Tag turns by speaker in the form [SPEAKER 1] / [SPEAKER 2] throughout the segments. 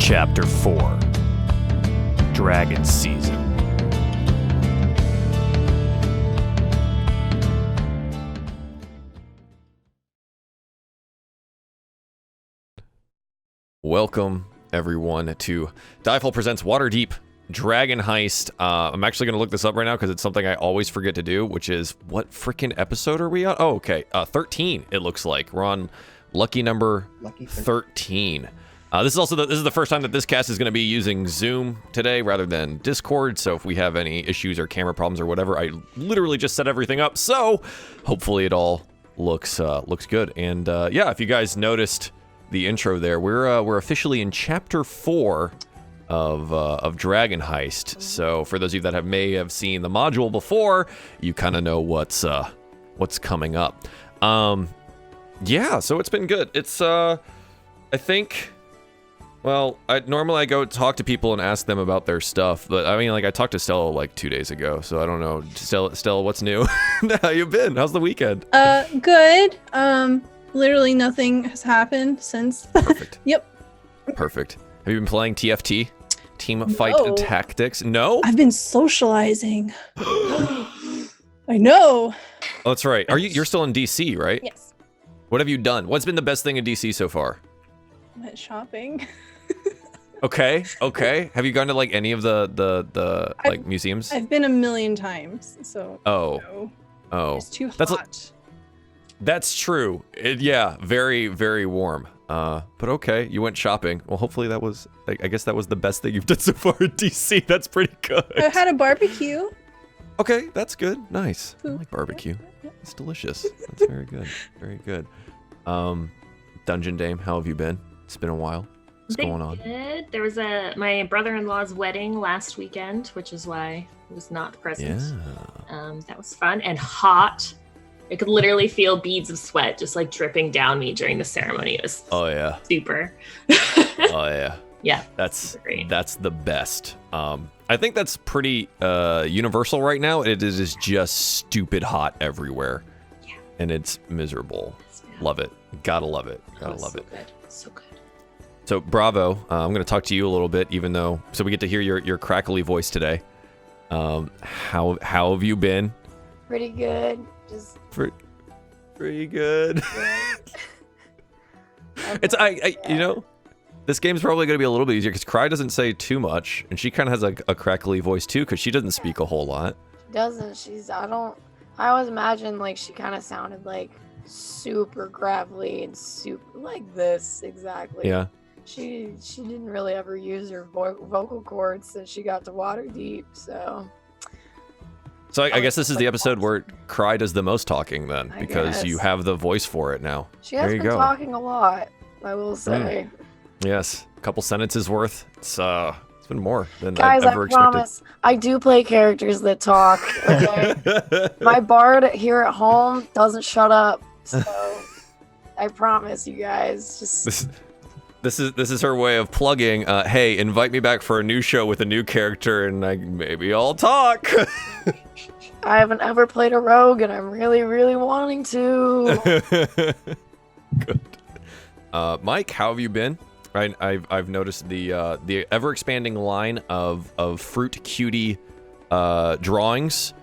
[SPEAKER 1] Chapter 4 Dragon Season. Welcome, everyone, to DieFall Presents Waterdeep Dragon Heist. I'm actually going to look this up right now because it's something I always forget to do, which is, what freaking episode are we on? Oh, okay. 13, it looks like. We're on lucky number 13. This is the first time that this cast is going to be using Zoom today rather than Discord, so if we have any issues or camera problems or whatever, I literally just set everything up, so hopefully it all looks good. And yeah, if you guys noticed the intro there, we're officially in Chapter 4 of Dragon Heist. So for those of you that may have seen the module before, you kind of know what's coming up. Yeah, so it's been good. It's I think. Well, normally I go talk to people and ask them about their stuff, but I mean, like, I talked to Stella like 2 days ago, so I don't know. Stella, what's new? How you been? How's the weekend?
[SPEAKER 2] Good. Literally nothing has happened since.
[SPEAKER 1] Perfect.
[SPEAKER 2] Yep.
[SPEAKER 1] Perfect. Have you been playing TFT? Team Fight Tactics? No?
[SPEAKER 2] I've been socializing. I know.
[SPEAKER 1] Oh, that's right. You're still in DC, right?
[SPEAKER 2] Yes.
[SPEAKER 1] What have you done? What's been the best thing in DC so far?
[SPEAKER 2] I went shopping.
[SPEAKER 1] Okay. Have you gone to like any of the like museums?
[SPEAKER 2] I've been a million times, so.
[SPEAKER 1] Oh.
[SPEAKER 2] It's too hot.
[SPEAKER 1] That's true. Yeah, very, very warm. But okay, you went shopping. Well, hopefully that was, I guess that was the best thing you've done so far in DC. That's pretty good.
[SPEAKER 2] I had a barbecue.
[SPEAKER 1] Okay, that's good. Nice.
[SPEAKER 2] Food.
[SPEAKER 1] I like barbecue. It's delicious. That's very good. Very good. Dungeon Dame, how have you been? It's been a while. What's going on?
[SPEAKER 3] Good. There was my brother-in-law's wedding last weekend, which is why I was not present.
[SPEAKER 1] Yeah.
[SPEAKER 3] That was fun and hot. I could literally feel beads of sweat just like dripping down me during the ceremony. It was super.
[SPEAKER 1] Oh yeah.
[SPEAKER 3] Yeah.
[SPEAKER 1] That's
[SPEAKER 3] great.
[SPEAKER 1] That's the best. I think that's pretty universal right now. It is just stupid hot everywhere.
[SPEAKER 3] Yeah.
[SPEAKER 1] And it's miserable. Love it. Gotta love it.
[SPEAKER 3] Good. So good.
[SPEAKER 1] So Bravo, I'm going to talk to you a little bit, even though, so we get to hear your crackly voice today. How have you been?
[SPEAKER 4] Pretty good. Just
[SPEAKER 1] pretty good. It's you know, this game's probably going to be a little bit easier because Cry doesn't say too much, and she kind of has a crackly voice too because she doesn't speak a whole lot.
[SPEAKER 4] She doesn't. I always imagine like she kind of sounded like super gravelly and super like this exactly.
[SPEAKER 1] Yeah.
[SPEAKER 4] She didn't really ever use her vocal cords since she got to Waterdeep, so.
[SPEAKER 1] So I guess this is the episode where Cry does the most talking then, because you have the voice for it now.
[SPEAKER 4] She has been talking a lot, I will say.
[SPEAKER 1] Yes, a couple sentences worth. It's been more than
[SPEAKER 4] Guys,
[SPEAKER 1] I've ever expected.
[SPEAKER 4] Promise, I do play characters that talk. Okay? My bard here at home doesn't shut up, so I promise you guys. Just.
[SPEAKER 1] This is her way of plugging. Hey, invite me back for a new show with a new character, and maybe I'll talk.
[SPEAKER 4] I haven't ever played a rogue, and I'm really, really wanting to.
[SPEAKER 1] Good. Mike, how have you been? I've noticed the ever expanding line of fruit cutie drawings.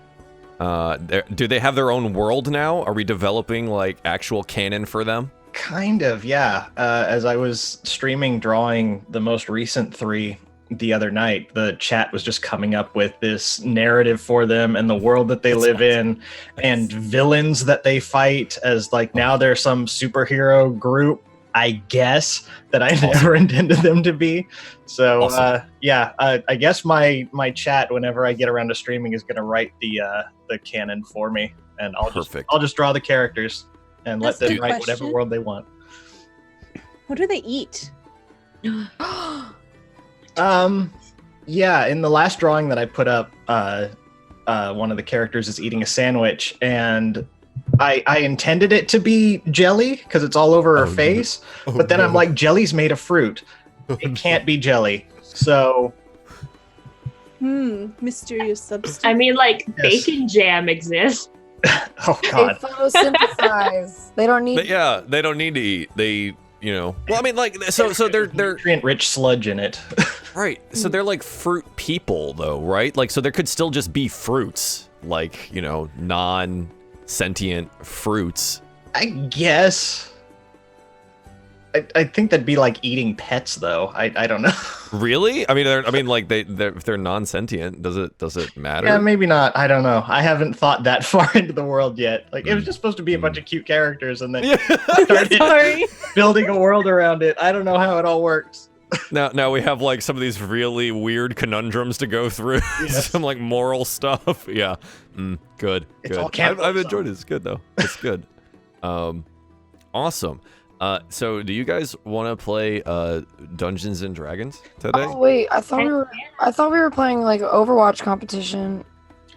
[SPEAKER 1] Do they have their own world now? Are we developing like actual canon for them?
[SPEAKER 5] Kind of, yeah. As I was streaming drawing the most recent 3 the other night, the chat was just coming up with this narrative for them and the world that they live in and villains that they fight as like now they're some superhero group, I guess, that I never intended them to be. So I guess my chat whenever I get around to streaming is going to write the canon for me, and I'll just draw the characters and let them write whatever world they want.
[SPEAKER 2] What do they eat?
[SPEAKER 5] Yeah, in the last drawing that I put up, one of the characters is eating a sandwich, and I intended it to be jelly because it's all over her face, but then I'm like, jelly's made of fruit. It can't be jelly. So
[SPEAKER 2] mysterious substance.
[SPEAKER 3] I mean, like, bacon jam exists.
[SPEAKER 5] Oh God.
[SPEAKER 4] They photosynthesize. They don't need.
[SPEAKER 1] They don't need to eat. you know. Well, I mean, like, so they're
[SPEAKER 5] nutrient-rich sludge in it.
[SPEAKER 1] right. So they're like fruit people, though, right? Like, so there could still just be fruits, like, you know, non-sentient fruits.
[SPEAKER 5] I guess. I think that'd be like eating pets, though. I don't know.
[SPEAKER 1] Really? I mean, like if they're non-sentient, does it matter?
[SPEAKER 5] Yeah, maybe not. I don't know. I haven't thought that far into the world yet. Like, it was just supposed to be a bunch of cute characters, and then started building a world around it. I don't know how it all works.
[SPEAKER 1] Now we have like some of these really weird conundrums to go through.
[SPEAKER 5] Yes.
[SPEAKER 1] Some like moral stuff. Yeah. Good.
[SPEAKER 5] It's all
[SPEAKER 1] I've enjoyed it. It's good though. It's good. Awesome. So do you guys want to play Dungeons and Dragons today?
[SPEAKER 4] Oh wait, I thought we were playing like an Overwatch competition.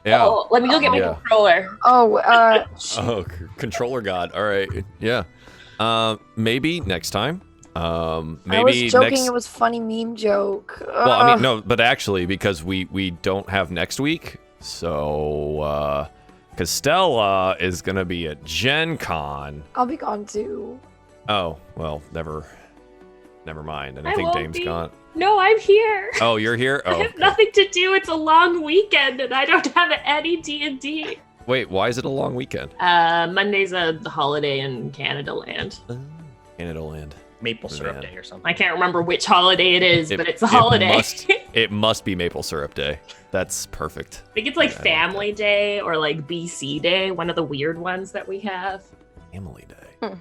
[SPEAKER 1] Yeah.
[SPEAKER 3] Oh, let me go get my controller.
[SPEAKER 1] Oh, controller god. All right. Yeah. Maybe next time. Maybe
[SPEAKER 4] I was joking.
[SPEAKER 1] next...
[SPEAKER 4] It was funny meme joke.
[SPEAKER 1] Well, I mean, no, but actually, because we don't have next week, so because Stella is gonna be at Gen Con.
[SPEAKER 4] I'll be gone too.
[SPEAKER 1] Oh, well, never mind. And I think Dame's gone.
[SPEAKER 3] No, I'm here.
[SPEAKER 1] Oh, you're here? Oh,
[SPEAKER 3] I have nothing to do. It's a long weekend, and I don't have any D&D.
[SPEAKER 1] Wait, why is it a long weekend?
[SPEAKER 3] Monday's the holiday in Canada land.
[SPEAKER 1] Canada land.
[SPEAKER 5] Maple syrup day or something.
[SPEAKER 3] I can't remember which holiday it is, but it's a holiday.
[SPEAKER 1] It must be Maple Syrup Day. That's perfect.
[SPEAKER 3] I think it's like Family Day or like BC Day, one of the weird ones that we have.
[SPEAKER 1] Family Day.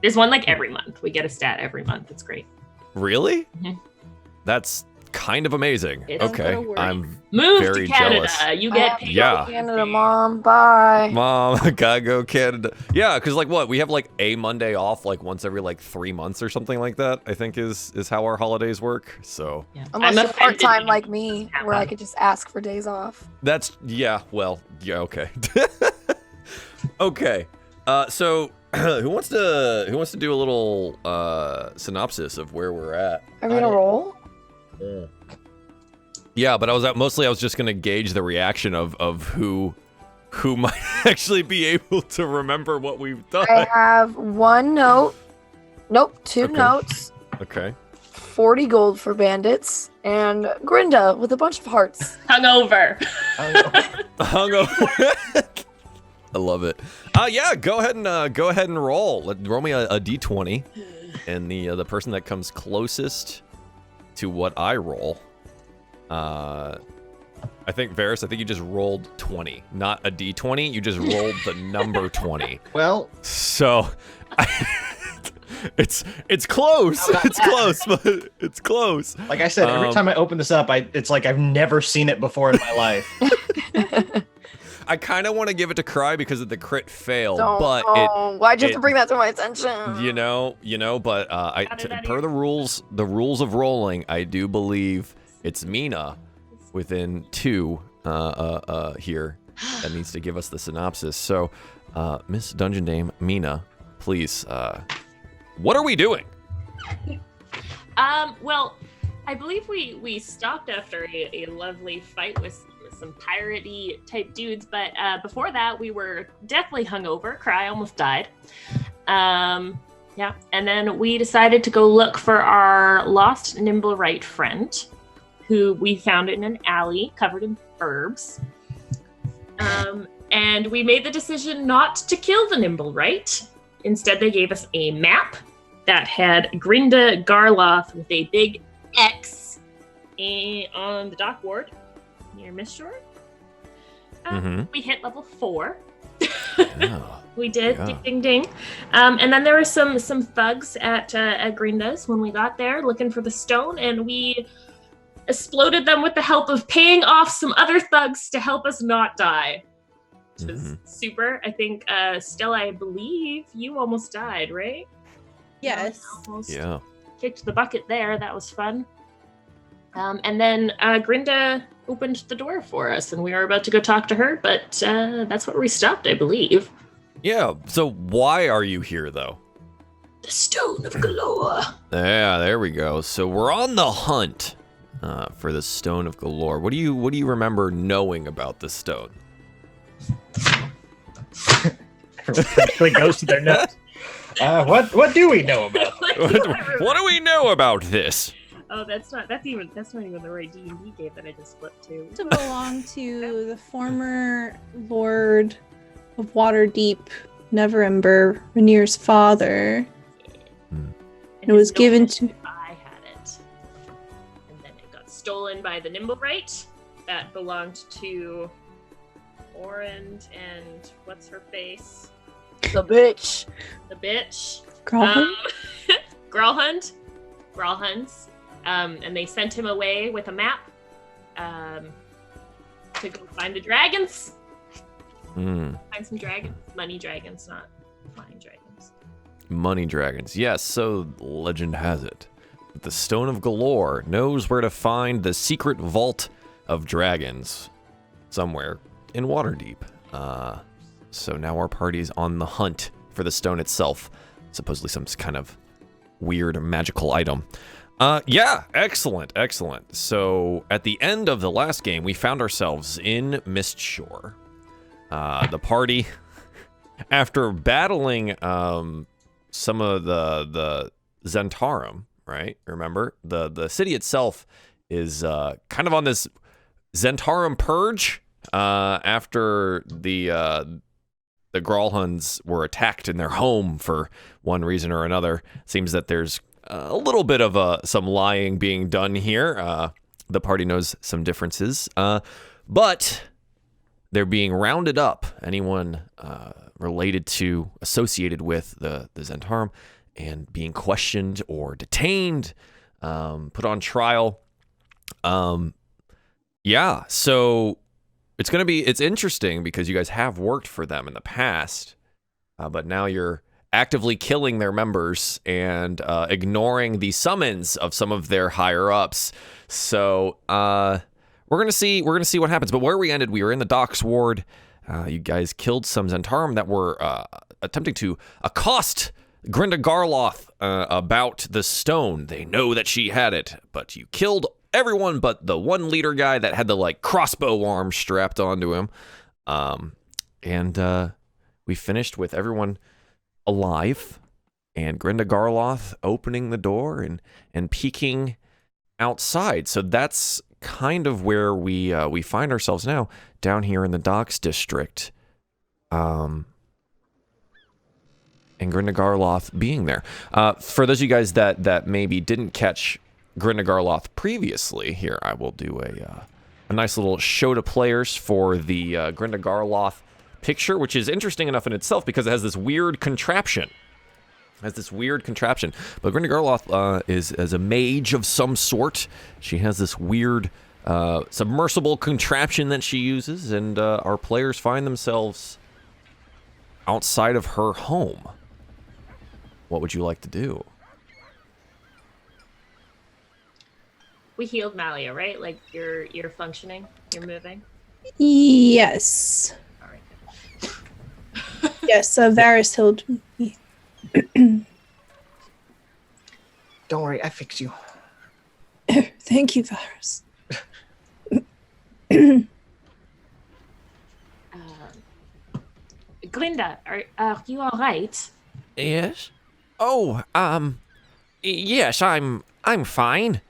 [SPEAKER 3] There's one like every month. We get a stat every month. It's great.
[SPEAKER 1] Really?
[SPEAKER 3] Mm-hmm.
[SPEAKER 1] That's kind of amazing. Okay, I'm
[SPEAKER 3] Move
[SPEAKER 1] very
[SPEAKER 3] to Canada.
[SPEAKER 1] jealous.
[SPEAKER 3] You get paid.
[SPEAKER 1] Yeah.
[SPEAKER 4] Canada, Mom. Bye.
[SPEAKER 1] Mom, I gotta go Canada. Yeah, because like what? We have like a Monday off like once every like 3 months or something like that, I think is how our holidays work. So
[SPEAKER 3] Yeah.
[SPEAKER 4] Unless you're part-time like me, where I could just ask for days off.
[SPEAKER 1] that's, yeah, well, yeah, okay. Okay. So who wants to do a little synopsis of where we're at?
[SPEAKER 4] Are we gonna roll?
[SPEAKER 1] Yeah, but I was just gonna gauge the reaction of who might actually be able to remember what we've done.
[SPEAKER 4] I have 1 note. Nope, 2 notes.
[SPEAKER 1] Okay.
[SPEAKER 4] 40 gold for bandits, and Grenda with a bunch of hearts.
[SPEAKER 3] Hungover.
[SPEAKER 1] Hungover. I love it. Yeah, go ahead and roll. Roll me a d20, and the person that comes closest to what I roll. I think Varys, I think you just rolled 20, not a d20. You just rolled the number 20.
[SPEAKER 5] Well,
[SPEAKER 1] so it's close. It's close, but it's close.
[SPEAKER 5] Like I said, every time I open this up, it's like I've never seen it before in my life.
[SPEAKER 1] I kind of want to give it to Cry because of the crit fail,
[SPEAKER 4] why'd you have to bring that to my attention?
[SPEAKER 1] You know, but per the rules of rolling, I do believe it's Mina within 2 here that needs to give us the synopsis. So, Miss Dungeon Dame Mina, please, what are we doing?
[SPEAKER 3] Well, I believe we stopped after a lovely fight with some piratey type dudes, but before that we were definitely hungover. Cry almost died. Yeah, and then we decided to go look for our lost Nimblewright friend, who we found in an alley covered in herbs. And we made the decision not to kill the Nimblewright. Instead, they gave us a map that had Grenda Garlock with a big X on the dock ward near Mistshore. We hit level 4. We did, ding, ding, ding. And then there were some thugs at Grenda's when we got there looking for the stone, and we exploded them with the help of paying off some other thugs to help us not die. Which was super. I think, Stella, I believe you almost died, right?
[SPEAKER 2] Yes.
[SPEAKER 3] Almost
[SPEAKER 1] kicked
[SPEAKER 3] the bucket there. That was fun. And then Grenda opened the door for us, and we were about to go talk to her, but that's where we stopped, I believe.
[SPEAKER 1] Yeah, so why are you here, though?
[SPEAKER 3] The Stone of Golorr.
[SPEAKER 1] Yeah, there we go. So we're on the hunt for the Stone of Golorr. What do you remember knowing about the stone?
[SPEAKER 5] Everyone actually goes to their notes. What do we know about it?
[SPEAKER 1] What do we know about this?
[SPEAKER 3] Oh, that's not even the right D&D game that I just flipped to.
[SPEAKER 2] To belong to the former Lord of Waterdeep, Neverember, Rainier's father.
[SPEAKER 1] Hmm.
[SPEAKER 2] And it was given to.
[SPEAKER 3] I had it, and then it got stolen by the Nimblewright. That belonged to Orand and what's her face?
[SPEAKER 4] The bitch.
[SPEAKER 3] The bitch.
[SPEAKER 2] Growlhunt?
[SPEAKER 3] Growlhunts. And they sent him away with a map to go find the dragons.
[SPEAKER 1] Hmm.
[SPEAKER 3] Find some dragons. Money dragons, not flying dragons.
[SPEAKER 1] Money dragons. Yes, so legend has it. The Stone of Golorr knows where to find the secret vault of dragons somewhere in Waterdeep. So now our party is on the hunt for the stone itself. Supposedly some kind of weird magical item. Yeah, excellent. So at the end of the last game, we found ourselves in Mistshore. The party, after battling some of the Zentarum, right? Remember, the city itself is kind of on this Zentarum purge after the Growlhuns were attacked in their home for one reason or another. Seems that there's a little bit of some lying being done here. The party knows some differences, but they're being rounded up. Anyone associated with the Zentarum, and being questioned or detained, put on trial. Yeah, so it's interesting because you guys have worked for them in the past, but now you're actively killing their members and ignoring the summons of some of their higher ups. So we're gonna see what happens. But where we ended, we were in the docks ward. You guys killed some Zentarum that were attempting to accost Grenda Garlock about the stone. They know that she had it, but you killed everyone but the one leader guy that had the crossbow arm strapped onto him. And we finished with everyone alive, and Grenda Garlock opening the door and peeking outside. So that's kind of where we find ourselves now, down here in the docks district. And Grenda Garlock being there. For those of you guys that maybe didn't catch Grenda Garlock previously, here I will do a nice little show to players for the Grenda Garlock picture, which is interesting enough in itself because it has this weird contraption. But Grenda Garlock is a mage of some sort. She has this weird submersible contraption that she uses, and our players find themselves outside of her home. What would you like to do?
[SPEAKER 3] We healed Malia, right? You're functioning, you're moving.
[SPEAKER 2] Yes.
[SPEAKER 3] All right.
[SPEAKER 2] Yes, Varys healed me.
[SPEAKER 5] Don't worry, I fix you.
[SPEAKER 2] Thank you, Varys.
[SPEAKER 3] Glinda, are you all right?
[SPEAKER 6] Yes? Oh, yes, I'm fine.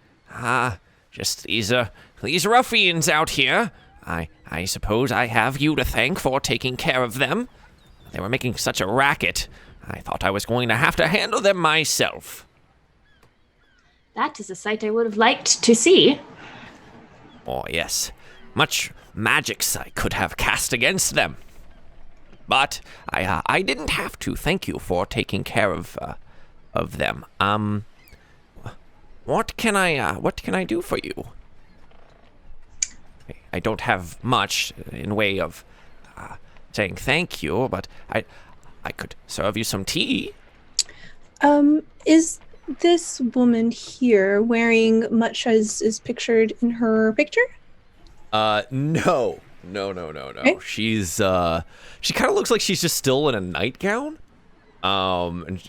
[SPEAKER 6] Just these ruffians out here. I suppose I have you to thank for taking care of them. They were making such a racket. I thought I was going to have to handle them myself.
[SPEAKER 3] That is a sight I would have liked to see.
[SPEAKER 6] Oh, yes. Much magics I could have cast against them. But I didn't have to. Thank you for taking care of them. What can I do for you? I don't have much in way of saying thank you, but I could serve you some tea.
[SPEAKER 2] Is this woman here wearing much as is pictured in her picture?
[SPEAKER 1] No. Okay. She's she kind of looks like she's just still in a nightgown. And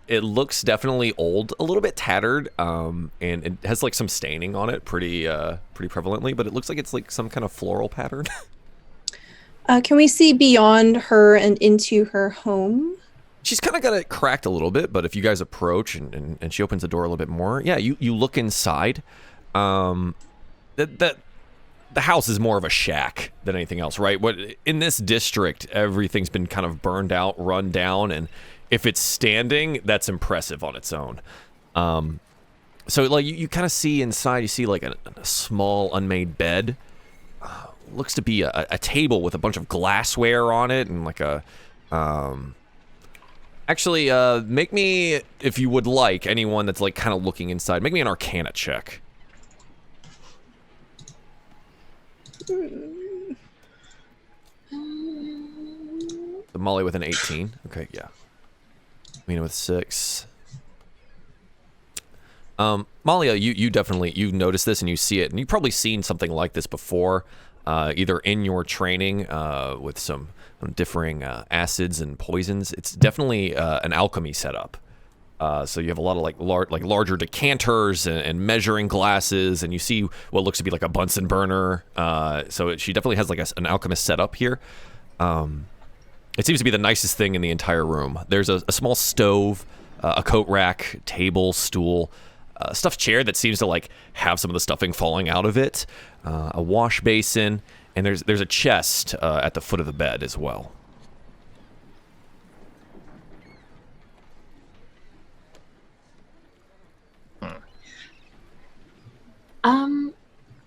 [SPEAKER 1] it looks definitely old, a little bit tattered, and it has some staining on it pretty prevalently, but it looks like it's some kind of floral pattern.
[SPEAKER 2] Can we see beyond her and into her home?
[SPEAKER 1] She's kind of got it cracked a little bit, but if you guys approach and she opens the door a little bit more, yeah, you look inside. The house is more of a shack than anything else, right? What in this district, everything's been kind of burned out, run down, and if it's standing, that's impressive on its own. So like you kind of see inside, you see like a small unmade bed. Looks to be a table with a bunch of glassware on it and like a actually make me, if you would like, anyone that's like kind of looking inside, make me an Arcana check. Molly with an 18. Okay, yeah. Mina with 6. Malia, you definitely, you notice this and you see it, and you've probably seen something like this before, either in your training with some differing acids and poisons. It's definitely an alchemy setup. So you have a lot of like larger decanters and measuring glasses, and you see what looks to be like a Bunsen burner. So she definitely has like an alchemist setup here. It seems to be the nicest thing in the entire room. There's a small stove, a coat rack, table, stool, a stuffed chair that seems to like have some of the stuffing falling out of it, a wash basin, and there's a chest at the foot of the bed as well.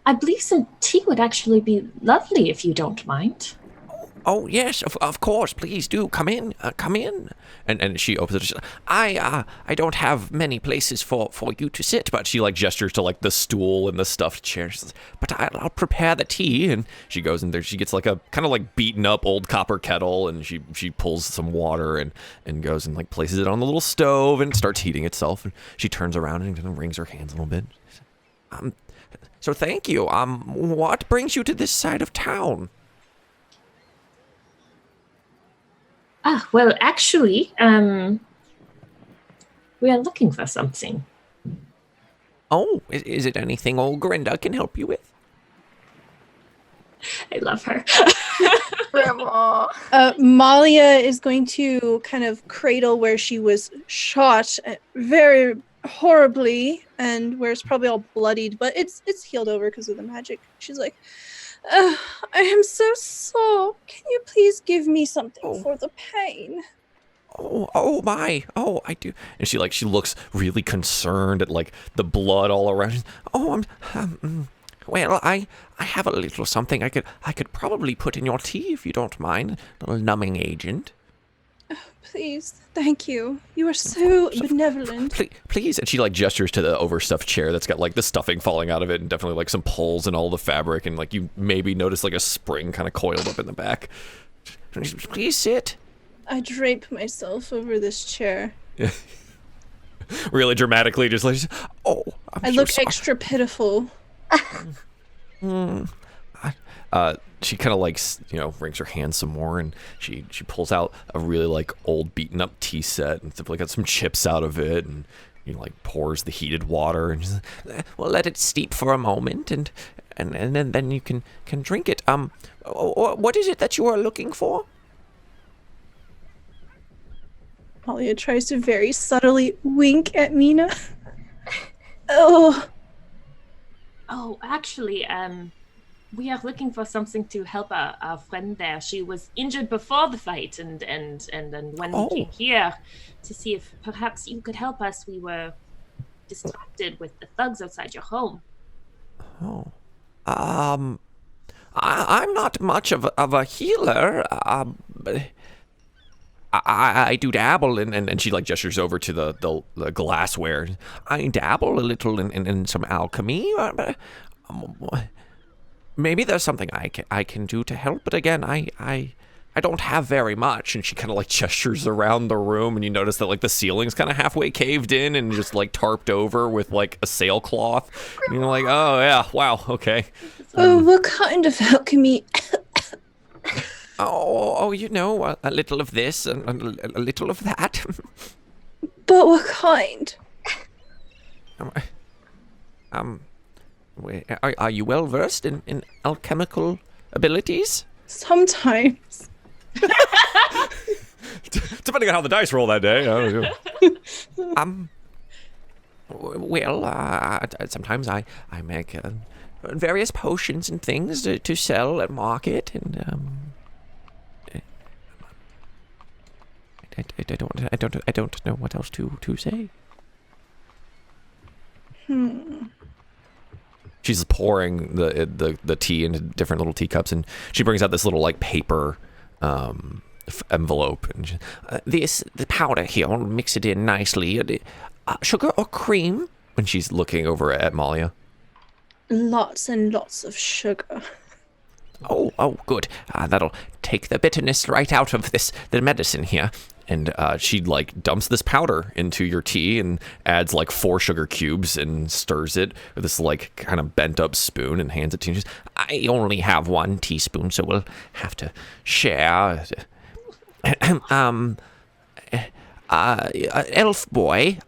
[SPEAKER 3] I believe some tea would actually be lovely if you don't mind.
[SPEAKER 6] Oh, yes, of course. Please do. Come in. Come in.
[SPEAKER 1] And she opens it.
[SPEAKER 6] I don't have many places for you to sit,
[SPEAKER 1] But she like gestures to like the stool and the stuffed chair. She says,
[SPEAKER 6] but I'll prepare the tea.
[SPEAKER 1] and she goes in there. She gets like a kind of like beaten up old copper kettle, and she pulls some water and goes and like places it on the little stove and starts heating itself. And she turns around and kind of wrings her hands a little bit.
[SPEAKER 6] So thank you. What brings you to this side of town?
[SPEAKER 3] Well, actually, we are looking for something.
[SPEAKER 6] Oh, is it anything old Grenda can help you with?
[SPEAKER 3] I love her.
[SPEAKER 4] Grandma.
[SPEAKER 2] Malia is going to kind of cradle where she was shot very horribly, and where it's probably all bloodied, but it's healed over because of the magic. She's like, I am so sore. Can you please give me something for the pain?
[SPEAKER 6] Oh my. Oh, I do.
[SPEAKER 1] And she looks really concerned at like the blood all around.
[SPEAKER 6] Oh, well, I have a little something I could probably put in your tea if you don't mind. A little numbing agent.
[SPEAKER 2] Please, thank you. You are so benevolent.
[SPEAKER 1] Please. And she like gestures to the overstuffed chair that's got like the stuffing falling out of it, and definitely like some pulls in all the fabric, and like you maybe notice like a spring kind of coiled up in the back.
[SPEAKER 6] Please sit.
[SPEAKER 2] I drape myself over this chair.
[SPEAKER 1] Really dramatically, just like,
[SPEAKER 2] I look extra pitiful.
[SPEAKER 1] She kind of like, wrings her hands some more, and she pulls out a really like old beaten up tea set and simply got some chips out of it, and like pours the heated water, and she's like,
[SPEAKER 6] well, let it steep for a moment, and then you can drink it. What is it that you are looking for?
[SPEAKER 2] Malia tries to very subtly wink at Mina. Oh,
[SPEAKER 3] actually, we are looking for something to help our friend there. She was injured before the fight, and then when we came here to see if perhaps you could help us, we were distracted with the thugs outside your home.
[SPEAKER 6] I'm not much of a healer. I do dabble in, and she like gestures over to the glassware. I dabble a little in some alchemy. Maybe there's something I can do to help, but again, I don't have very much.
[SPEAKER 1] And she kind of like gestures around the room, and you notice that like the ceiling's kind of halfway caved in and just like tarped over with like a sailcloth. And you're like, oh yeah, wow, okay.
[SPEAKER 2] What kind of alchemy?
[SPEAKER 6] A little of this and a little of that.
[SPEAKER 2] But what kind?
[SPEAKER 6] Are you well versed in alchemical abilities?
[SPEAKER 2] Sometimes.
[SPEAKER 1] Depending on how the dice roll that day.
[SPEAKER 6] Sometimes I make various potions and things to sell at market, and I don't know what else to say.
[SPEAKER 1] She's pouring the tea into different little teacups, and she brings out this little like paper envelope. And
[SPEAKER 6] The powder here, I'll mix it in nicely. Sugar or cream?
[SPEAKER 1] when she's looking over at Malia.
[SPEAKER 2] Lots and lots of sugar.
[SPEAKER 6] Oh, good. That'll take the bitterness right out of the medicine here.
[SPEAKER 1] And she like dumps this powder into your tea and adds like 4 sugar cubes and stirs it with this like kind of bent up spoon and hands it to you. She's,
[SPEAKER 6] I only have 1 teaspoon, so we'll have to share. Elf boy,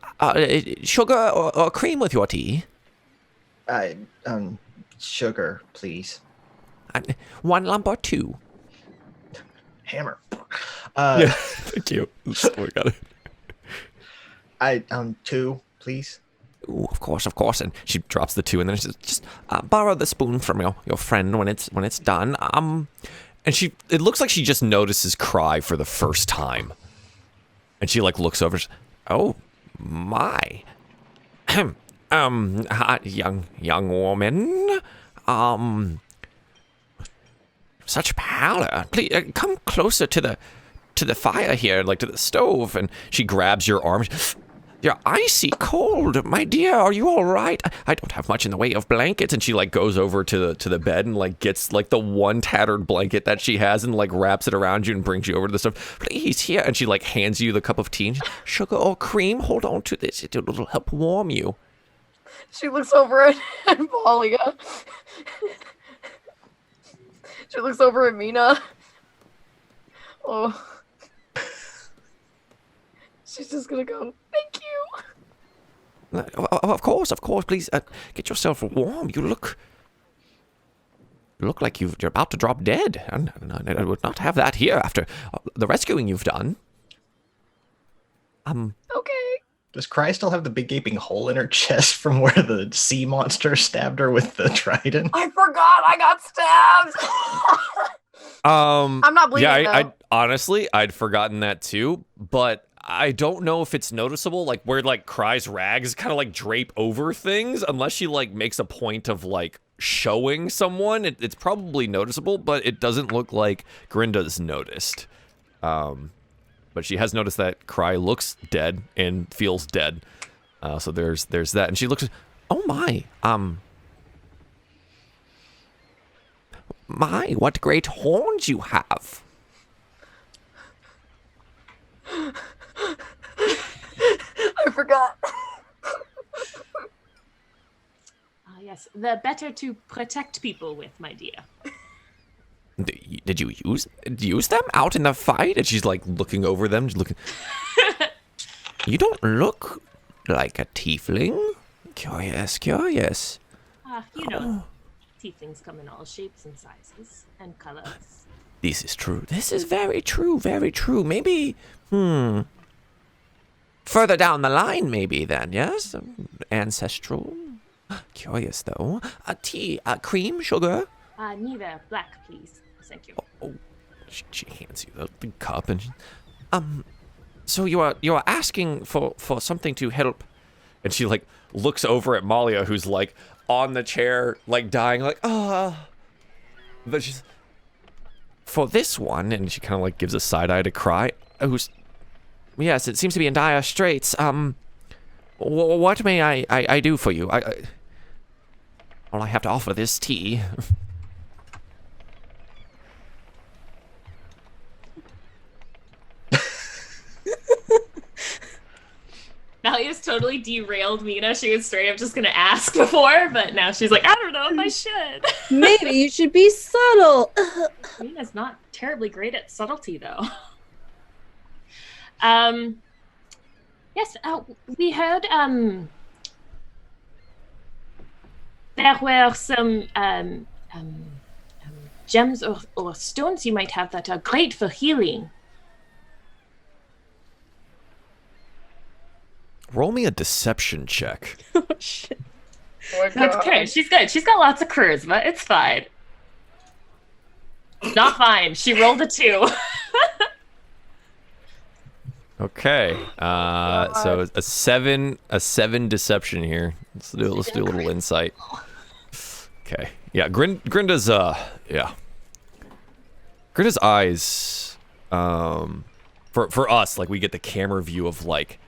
[SPEAKER 6] sugar or cream with your tea?
[SPEAKER 5] Sugar, please.
[SPEAKER 6] 1 lump or 2?
[SPEAKER 5] Hammer.
[SPEAKER 1] yeah, thank you. We got it.
[SPEAKER 5] 2, please.
[SPEAKER 6] Ooh, of course. And she drops the 2, and then she says, just borrow the spoon from your friend when it's done.
[SPEAKER 1] And it looks like she just notices Cry for the first time. And she like looks over.
[SPEAKER 6] Oh my. Young woman. Such pallor. Please come closer to the fire here, like to the stove. And
[SPEAKER 1] she grabs your arm.
[SPEAKER 6] You're icy cold, my dear. Are you all right? I don't have much in the way of blankets.
[SPEAKER 1] And she like goes over to the bed and like gets like the one tattered blanket that she has and like wraps it around you and brings you over to the stove.
[SPEAKER 6] Please, here.
[SPEAKER 1] And she like hands you the cup of tea.
[SPEAKER 6] Sugar or cream? Hold on to this. It'll help warm you.
[SPEAKER 4] She looks over at Malia. She looks over at Mina. Oh. She's just gonna go, thank you.
[SPEAKER 6] Of course. Please get yourself warm. You look like you're about to drop dead. And I would not have that here after the rescuing you've done.
[SPEAKER 4] Okay.
[SPEAKER 5] Does Cry still have the big gaping hole in her chest from where the sea monster stabbed her with the trident?
[SPEAKER 4] I forgot I got stabbed. I'm not bleeding.
[SPEAKER 1] Yeah, I'd forgotten that too, but I don't know if it's noticeable, like where like Cry's rags kind of like drape over things, unless she like makes a point of like showing someone. It's probably noticeable, but it doesn't look like Grenda's noticed. But she has noticed that Cry looks dead and feels dead. So there's that, and she looks.
[SPEAKER 6] Oh my, what great horns you have.
[SPEAKER 4] I forgot.
[SPEAKER 3] Yes, the better to protect people with, my dear.
[SPEAKER 6] Did you use them out in the fight?
[SPEAKER 1] And she's like looking over them, just looking.
[SPEAKER 6] You don't look like a tiefling. Curious.
[SPEAKER 3] Tieflings come in all shapes and sizes and colors.
[SPEAKER 6] This is true. This is very true. Maybe, further down the line, maybe then, yes? Ancestral. Curious, though. Tea, cream, sugar?
[SPEAKER 3] Neither. Black, please. Thank you.
[SPEAKER 1] Oh. She hands you the cup and
[SPEAKER 6] So you are asking for something to help.
[SPEAKER 1] And she like looks over at Malia, who's like on the chair, like dying, like But she's
[SPEAKER 6] for this one,
[SPEAKER 1] and she kind of like gives a side eye to Cry.
[SPEAKER 6] Yes, it seems to be in dire straits. What may I do for you? All I have to offer this tea.
[SPEAKER 3] Malia's totally derailed Mina. She was straight up just gonna ask before, but now she's like, I don't know if I should.
[SPEAKER 2] Maybe you should be subtle.
[SPEAKER 3] Mina's not terribly great at subtlety, though. Yes, we heard there were some gems or stones you might have that are great for healing.
[SPEAKER 1] Roll me a deception check.
[SPEAKER 2] Oh shit.
[SPEAKER 3] That's okay. She's good. She's got lots of charisma. It's fine. Not fine. She rolled a 2.
[SPEAKER 1] Okay. So a 7 deception here. Let's do a little insight. Okay. Yeah, Grenda's Grenda's eyes, for us, like, we get the camera view of, like,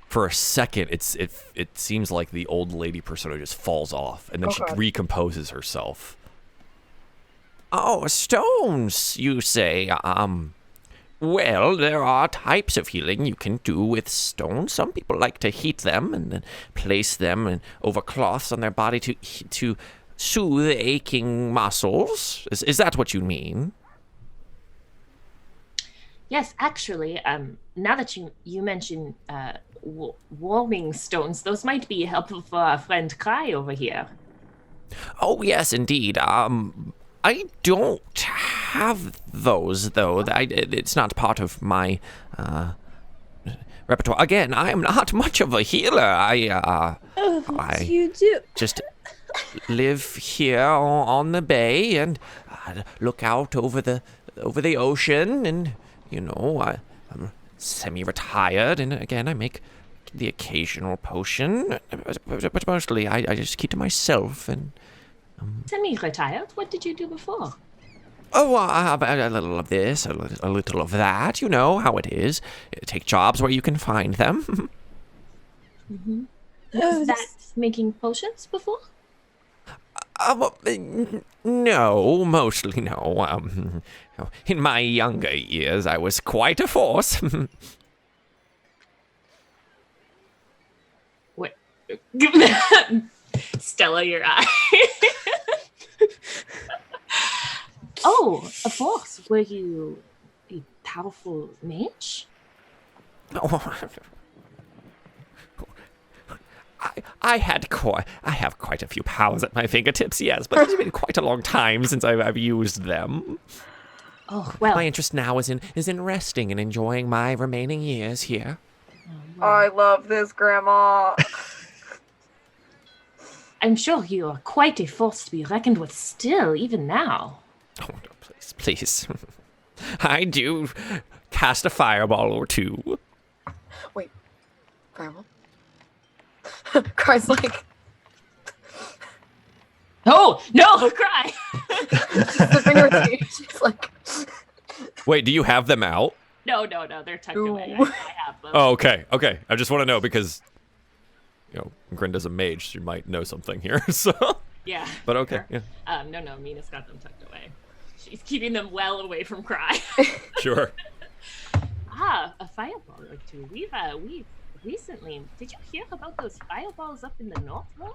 [SPEAKER 1] for a second, it seems like the old lady persona just falls off, and then she recomposes herself.
[SPEAKER 6] Oh, stones, you say? Well, there are types of healing you can do with stones. Some people like to heat them and then place them over cloths on their body to soothe aching muscles. Is that what you mean?
[SPEAKER 3] Yes, actually, now that you mention warming stones, those might be helpful for our friend Kai over here.
[SPEAKER 6] Oh, yes, indeed. I don't have those, though. It's not part of my repertoire. Again, I am not much of a healer.
[SPEAKER 2] You do.
[SPEAKER 6] Just live here on the bay and look out over the ocean, and I'm semi-retired, and again I make the occasional potion, but mostly I just keep to myself. And
[SPEAKER 3] Semi-retired? What did you do before?
[SPEAKER 6] oh, a little of this, a little of that. You know how it is. Take jobs where you can find them.
[SPEAKER 3] Was that making potions before?
[SPEAKER 6] No, mostly no. In my younger years, I was quite a force.
[SPEAKER 3] What? Stella, your eye. Oh, a force. Were you a powerful mage?
[SPEAKER 6] I have quite a few powers at my fingertips, yes, but it's been quite a long time since I've used them.
[SPEAKER 3] Oh, well.
[SPEAKER 6] My interest now is in resting and enjoying my remaining years here.
[SPEAKER 4] I love this, Grandma.
[SPEAKER 3] I'm sure you are quite a force to be reckoned with still, even now.
[SPEAKER 6] Oh, no, please. I do cast a fireball or two.
[SPEAKER 4] Wait, Grandma? Cry's like...
[SPEAKER 3] Oh, no, cry!
[SPEAKER 4] the finger she's like...
[SPEAKER 1] Wait, do you have them out?
[SPEAKER 3] No, they're tucked away.
[SPEAKER 4] Ooh.
[SPEAKER 3] I have them.
[SPEAKER 1] Oh, okay. I just want to know because, Grenda's a mage. She might know something here, so.
[SPEAKER 3] Yeah.
[SPEAKER 1] But okay,
[SPEAKER 3] sure.
[SPEAKER 1] yeah.
[SPEAKER 3] No, Mina's got them tucked away. She's keeping them well away from Cry.
[SPEAKER 1] Sure.
[SPEAKER 3] A fireball or two. We've recently. Did you hear about those fireballs up in the north road?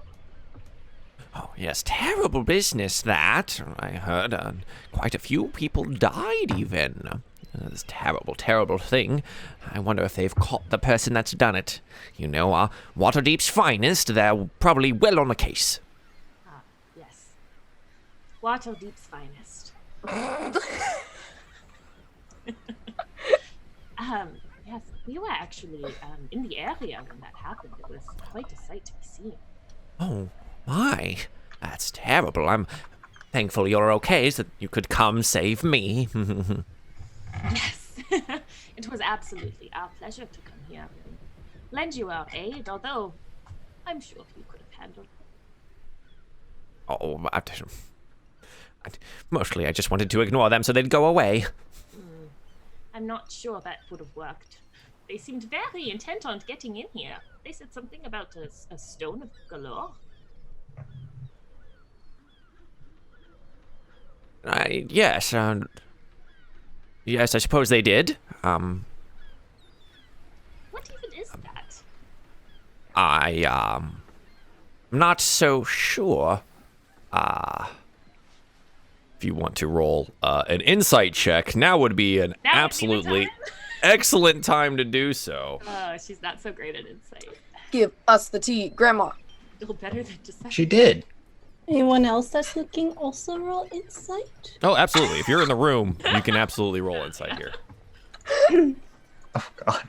[SPEAKER 6] Oh, yes, terrible business that. I heard quite a few people died even. This terrible, terrible thing. I wonder if they've caught the person that's done it. Waterdeep's finest. They're probably well on the case.
[SPEAKER 3] Ah, yes. Waterdeep's finest. Yes, we were actually in the area when that happened. It was quite a sight to be seen.
[SPEAKER 6] Oh, my. That's terrible. I'm thankful you're okay, so that you could come save me.
[SPEAKER 3] Yes. It was absolutely our pleasure to come here and lend you our aid, although I'm sure you could have handled it.
[SPEAKER 6] Oh, mostly I just wanted to ignore them so they'd go away.
[SPEAKER 3] I'm not sure that would have worked. They seemed very intent on getting in here. They said something about a stone of Golorr.
[SPEAKER 6] Yes, yes, I suppose they did.
[SPEAKER 3] What even is that?
[SPEAKER 6] I'm not so sure.
[SPEAKER 1] If you want to roll an insight check, now would be an
[SPEAKER 3] Now would be the
[SPEAKER 1] absolutely
[SPEAKER 3] time?
[SPEAKER 1] excellent time to do so.
[SPEAKER 3] Oh, she's not so great at insight.
[SPEAKER 4] Give us the tea, Grandma.
[SPEAKER 3] No better than deception.
[SPEAKER 5] She did.
[SPEAKER 2] Anyone else that's looking also roll insight?
[SPEAKER 1] Oh, absolutely. If you're in the room, you can absolutely roll insight here.
[SPEAKER 5] Oh God.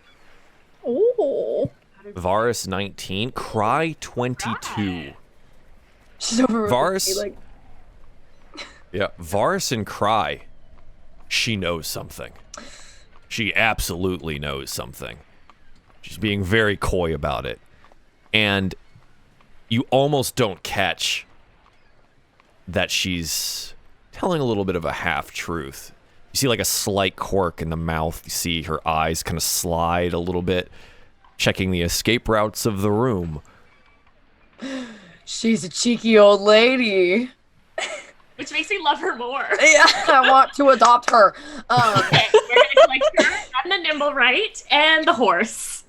[SPEAKER 2] Oh.
[SPEAKER 1] Varus 19, Cry 22.
[SPEAKER 4] She's over with
[SPEAKER 1] Varus-
[SPEAKER 4] me, like,
[SPEAKER 1] Yeah, Varus and Cry, she knows something. She absolutely knows something. She's being very coy about it. And you almost don't catch that she's telling a little bit of a half-truth. You see like a slight quirk in the mouth. You see her eyes kind of slide a little bit, checking the escape routes of the room.
[SPEAKER 4] she's a cheeky old lady.
[SPEAKER 3] Which makes me love her more.
[SPEAKER 4] Yeah, I want to adopt her.
[SPEAKER 3] Okay, we're gonna collect her and the nimble right and the horse.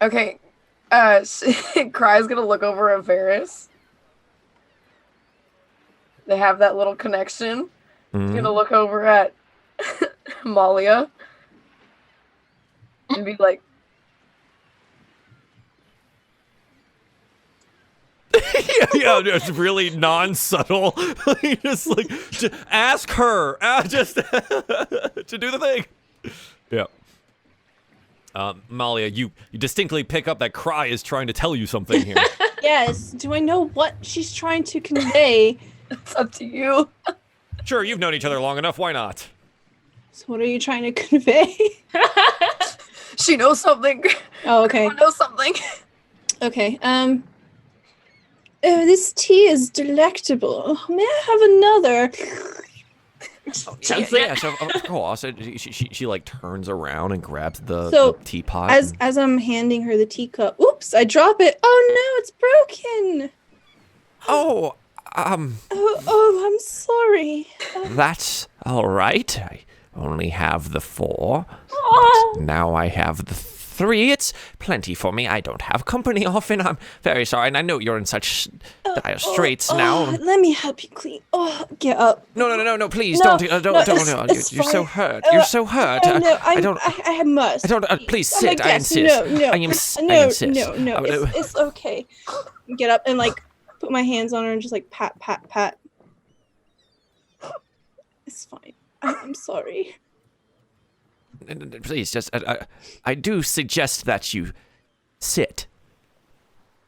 [SPEAKER 4] Okay. Cry's gonna look over at Varys. They have that little connection. He's gonna look over at Malia and be like,
[SPEAKER 1] Yeah, it's really non-subtle. Just like, ask her, just to do the thing. Yeah. Malia, you distinctly pick up that Cry is trying to tell you something here.
[SPEAKER 2] Yes. Do I know what she's trying to convey?
[SPEAKER 4] it's up to you.
[SPEAKER 1] Sure, you've known each other long enough. Why not?
[SPEAKER 2] So what are you trying to convey?
[SPEAKER 4] She knows something.
[SPEAKER 2] Oh, okay.
[SPEAKER 4] She knows something.
[SPEAKER 2] Okay. Oh, this tea is delectable. May I have another?
[SPEAKER 3] Chugs it.
[SPEAKER 1] Yes, of course. She like turns around and grabs the teapot.
[SPEAKER 2] As I'm handing her the teacup, oops, I drop it. Oh no, it's broken.
[SPEAKER 1] Oh,
[SPEAKER 2] Oh, I'm sorry.
[SPEAKER 6] That's all right. I only have the 4.
[SPEAKER 2] Oh,
[SPEAKER 6] Now I have the 3. It's plenty for me. I don't have company often. I'm very sorry, and I know you're in such dire straits now.
[SPEAKER 2] Let me help you clean. Oh, get up.
[SPEAKER 6] No, please
[SPEAKER 2] No,
[SPEAKER 6] don't.
[SPEAKER 2] it's
[SPEAKER 6] You're so
[SPEAKER 2] fine.
[SPEAKER 6] hurt. You're so hurt.
[SPEAKER 2] No,
[SPEAKER 6] I don't.
[SPEAKER 2] I must.
[SPEAKER 6] I don't. Please
[SPEAKER 2] I'm a
[SPEAKER 6] sit. I
[SPEAKER 2] guest.
[SPEAKER 6] insist.
[SPEAKER 2] No.
[SPEAKER 6] I
[SPEAKER 2] No,
[SPEAKER 6] insist.
[SPEAKER 2] no. It's okay. Get up and like put my hands on her and just like pat. It's fine. I'm sorry.
[SPEAKER 6] Please, just. I do suggest that you sit.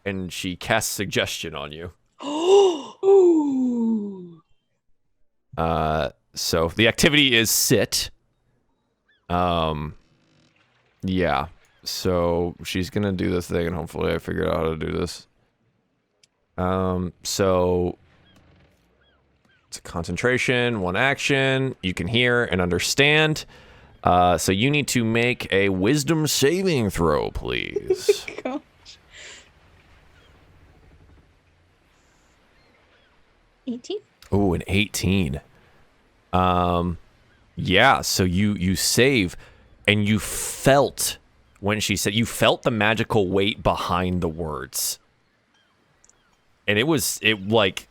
[SPEAKER 1] And she casts suggestion on you. So the activity is sit. Yeah. So she's gonna do this thing, and hopefully I figure out how to do this. So it's a concentration, 1 action. You can hear and understand. So you need to make a wisdom saving throw, please.
[SPEAKER 2] Gosh. $18.
[SPEAKER 1] Oh, an 18. Yeah, so you save, and you felt, when she said, you felt the magical weight behind the words. And it like,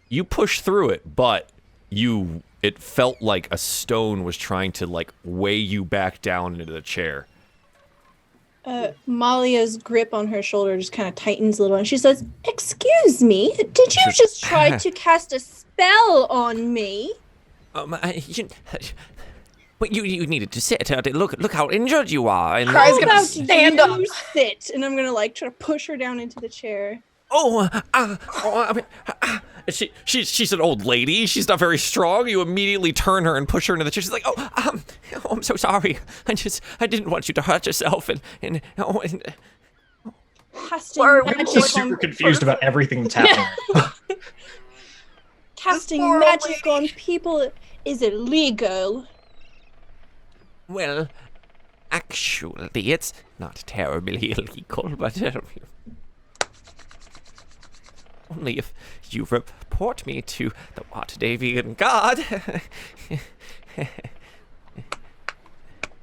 [SPEAKER 1] you pushed through it, but it felt like a stone was trying to like weigh you back down into the chair.
[SPEAKER 2] Malia's grip on her shoulder just kind of tightens a little, and she says, "Excuse me, did you just try to cast a spell on me?"
[SPEAKER 6] You needed to sit. Look how injured you are. And
[SPEAKER 4] Cry's
[SPEAKER 2] How
[SPEAKER 4] gonna
[SPEAKER 2] about
[SPEAKER 4] stand
[SPEAKER 2] you
[SPEAKER 4] up.
[SPEAKER 2] sit, and I'm gonna like try to push her down into the chair.
[SPEAKER 1] She's an old lady. She's not very strong. You immediately turn her and push her into the chair. She's like,
[SPEAKER 6] I'm so sorry. I didn't want you to hurt yourself. And
[SPEAKER 2] Casting
[SPEAKER 4] We're
[SPEAKER 2] magic
[SPEAKER 5] She's super
[SPEAKER 2] on
[SPEAKER 5] confused about everything that's happening.
[SPEAKER 2] casting
[SPEAKER 4] poor old
[SPEAKER 2] magic
[SPEAKER 4] lady.
[SPEAKER 2] on people is illegal.
[SPEAKER 6] well, actually, it's not terribly illegal, but only if you report me to the Waterdeep guard.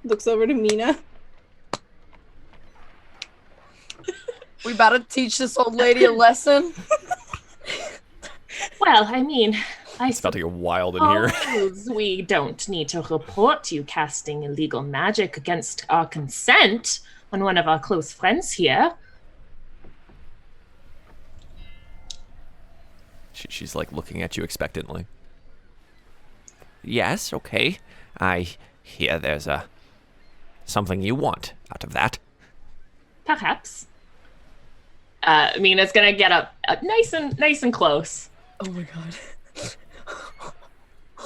[SPEAKER 2] Looks over to Mina.
[SPEAKER 4] We about to teach this old lady a lesson.
[SPEAKER 3] Well, I mean,
[SPEAKER 1] it's about to get wild in here.
[SPEAKER 3] suppose we don't need to report you casting illegal magic against our consent on one of our close friends here.
[SPEAKER 1] She's like looking at you expectantly.
[SPEAKER 6] Yes, okay. I hear there's a something you want out of that.
[SPEAKER 3] Perhaps. Mina's gonna get up nice and close.
[SPEAKER 7] Oh my god.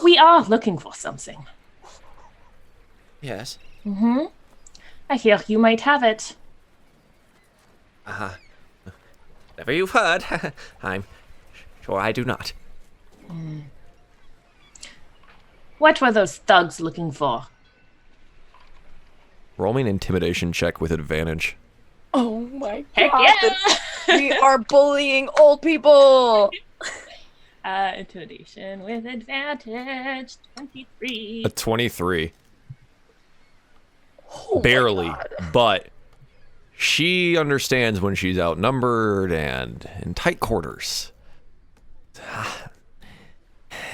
[SPEAKER 3] We are looking for something.
[SPEAKER 6] Yes.
[SPEAKER 3] Mm-hmm. I hear you might have it.
[SPEAKER 6] Whatever you've heard, I'm sure I do not.
[SPEAKER 3] What were those thugs looking for?
[SPEAKER 1] Roll me an intimidation check with advantage.
[SPEAKER 4] Oh my
[SPEAKER 3] Heck
[SPEAKER 4] god.
[SPEAKER 3] yeah!
[SPEAKER 4] We are bullying old people.
[SPEAKER 3] Intimidation with advantage. 23.
[SPEAKER 1] A 23.
[SPEAKER 4] Oh my
[SPEAKER 1] Barely,
[SPEAKER 4] God.
[SPEAKER 1] but she understands when she's outnumbered and in tight quarters.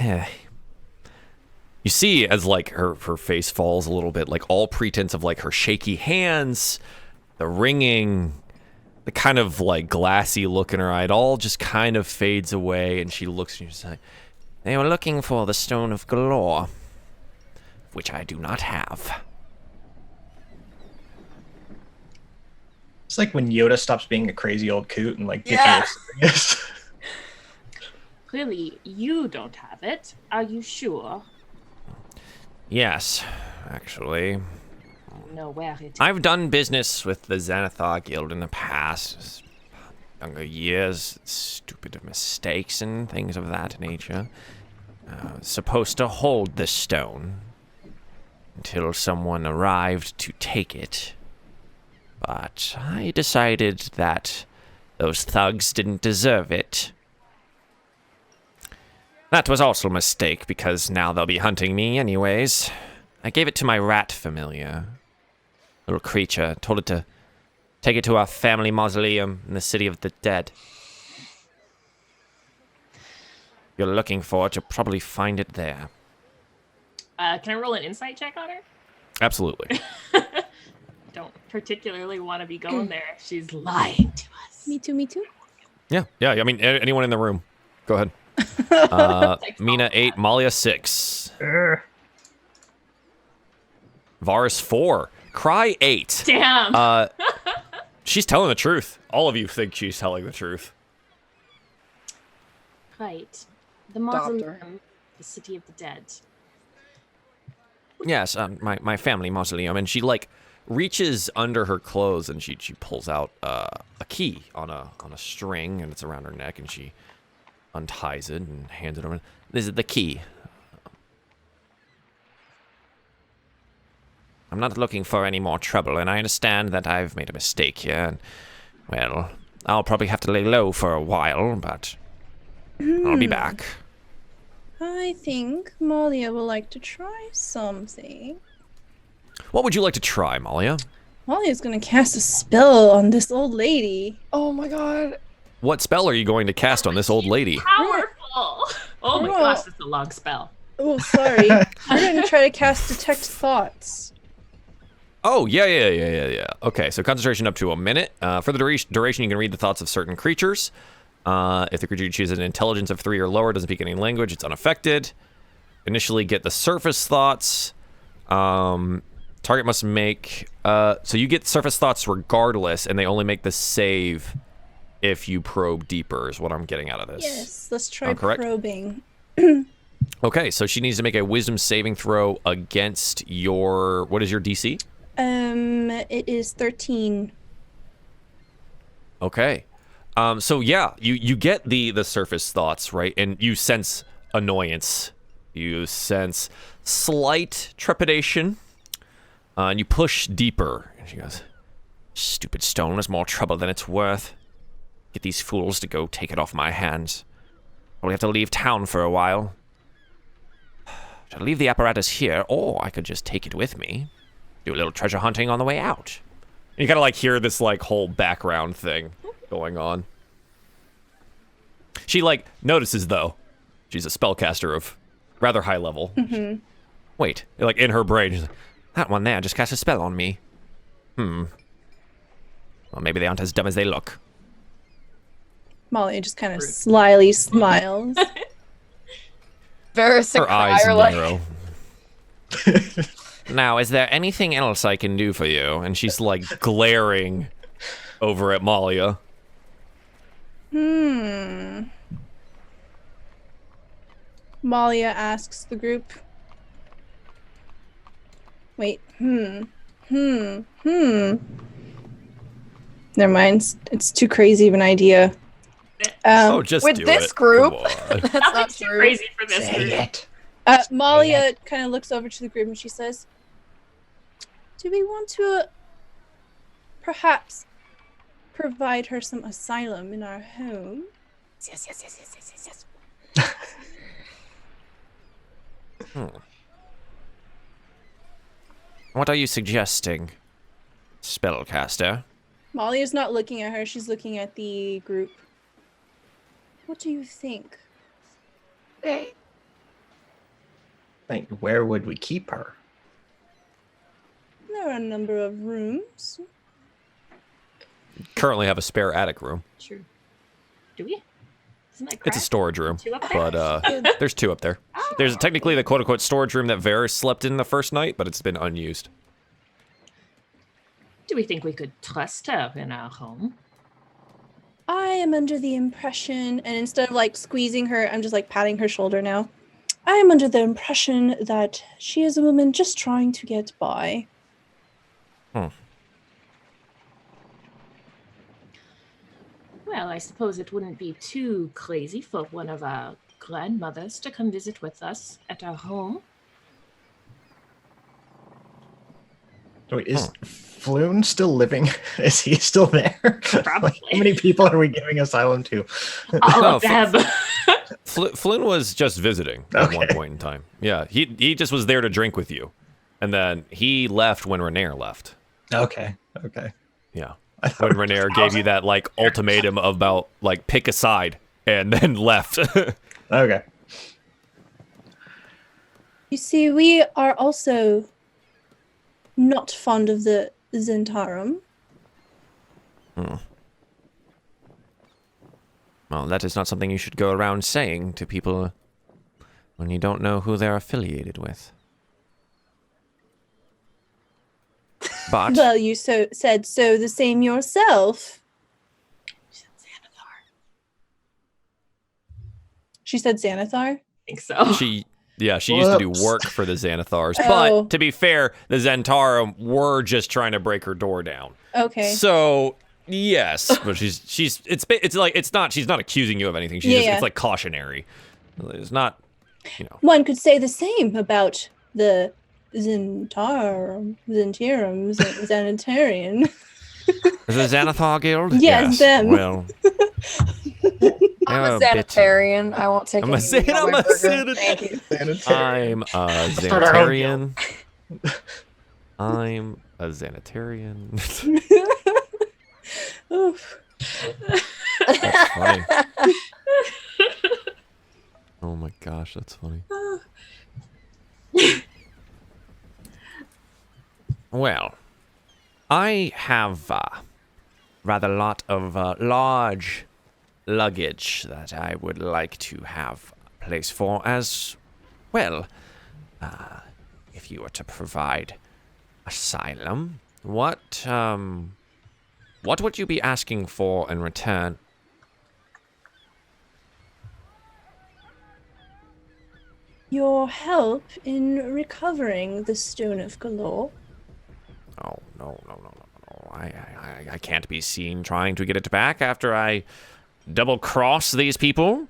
[SPEAKER 1] You see as like her face falls a little bit, like all pretense of like her shaky hands, the ringing, the kind of like glassy look in her eye, it all just kind of fades away, and she looks and she's like,
[SPEAKER 6] They were looking for the Stone of Golorr, which I do not have.
[SPEAKER 5] It's like when Yoda stops being a crazy old coot and like
[SPEAKER 7] Yeah.
[SPEAKER 5] gets serious.
[SPEAKER 3] Clearly, you don't have it. Are you sure?
[SPEAKER 6] Yes, actually.
[SPEAKER 3] Know where it is.
[SPEAKER 6] I've done business with the Xanathar Guild in the past. Younger years, stupid mistakes and things of that nature. Supposed to hold the stone until someone arrived to take it. But I decided that those thugs didn't deserve it. That was also a mistake, because now they'll be hunting me anyways. I gave it to my rat familiar. Little creature. Told it to take it to our family mausoleum in the city of the dead. If you're looking for it, you'll probably find it there.
[SPEAKER 3] Can I roll an insight check on her?
[SPEAKER 1] absolutely.
[SPEAKER 3] Don't particularly want to be going there if she's lying to us.
[SPEAKER 2] Me too, me too.
[SPEAKER 1] Yeah, I mean, anyone in the room. Go ahead. Mina 8, Malia 6. Varus 4. Cry 8.
[SPEAKER 3] Damn.
[SPEAKER 1] She's telling the truth. All of you think she's telling the truth.
[SPEAKER 3] Right. The mausoleum, the city of the dead.
[SPEAKER 6] Yes, my family mausoleum, and she like reaches under her clothes and she pulls out a key on a string, and it's around her neck, and she unties it and hands it over. This is the key. I'm not looking for any more trouble, and I understand that I've made a mistake here, and, well, I'll probably have to lay low for a while, but I'll be back.
[SPEAKER 2] I think Malia would like to try something.
[SPEAKER 1] What would you like to try, Malia?
[SPEAKER 2] Malia's gonna cast a spell on this old lady.
[SPEAKER 4] Oh my god.
[SPEAKER 1] What spell are you going to cast on this old lady?
[SPEAKER 3] Powerful. Oh my
[SPEAKER 2] Whoa.
[SPEAKER 3] gosh, that's a long spell.
[SPEAKER 2] Oh, sorry. We're gonna try to cast Detect Thoughts.
[SPEAKER 1] Oh, yeah. Okay, so concentration up to a minute. For the duration, you can read the thoughts of certain creatures. If the creature chooses an intelligence of 3 or lower, doesn't speak any language, it's unaffected. Initially get the surface thoughts. Target must make... so you get surface thoughts regardless, and they only make the save if you probe deeper, is what I'm getting out of this.
[SPEAKER 2] Yes, let's try
[SPEAKER 1] correct?
[SPEAKER 2] probing.
[SPEAKER 1] Okay, so she needs to make a wisdom saving throw against your... What is your DC?
[SPEAKER 2] It is 13.
[SPEAKER 1] Okay. So yeah, you get the surface thoughts, right? And you sense annoyance. You sense slight trepidation. And you push deeper. And she goes, "Stupid stone is more trouble than it's worth. Get these fools to go take it off my hands. Probably have to leave town for a while. Should I leave the apparatus here, or I could just take it with me. Do a little treasure hunting on the way out." And you kind of like hear this like whole background thing going on. She like notices though, she's a spellcaster of rather high level.
[SPEAKER 2] Mm-hmm.
[SPEAKER 1] Wait, like in her brain, she's like, that one there just cast a spell on me. Well, maybe they aren't as dumb as they look.
[SPEAKER 2] Malia just kind of slyly smiles.
[SPEAKER 4] Varys and
[SPEAKER 1] Her eyes
[SPEAKER 4] Cry are like,
[SPEAKER 1] narrow.
[SPEAKER 6] Now, is there anything else I can do for you?
[SPEAKER 1] And she's like glaring over at Malia.
[SPEAKER 2] Malia asks the group. Wait. Never mind. It's too crazy of an idea.
[SPEAKER 1] Just
[SPEAKER 4] with
[SPEAKER 1] do
[SPEAKER 4] this
[SPEAKER 1] it.
[SPEAKER 4] group,
[SPEAKER 1] Come on.
[SPEAKER 4] that's not
[SPEAKER 3] Nothing's too
[SPEAKER 4] true.
[SPEAKER 3] crazy for this
[SPEAKER 5] Say
[SPEAKER 3] group.
[SPEAKER 5] it.
[SPEAKER 2] Malia kind of looks over to the group and she says, "Do we want to perhaps provide her some asylum in our home?"
[SPEAKER 4] Yes.
[SPEAKER 6] What are you suggesting, spellcaster?
[SPEAKER 2] Malia's not looking at her, she's looking at the group. What do you think?
[SPEAKER 4] Hey.
[SPEAKER 5] Like, where would we keep her?
[SPEAKER 2] There are a number of rooms.
[SPEAKER 1] Currently have a spare attic room.
[SPEAKER 3] True. Do we? Isn't that
[SPEAKER 1] It's a
[SPEAKER 3] correct?
[SPEAKER 1] storage room,
[SPEAKER 3] 2 up there?
[SPEAKER 1] but there's 2 up there. There's technically the quote-unquote storage room that Varys slept in the first night, but it's been unused.
[SPEAKER 3] Do we think we could trust her in our home?
[SPEAKER 2] I am under the impression, and instead of like squeezing her, I'm just like patting her shoulder now. I am under the impression that she is a woman just trying to get by.
[SPEAKER 3] Well, I suppose it wouldn't be too crazy for one of our grandmothers to come visit with us at our home.
[SPEAKER 5] Wait, is Floon still living? Is he still there?
[SPEAKER 3] Probably.
[SPEAKER 5] Like, how many people are we giving asylum to?
[SPEAKER 3] All
[SPEAKER 1] No,
[SPEAKER 3] of them.
[SPEAKER 1] Flynn was just visiting at one
[SPEAKER 5] Okay.
[SPEAKER 1] point in time. Yeah, he just was there to drink with you. And then he left when Renair left.
[SPEAKER 5] Okay.
[SPEAKER 1] Yeah.
[SPEAKER 5] I thought
[SPEAKER 1] When
[SPEAKER 5] it was
[SPEAKER 1] Renair gave you that like ultimatum about like pick a side and then left.
[SPEAKER 5] Okay.
[SPEAKER 2] You see, we are also not fond of the Zentarum.
[SPEAKER 6] Well, that is not something you should go around saying to people when you don't know who they're affiliated with. But
[SPEAKER 2] Well, you said so the same yourself. She said Xanathar?
[SPEAKER 3] I think so.
[SPEAKER 1] she used to do
[SPEAKER 5] Whoops.
[SPEAKER 1] work for the Xanathars.
[SPEAKER 2] Oh.
[SPEAKER 1] But to be fair, the Zentarum were just trying to break her door down.
[SPEAKER 2] Okay.
[SPEAKER 1] So yes, but she's not accusing you of anything. She's just,
[SPEAKER 2] Yeah.
[SPEAKER 1] it's like cautionary. It's not, you know.
[SPEAKER 2] One could say the same about the Zentarum, Zanitarian.
[SPEAKER 6] the Xanathar Guild?
[SPEAKER 2] Yes, them.
[SPEAKER 6] Well,
[SPEAKER 4] I'm
[SPEAKER 6] they're
[SPEAKER 4] a
[SPEAKER 6] a bit-
[SPEAKER 4] sanitarian. I won't take
[SPEAKER 1] I'm a
[SPEAKER 4] any
[SPEAKER 1] san-
[SPEAKER 4] meat on
[SPEAKER 1] I'm
[SPEAKER 4] my
[SPEAKER 1] a
[SPEAKER 4] burger.
[SPEAKER 1] sanitarian.
[SPEAKER 4] Thank you.
[SPEAKER 1] I'm a Xanatarian. I'm a Xanatarian.
[SPEAKER 2] Oof.
[SPEAKER 1] That's funny. Oh my gosh, that's funny.
[SPEAKER 6] Well, I have rather a lot of large luggage that I would like to have a place for as well. If you were to provide asylum, what would you be asking for in return?
[SPEAKER 2] Your help in recovering the Stone of Golorr.
[SPEAKER 6] Oh, no. I can't be seen trying to get it back after I double-cross these people.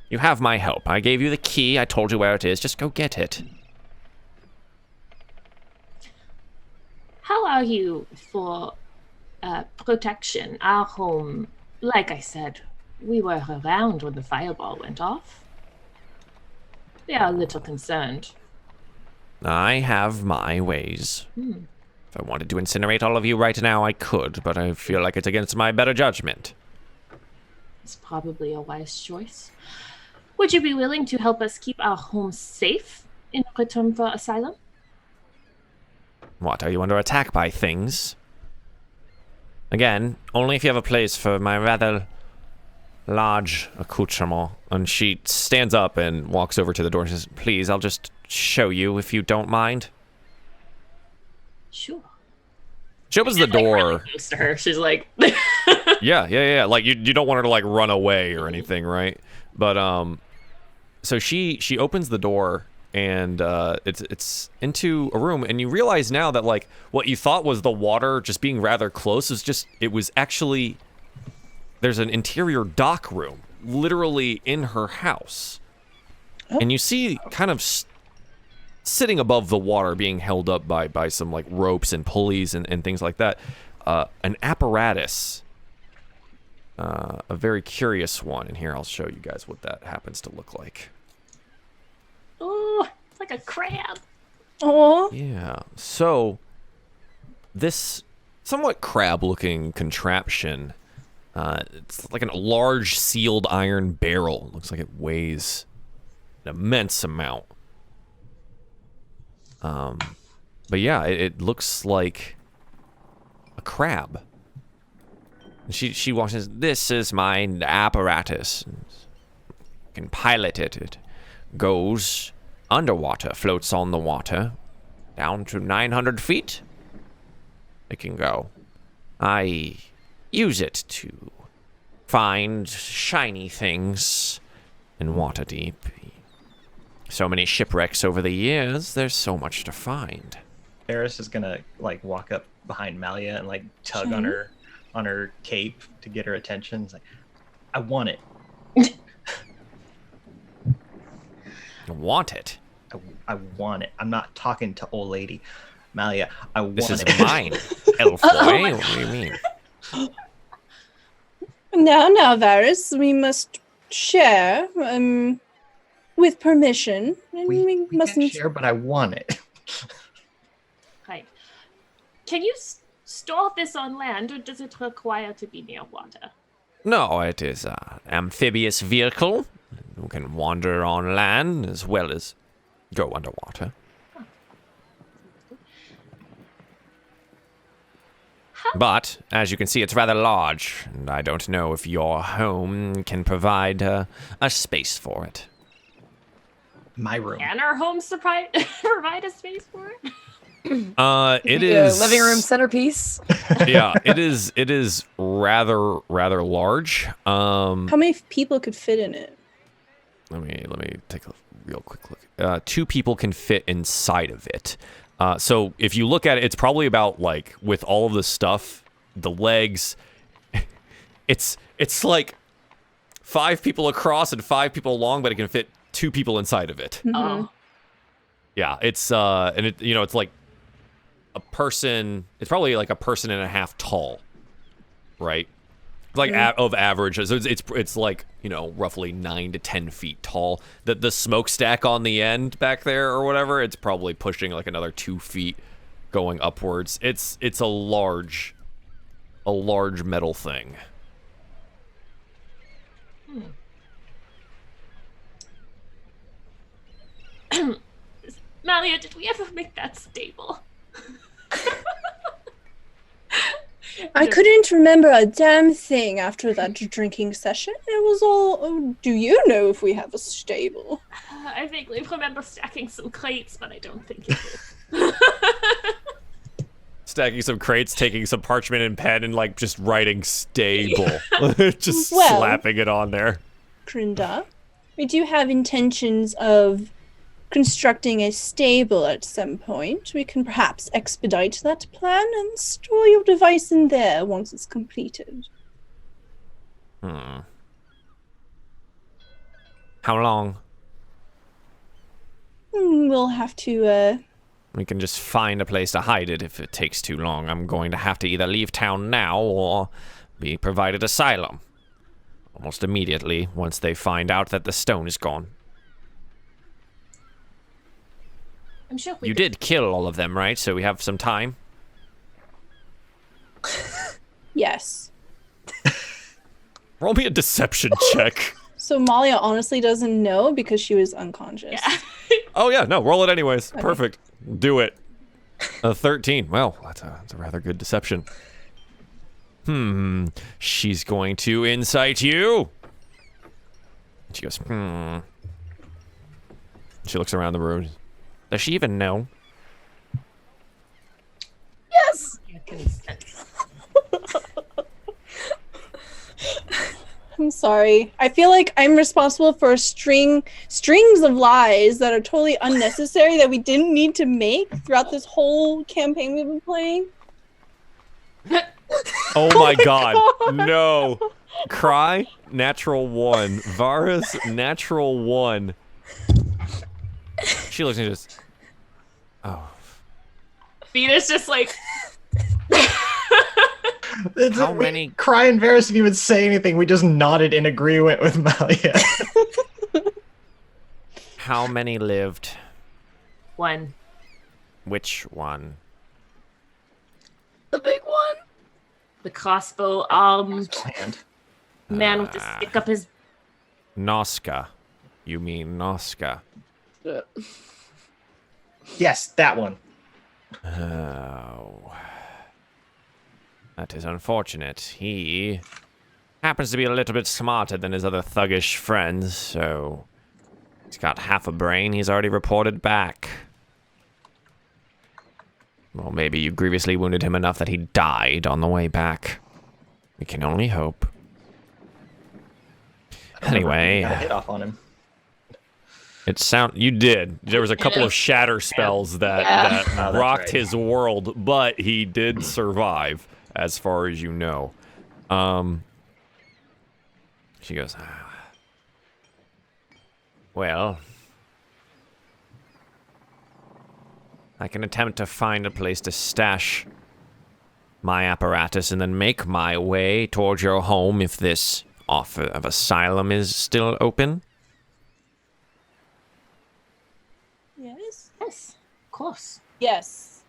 [SPEAKER 6] You have my help. I gave you the key. I told you where it is. Just go get it.
[SPEAKER 3] How are you for protection? Our home, like I said, we were around when the fireball went off. We are a little concerned.
[SPEAKER 6] I have my ways. If I wanted to incinerate all of you right now, I could, but I feel like it's against my better judgment.
[SPEAKER 3] It's probably a wise choice. Would you be willing to help us keep our home safe in return for asylum?
[SPEAKER 6] What, are you under attack by things? Again, only if you have a place for my rather large accoutrement.
[SPEAKER 1] And she stands up and walks over to the door and says, please, I'll just
[SPEAKER 6] show you if you don't mind.
[SPEAKER 3] Sure.
[SPEAKER 1] She opens the
[SPEAKER 3] It's, like, really
[SPEAKER 1] door.
[SPEAKER 3] close to her. She's like,
[SPEAKER 1] Yeah. Like you don't want her to like run away or anything, right? But so she opens the door and it's into a room, and you realize now that like what you thought was the water just being rather close it was actually there's an interior dock room literally in her house. And you see kind of sitting above the water, being held up by some like ropes and pulleys and things like that, an apparatus, a very curious one. And here I'll show you guys what that happens to look like.
[SPEAKER 3] oh, it's like a crab.
[SPEAKER 2] Oh,
[SPEAKER 1] Yeah, so this somewhat crab-looking contraption, it's like a large sealed iron barrel. Looks like it weighs an immense amount. But yeah, it looks like a crab. And she walks in. This is my apparatus. You can pilot it. It goes underwater, floats on the water, down to 900 feet. It can go. I use it to find shiny things in Waterdeep. So many shipwrecks over the years, there's so much to find.
[SPEAKER 5] Eris is gonna like walk up behind Malia and like tug on her cape to get her attention. It's like, I want it.
[SPEAKER 1] You want it?
[SPEAKER 5] I want it. I'm not talking to old lady. Malia, I want
[SPEAKER 1] This is
[SPEAKER 5] it.
[SPEAKER 1] mine, elf boy. What do you mean?
[SPEAKER 2] now, Varys, we must share, with permission. And
[SPEAKER 5] We
[SPEAKER 2] we
[SPEAKER 5] can
[SPEAKER 2] mustn't.
[SPEAKER 5] share, but I want it.
[SPEAKER 3] Right. Can you store this on land, or does it require to be near water?
[SPEAKER 6] No, it is an amphibious vehicle. You can wander on land as well as go underwater. But, as you can see, it's rather large, and I don't know if your home can provide a space for it.
[SPEAKER 5] My room.
[SPEAKER 3] Can our homes provide a space for it?
[SPEAKER 1] It
[SPEAKER 4] Yeah,
[SPEAKER 1] is
[SPEAKER 4] living room centerpiece.
[SPEAKER 1] Yeah, it is rather large.
[SPEAKER 2] How many people could fit in it?
[SPEAKER 1] Let me take a real quick look. 2 people can fit inside of it. So if you look at it, it's probably about like with all of the stuff, the legs. It's like 5 people across and 5 people long, but it can fit 2 people inside of it.
[SPEAKER 3] Oh.
[SPEAKER 1] Yeah, it's and it it's like a person. It's probably like a person and a half tall, right? Like of average, so it's like roughly 9 to 10 feet tall. The smokestack on the end back there or whatever, it's probably pushing like another 2 feet, going upwards. It's a large metal thing.
[SPEAKER 3] Malia, did we ever make that stable?
[SPEAKER 2] I couldn't remember a damn thing after that drinking session. It was all, oh, do you know if we have a stable?
[SPEAKER 3] I vaguely remember stacking some crates, but I don't think it did.
[SPEAKER 1] Stacking some crates, taking some parchment and pen, and like just writing stable, just
[SPEAKER 2] Well-
[SPEAKER 1] slapping it on there.
[SPEAKER 2] Grenda, we do have intentions of constructing a stable at some point. We can perhaps expedite that plan and store your device in there once it's completed.
[SPEAKER 6] How long?
[SPEAKER 2] We'll have to,
[SPEAKER 6] We can just find a place to hide it if it takes too long. I'm going to have to either leave town now or be provided asylum. Almost immediately, once they find out that the stone is gone.
[SPEAKER 3] I'm sure
[SPEAKER 6] You did kill all of them, right? So we have some time.
[SPEAKER 2] yes.
[SPEAKER 1] Roll me a deception check.
[SPEAKER 2] So Malia honestly doesn't know because she was unconscious.
[SPEAKER 3] Yeah.
[SPEAKER 1] Oh yeah, no, roll it anyways. Perfect. Do it. 13. Well, that's a rather good deception. She's going to incite you. She goes, She looks around the room.
[SPEAKER 6] Does she even know?
[SPEAKER 4] Yes.
[SPEAKER 3] Yeah, consent.
[SPEAKER 2] I'm sorry. I feel like I'm responsible for strings of lies that are totally unnecessary that we didn't need to make throughout this whole campaign we've been playing.
[SPEAKER 1] Oh my god. No. Cry, natural 1. Varus, natural 1. She looks and just... Oh.
[SPEAKER 3] Venus just like...
[SPEAKER 1] How many...
[SPEAKER 5] Cry and Varus didn't even say anything. We just nodded in agreement with Malia.
[SPEAKER 6] How many lived?
[SPEAKER 3] 1.
[SPEAKER 6] Which one?
[SPEAKER 4] The big one.
[SPEAKER 3] The crossbow armed
[SPEAKER 5] Planned.
[SPEAKER 3] man with the stick up his...
[SPEAKER 6] Noska. You mean Noska.
[SPEAKER 5] Yes, that one.
[SPEAKER 6] Oh. That is unfortunate. He happens to be a little bit smarter than his other thuggish friends, so he's got half a brain he's already reported back. Well, maybe you grievously wounded him enough that he died on the way back. We can only hope. Anyway,
[SPEAKER 5] Got a hit off on him.
[SPEAKER 1] You did. There was a couple of shatter spells that
[SPEAKER 5] Oh, that's
[SPEAKER 1] rocked
[SPEAKER 5] right.
[SPEAKER 1] his world, but he did survive, as far as you know. She goes, well, I can attempt to find a place to stash my apparatus and then make my way towards your home if this offer of asylum is still open.
[SPEAKER 2] Yes?
[SPEAKER 3] Yes, of course.
[SPEAKER 2] Yes.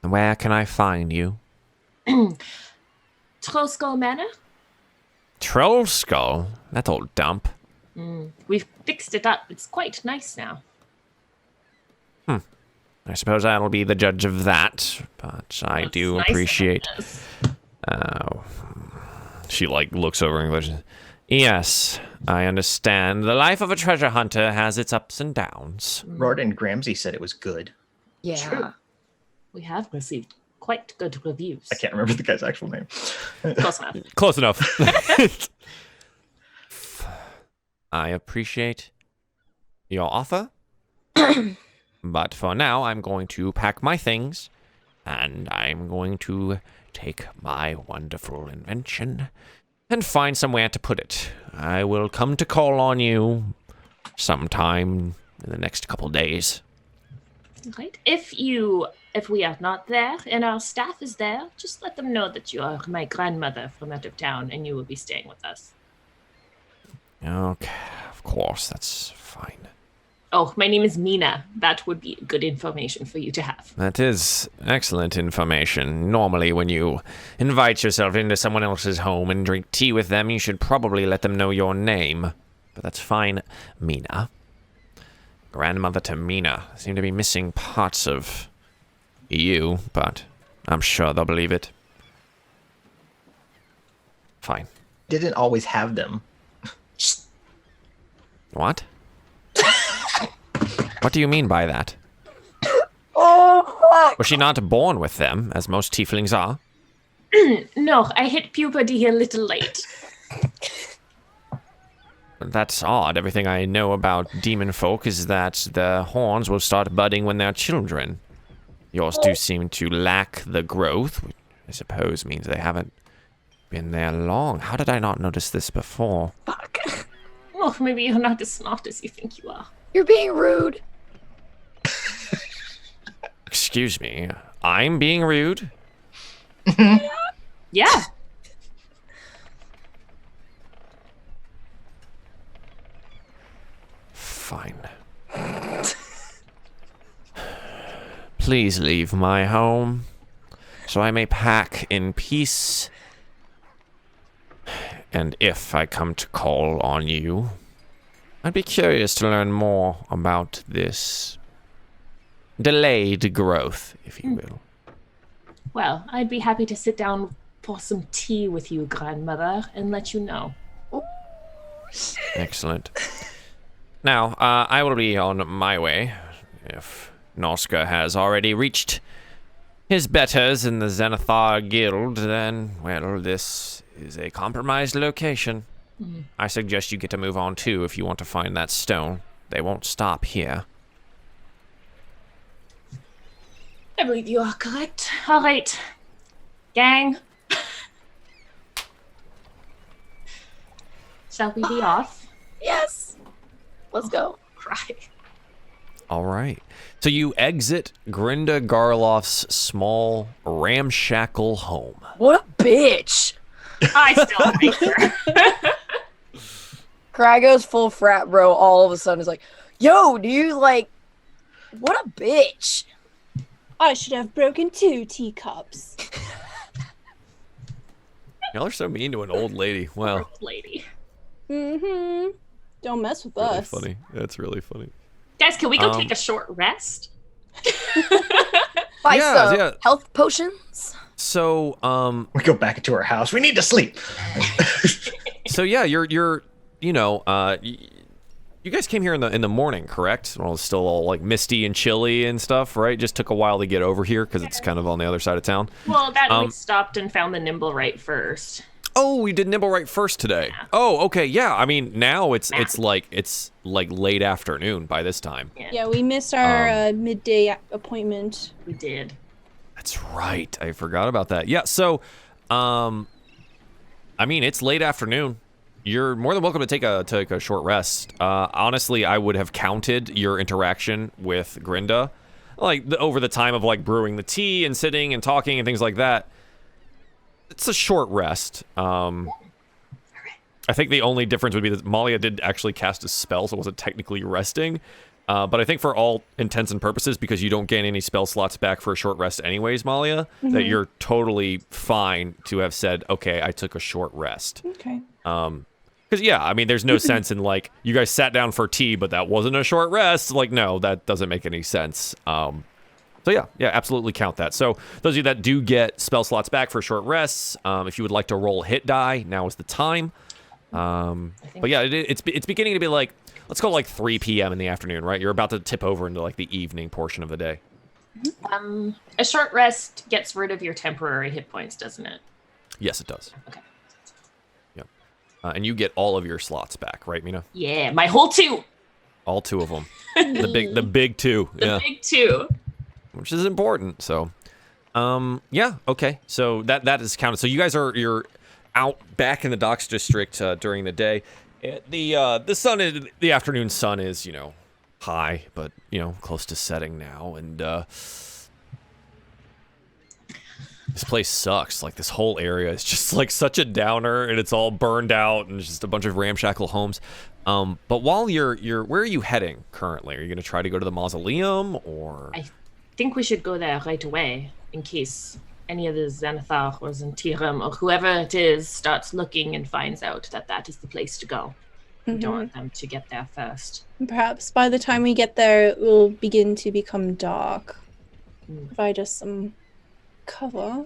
[SPEAKER 6] where can I find you?
[SPEAKER 3] Trollskull Manor?
[SPEAKER 6] Trollskull? That old dump.
[SPEAKER 3] We've fixed it up. It's quite nice now.
[SPEAKER 6] I suppose I'll be the judge of that, but I
[SPEAKER 3] It's
[SPEAKER 6] do
[SPEAKER 3] nicer than
[SPEAKER 6] appreciate...
[SPEAKER 3] this.
[SPEAKER 1] She, like, looks over and goes,
[SPEAKER 6] Yes, I understand. The life of a treasure hunter has its ups and downs.
[SPEAKER 5] Rodan Gramsey said it was good.
[SPEAKER 4] Yeah.
[SPEAKER 3] True. We have received quite good reviews.
[SPEAKER 5] I can't remember the guy's actual name.
[SPEAKER 3] Close enough.
[SPEAKER 1] close enough.
[SPEAKER 6] I appreciate your offer. But for now, I'm going to pack my things, and I'm going to take my wonderful invention and find somewhere to put it. I will come to call on you sometime in the next couple days.
[SPEAKER 3] Right. If we are not there and our staff is there, just let them know that you are my grandmother from out of town and you will be staying with us.
[SPEAKER 6] Okay, of course, that's fine.
[SPEAKER 3] Oh, my name is Mina. That would be good information for you to have.
[SPEAKER 6] That is excellent information. Normally, when you invite yourself into someone else's home and drink tea with them, you should probably let them know your name. But that's fine, Mina. Grandmother to Mina. Seem to be missing parts of you, but I'm sure they'll believe it. Fine.
[SPEAKER 5] Didn't always have them.
[SPEAKER 6] What? What do you mean by that?
[SPEAKER 4] Oh, fuck.
[SPEAKER 6] Was she not born with them, as most tieflings are?
[SPEAKER 3] No, I hit puberty a little late.
[SPEAKER 6] That's odd. Everything I know about demon folk is that the horns will start budding when they're children. Yours do seem to lack the growth, which I suppose means they haven't been there long. How did I not notice this before?
[SPEAKER 4] Fuck.
[SPEAKER 3] Oh, maybe you're not as smart as you think you are.
[SPEAKER 4] You're being rude.
[SPEAKER 6] Excuse me. I'm being rude?
[SPEAKER 3] Yeah.
[SPEAKER 6] Fine. Please leave my home, so I may pack in peace. And if I come to call on you, I'd be curious to learn more about this delayed growth, if you will.
[SPEAKER 3] Well, I'd be happy to sit down for some tea with you, grandmother, and let you know.
[SPEAKER 6] Excellent. Now, I will be on my way. If Noska has already reached his betters in the Xanathar Guild, then, well, this is a compromised location. I suggest you get to move on too if you want to find that stone. They won't stop here.
[SPEAKER 3] I believe you are correct. All right, gang. Shall we be off?
[SPEAKER 4] Yes. Let's go.
[SPEAKER 3] Cry.
[SPEAKER 1] All right. So you exit Grenda Garloff's small, ramshackle home.
[SPEAKER 4] What a bitch.
[SPEAKER 3] I still like her.
[SPEAKER 4] Krago's full frat bro all of a sudden is like, yo, dude, like, what a bitch.
[SPEAKER 2] I should have broken 2 teacups.
[SPEAKER 1] Y'all are so mean to an old lady. Wow.
[SPEAKER 3] Lady.
[SPEAKER 2] Mm-hmm. Don't mess with
[SPEAKER 1] Really
[SPEAKER 2] us.
[SPEAKER 1] funny. That's really funny.
[SPEAKER 3] Guys, can we go take a short rest?
[SPEAKER 4] Buy
[SPEAKER 1] Yeah,
[SPEAKER 4] some
[SPEAKER 1] yeah.
[SPEAKER 4] health potions.
[SPEAKER 1] So,
[SPEAKER 5] We go back into our house. We need to sleep.
[SPEAKER 1] so yeah, you're, you know, you guys came here in the morning, correct? Well, it's still all like misty and chilly and stuff, right? Just took a while to get over here because it's kind of on the other side of town.
[SPEAKER 3] Well, we stopped and found the Nimblewright first.
[SPEAKER 1] Oh, we did Nimblewright first today.
[SPEAKER 3] Yeah.
[SPEAKER 1] Oh, okay, yeah. I mean, now it's like late afternoon by this time.
[SPEAKER 2] Yeah, we missed our midday appointment.
[SPEAKER 3] We did.
[SPEAKER 1] That's right. I forgot about that. Yeah. So, I mean, it's late afternoon. You're more than welcome to take a short rest. Honestly, I would have counted your interaction with Grenda, like over the time of like brewing the tea and sitting and talking and things like that. It's a short rest. I think the only difference would be that Malia did actually cast a spell, so it wasn't technically resting. But I think for all intents and purposes, because you don't gain any spell slots back for a short rest anyways, Malia, that you're totally fine to have said, okay, I took a short rest.
[SPEAKER 2] Okay.
[SPEAKER 1] Because, yeah, I mean, there's no sense in, like, you guys sat down for tea, but that wasn't a short rest. Like, no, that doesn't make any sense. So, yeah, absolutely count that. So, those of you that do get spell slots back for short rests, if you would like to roll a hit die, now is the time. But, yeah, it's beginning to be, like, let's go, like, 3 p.m. in the afternoon, right? You're about to tip over into, like, the evening portion of the day.
[SPEAKER 3] A short rest gets rid of your temporary hit points, doesn't it?
[SPEAKER 1] Yes, it does.
[SPEAKER 3] Okay.
[SPEAKER 1] Yep. And you get all of your slots back, right, Mina?
[SPEAKER 3] Yeah, my whole 2.
[SPEAKER 1] All 2 of them. the big 2.
[SPEAKER 3] The big 2.
[SPEAKER 1] Which is important. So, yeah, okay. So that is counted. So you guys you're out back in the docks district during the day. The afternoon sun is, you know, high, but you know, close to setting now, and this place sucks. Like this whole area is just like such a downer, and it's all burned out, and it's just a bunch of ramshackle homes. But while you're where are you heading currently? Are you gonna try to go to the mausoleum, or?
[SPEAKER 3] I think we should go there right away in case any of the Xanathar or Xantirum or whoever it is starts looking and finds out that is the place to go. We don't want them to get there first.
[SPEAKER 2] Perhaps by the time we get there, it will begin to become dark. Provide us some cover.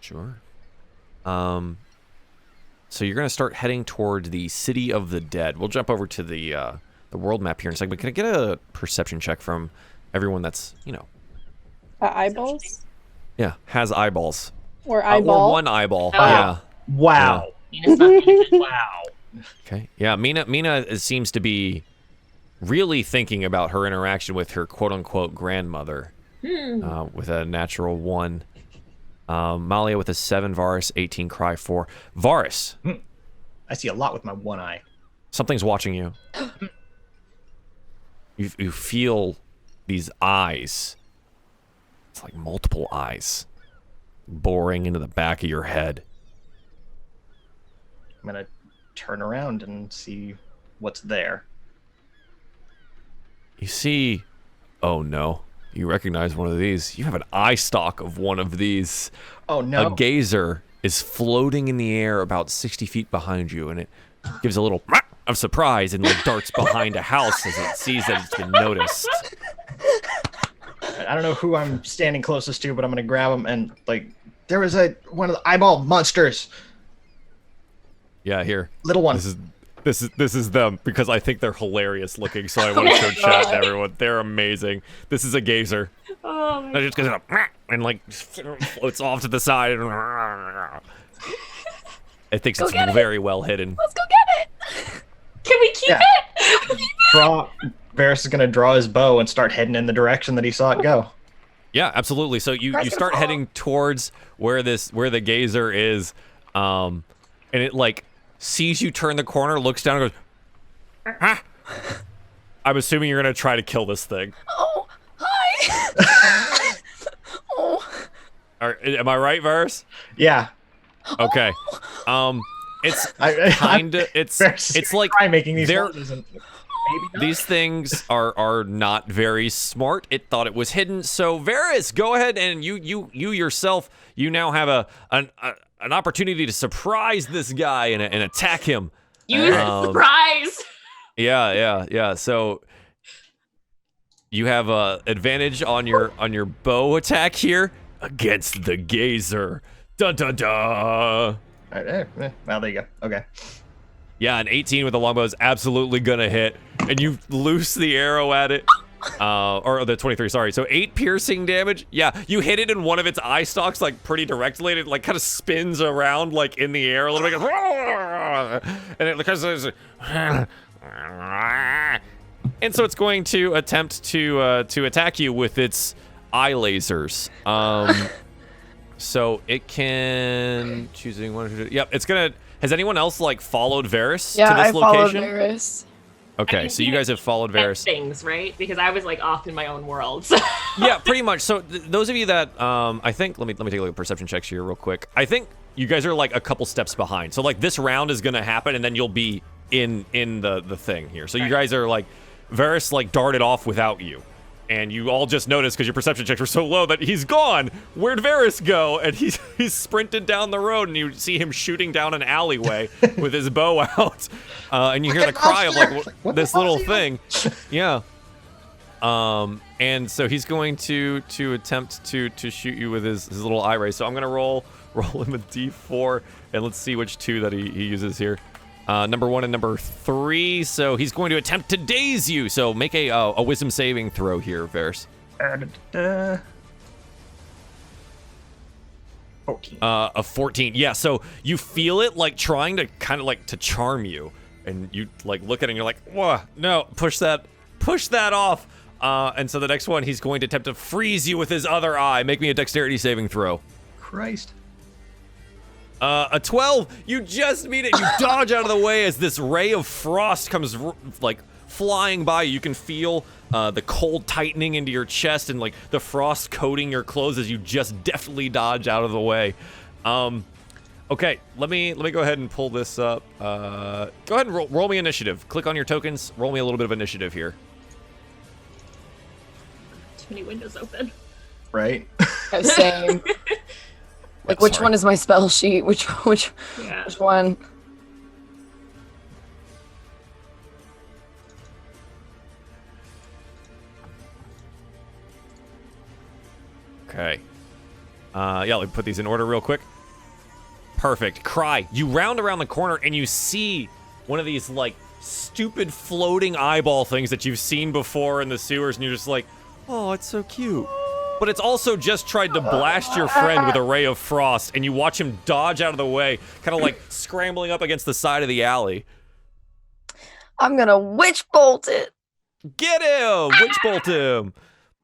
[SPEAKER 1] Sure. So you're gonna start heading toward the City of the Dead. We'll jump over to the world map here in a second. But can I get a perception check from everyone that's, you know,
[SPEAKER 2] Eyeballs?
[SPEAKER 1] yeah, has eyeballs
[SPEAKER 2] Or eyeball?
[SPEAKER 1] or one eyeball?
[SPEAKER 3] Oh.
[SPEAKER 1] Yeah.
[SPEAKER 5] Wow.
[SPEAKER 3] Mina's not even-
[SPEAKER 5] Wow.
[SPEAKER 1] Okay. Yeah. Mina seems to be really thinking about her interaction with her quote unquote grandmother. With a natural 1. Malia with a 7, Varus 18, Cry 4. Varus,
[SPEAKER 5] I see a lot with my one eye.
[SPEAKER 1] something's watching you. You feel these eyes. It's like multiple eyes boring into the back of your head.
[SPEAKER 5] I'm gonna turn around and see what's there.
[SPEAKER 1] You see, oh no, you recognize one of these. You have an eye stalk of one of these.
[SPEAKER 5] Oh no.
[SPEAKER 1] A gazer is floating in the air about 60 feet behind you, and it gives a little of surprise and like darts behind a house as it sees that it's been noticed.
[SPEAKER 5] I don't know who I'm standing closest to, but I'm gonna grab him and like there was one of the eyeball monsters.
[SPEAKER 1] Yeah, here.
[SPEAKER 5] Little one.
[SPEAKER 1] This is This is them because I think they're hilarious looking, so I want to show chat to everyone. They're amazing. This is a gazer.
[SPEAKER 3] Oh my
[SPEAKER 1] It just goes up and like floats off to the side. It thinks it's very well hidden.
[SPEAKER 4] Let's go get it.
[SPEAKER 3] Can we keep it?
[SPEAKER 5] Varys is gonna draw his bow and start heading in the direction that he saw it go.
[SPEAKER 1] Yeah, absolutely. So you start heading towards where the gazer is, and it like sees you turn the corner, looks down, and goes, "Huh?" I'm assuming you're gonna try to kill this thing.
[SPEAKER 4] Oh, hi. Oh.
[SPEAKER 1] Am I right, Varys?
[SPEAKER 5] Yeah.
[SPEAKER 1] Okay. It's it's like
[SPEAKER 5] making these
[SPEAKER 1] they're
[SPEAKER 5] noises and maybe not.
[SPEAKER 1] these things are not very smart. It thought it was hidden. So Varys, go ahead and you yourself, you now have an opportunity to surprise this guy and attack him.
[SPEAKER 3] Use surprise.
[SPEAKER 1] Yeah. So you have advantage on your bow attack here against the gazer. Dun dun dun.
[SPEAKER 5] Well, there you go. Okay.
[SPEAKER 1] Yeah, an 18 with a longbow is absolutely gonna hit, and you loose the arrow at it. Or the 23, sorry. So 8 piercing damage. Yeah, you hit it in one of its eye stalks, like pretty directly. And it like kind of spins around like in the air a little bit, and it because and so it's going to attempt to attack you with its eye lasers. So it can choosing one. Yep, it's gonna. Has anyone else like followed Varys to this
[SPEAKER 4] I
[SPEAKER 1] location?
[SPEAKER 4] followed Varys.
[SPEAKER 1] Okay, so you guys have followed Varys.
[SPEAKER 3] Things, right? Because I was like off in my own world. So.
[SPEAKER 1] Yeah, pretty much. So those of you that I think let me take a look at perception checks here real quick. I think you guys are like a couple steps behind. So like this round is gonna happen, and then you'll be in the thing here. So you guys are like Varys like darted off without you. And you all just noticed because your perception checks were so low that he's gone. Where'd Varys go? And he's sprinted down the road, and you see him shooting down an alleyway with his bow out. And you hear the cry of like this little thing. Yeah. And so he's going to attempt to shoot you with his little eye ray. So I'm gonna roll him a d4, and let's see which two that he uses here. Number 1 and number 3. So he's going to attempt to daze you. So make a wisdom saving throw here, Varys.
[SPEAKER 5] 14.
[SPEAKER 1] A 14. Yeah. So you feel it like trying to kind of like to charm you, and you like look at it and you're like, whoa, no, push that off. And so the next one, he's going to attempt to freeze you with his other eye. Make me a dexterity saving throw.
[SPEAKER 5] Christ.
[SPEAKER 1] A 12. You just beat it. You dodge out of the way as this ray of frost comes like flying by. You can feel the cold tightening into your chest and like the frost coating your clothes as you just deftly dodge out of the way. Okay, let me go ahead and pull this up. Go ahead and roll me initiative. Click on your tokens. Roll me a little bit of initiative here.
[SPEAKER 3] Too many windows open.
[SPEAKER 5] Right.
[SPEAKER 4] Same. Like, which one is my spell sheet? Which one?
[SPEAKER 1] Okay. Yeah, let me put these in order real quick. Perfect. Cry. You round around the corner and you see one of these, like, stupid floating eyeball things that you've seen before in the sewers, and you're just like, oh, it's so cute. But it's also just tried to blast your friend with a ray of frost, and you watch him dodge out of the way, kind of like scrambling up against the side of the alley.
[SPEAKER 4] I'm gonna witch bolt it.
[SPEAKER 1] Get him! Witch bolt him!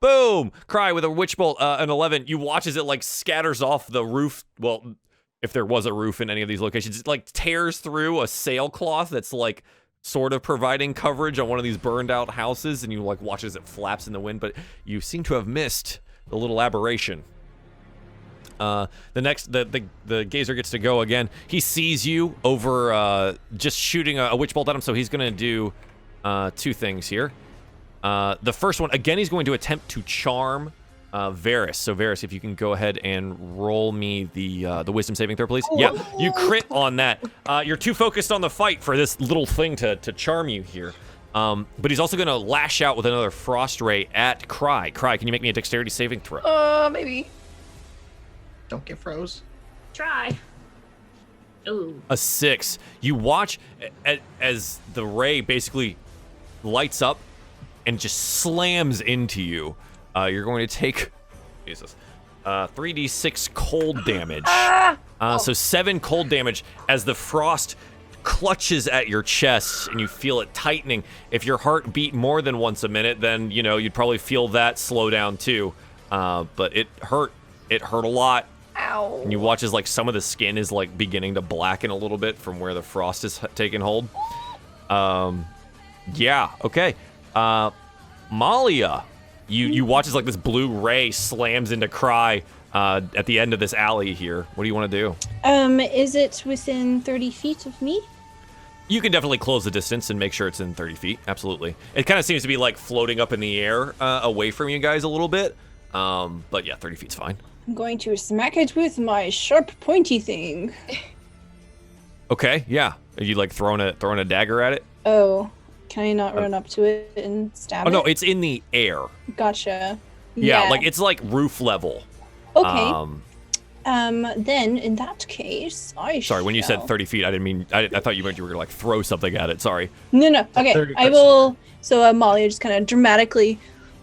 [SPEAKER 1] Boom! Cry with a witch bolt. An 11. You watch as it like scatters off the roof. Well, if there was a roof in any of these locations, it like tears through a sailcloth that's like sort of providing coverage on one of these burned out houses, and you like watch as it flaps in the wind, but you seem to have missed the little aberration. The gazer gets to go again. He sees you over just shooting a witch bolt at him, so he's gonna do 2 things here. The first one, again, he's going to attempt to charm Varys. So Varys, if you can go ahead and roll me the wisdom saving throw, please. Yeah, you crit on that. You're too focused on the fight for this little thing to charm you here. But he's also going to lash out with another frost ray at Cry. Cry, can you make me a dexterity saving throw?
[SPEAKER 4] Maybe.
[SPEAKER 5] Don't get froze.
[SPEAKER 3] Try. Ooh.
[SPEAKER 1] A 6. You watch as the ray basically lights up and just slams into you. You're going to take, Jesus, 3d6 cold damage. So 7 cold damage as the frost clutches at your chest and you feel it tightening. If your heart beat more than once a minute, then, you know, you'd probably feel that slow down too. But it hurt. It hurt a lot.
[SPEAKER 4] Ow.
[SPEAKER 1] And you watch as, like, some of the skin is, like, beginning to blacken a little bit from where the frost is taking hold. Yeah, okay. Malia, you watch as, like, this blue ray slams into Cry at the end of this alley here. What do you want to do?
[SPEAKER 2] Is it within 30 feet of me?
[SPEAKER 1] You can definitely close the distance and make sure it's in 30 feet. Absolutely. It kind of seems to be, like, floating up in the air away from you guys a little bit. But yeah, 30 feet's fine.
[SPEAKER 2] I'm going to smack it with my sharp, pointy thing.
[SPEAKER 1] Okay, yeah. Are you, like, throwing a dagger at it?
[SPEAKER 2] Oh, can I not run up to it and stab it?
[SPEAKER 1] Oh, no, it's in the air.
[SPEAKER 2] Gotcha.
[SPEAKER 1] Yeah, like, it's, like, roof level.
[SPEAKER 2] Okay. Then, in that case,
[SPEAKER 1] Sorry, when you said 30 feet, I didn't mean... I thought you meant you were going to, like, throw something at it. Sorry.
[SPEAKER 2] No. Okay, I will... So, Molly just kind of dramatically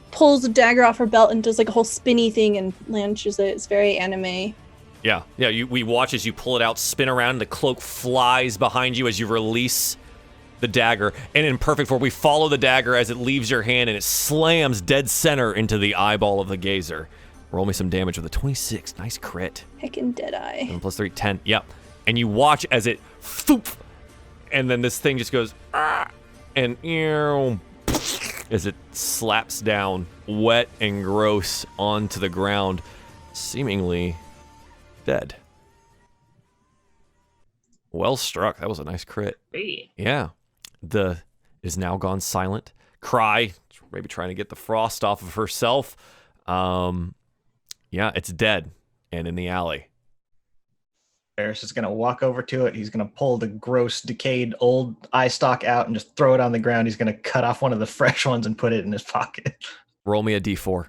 [SPEAKER 2] pulls a dagger off her belt and does, like, a whole spinny thing and launches it. It's very anime.
[SPEAKER 1] Yeah. We watch as you pull it out, spin around, the cloak flies behind you as you release the dagger. And in perfect form, we follow the dagger as it leaves your hand and it slams dead center into the eyeball of the gazer. Roll me some damage with a 26. Nice crit.
[SPEAKER 2] Heckin' Deadeye.
[SPEAKER 1] 7 plus 3, 10. Yep. And you watch as it... Foop, and then this thing just goes... And... As it slaps down, wet and gross, onto the ground, seemingly dead. Well struck. That was a nice crit.
[SPEAKER 3] Hey.
[SPEAKER 1] Yeah. It is now gone silent. Cry, maybe trying to get the frost off of herself. Yeah, it's dead and in the alley.
[SPEAKER 5] Ferris is going to walk over to it. He's going to pull the gross, decayed, old eye stalk out and just throw it on the ground. He's going to cut off one of the fresh ones and put it in his pocket.
[SPEAKER 1] Roll me a d4.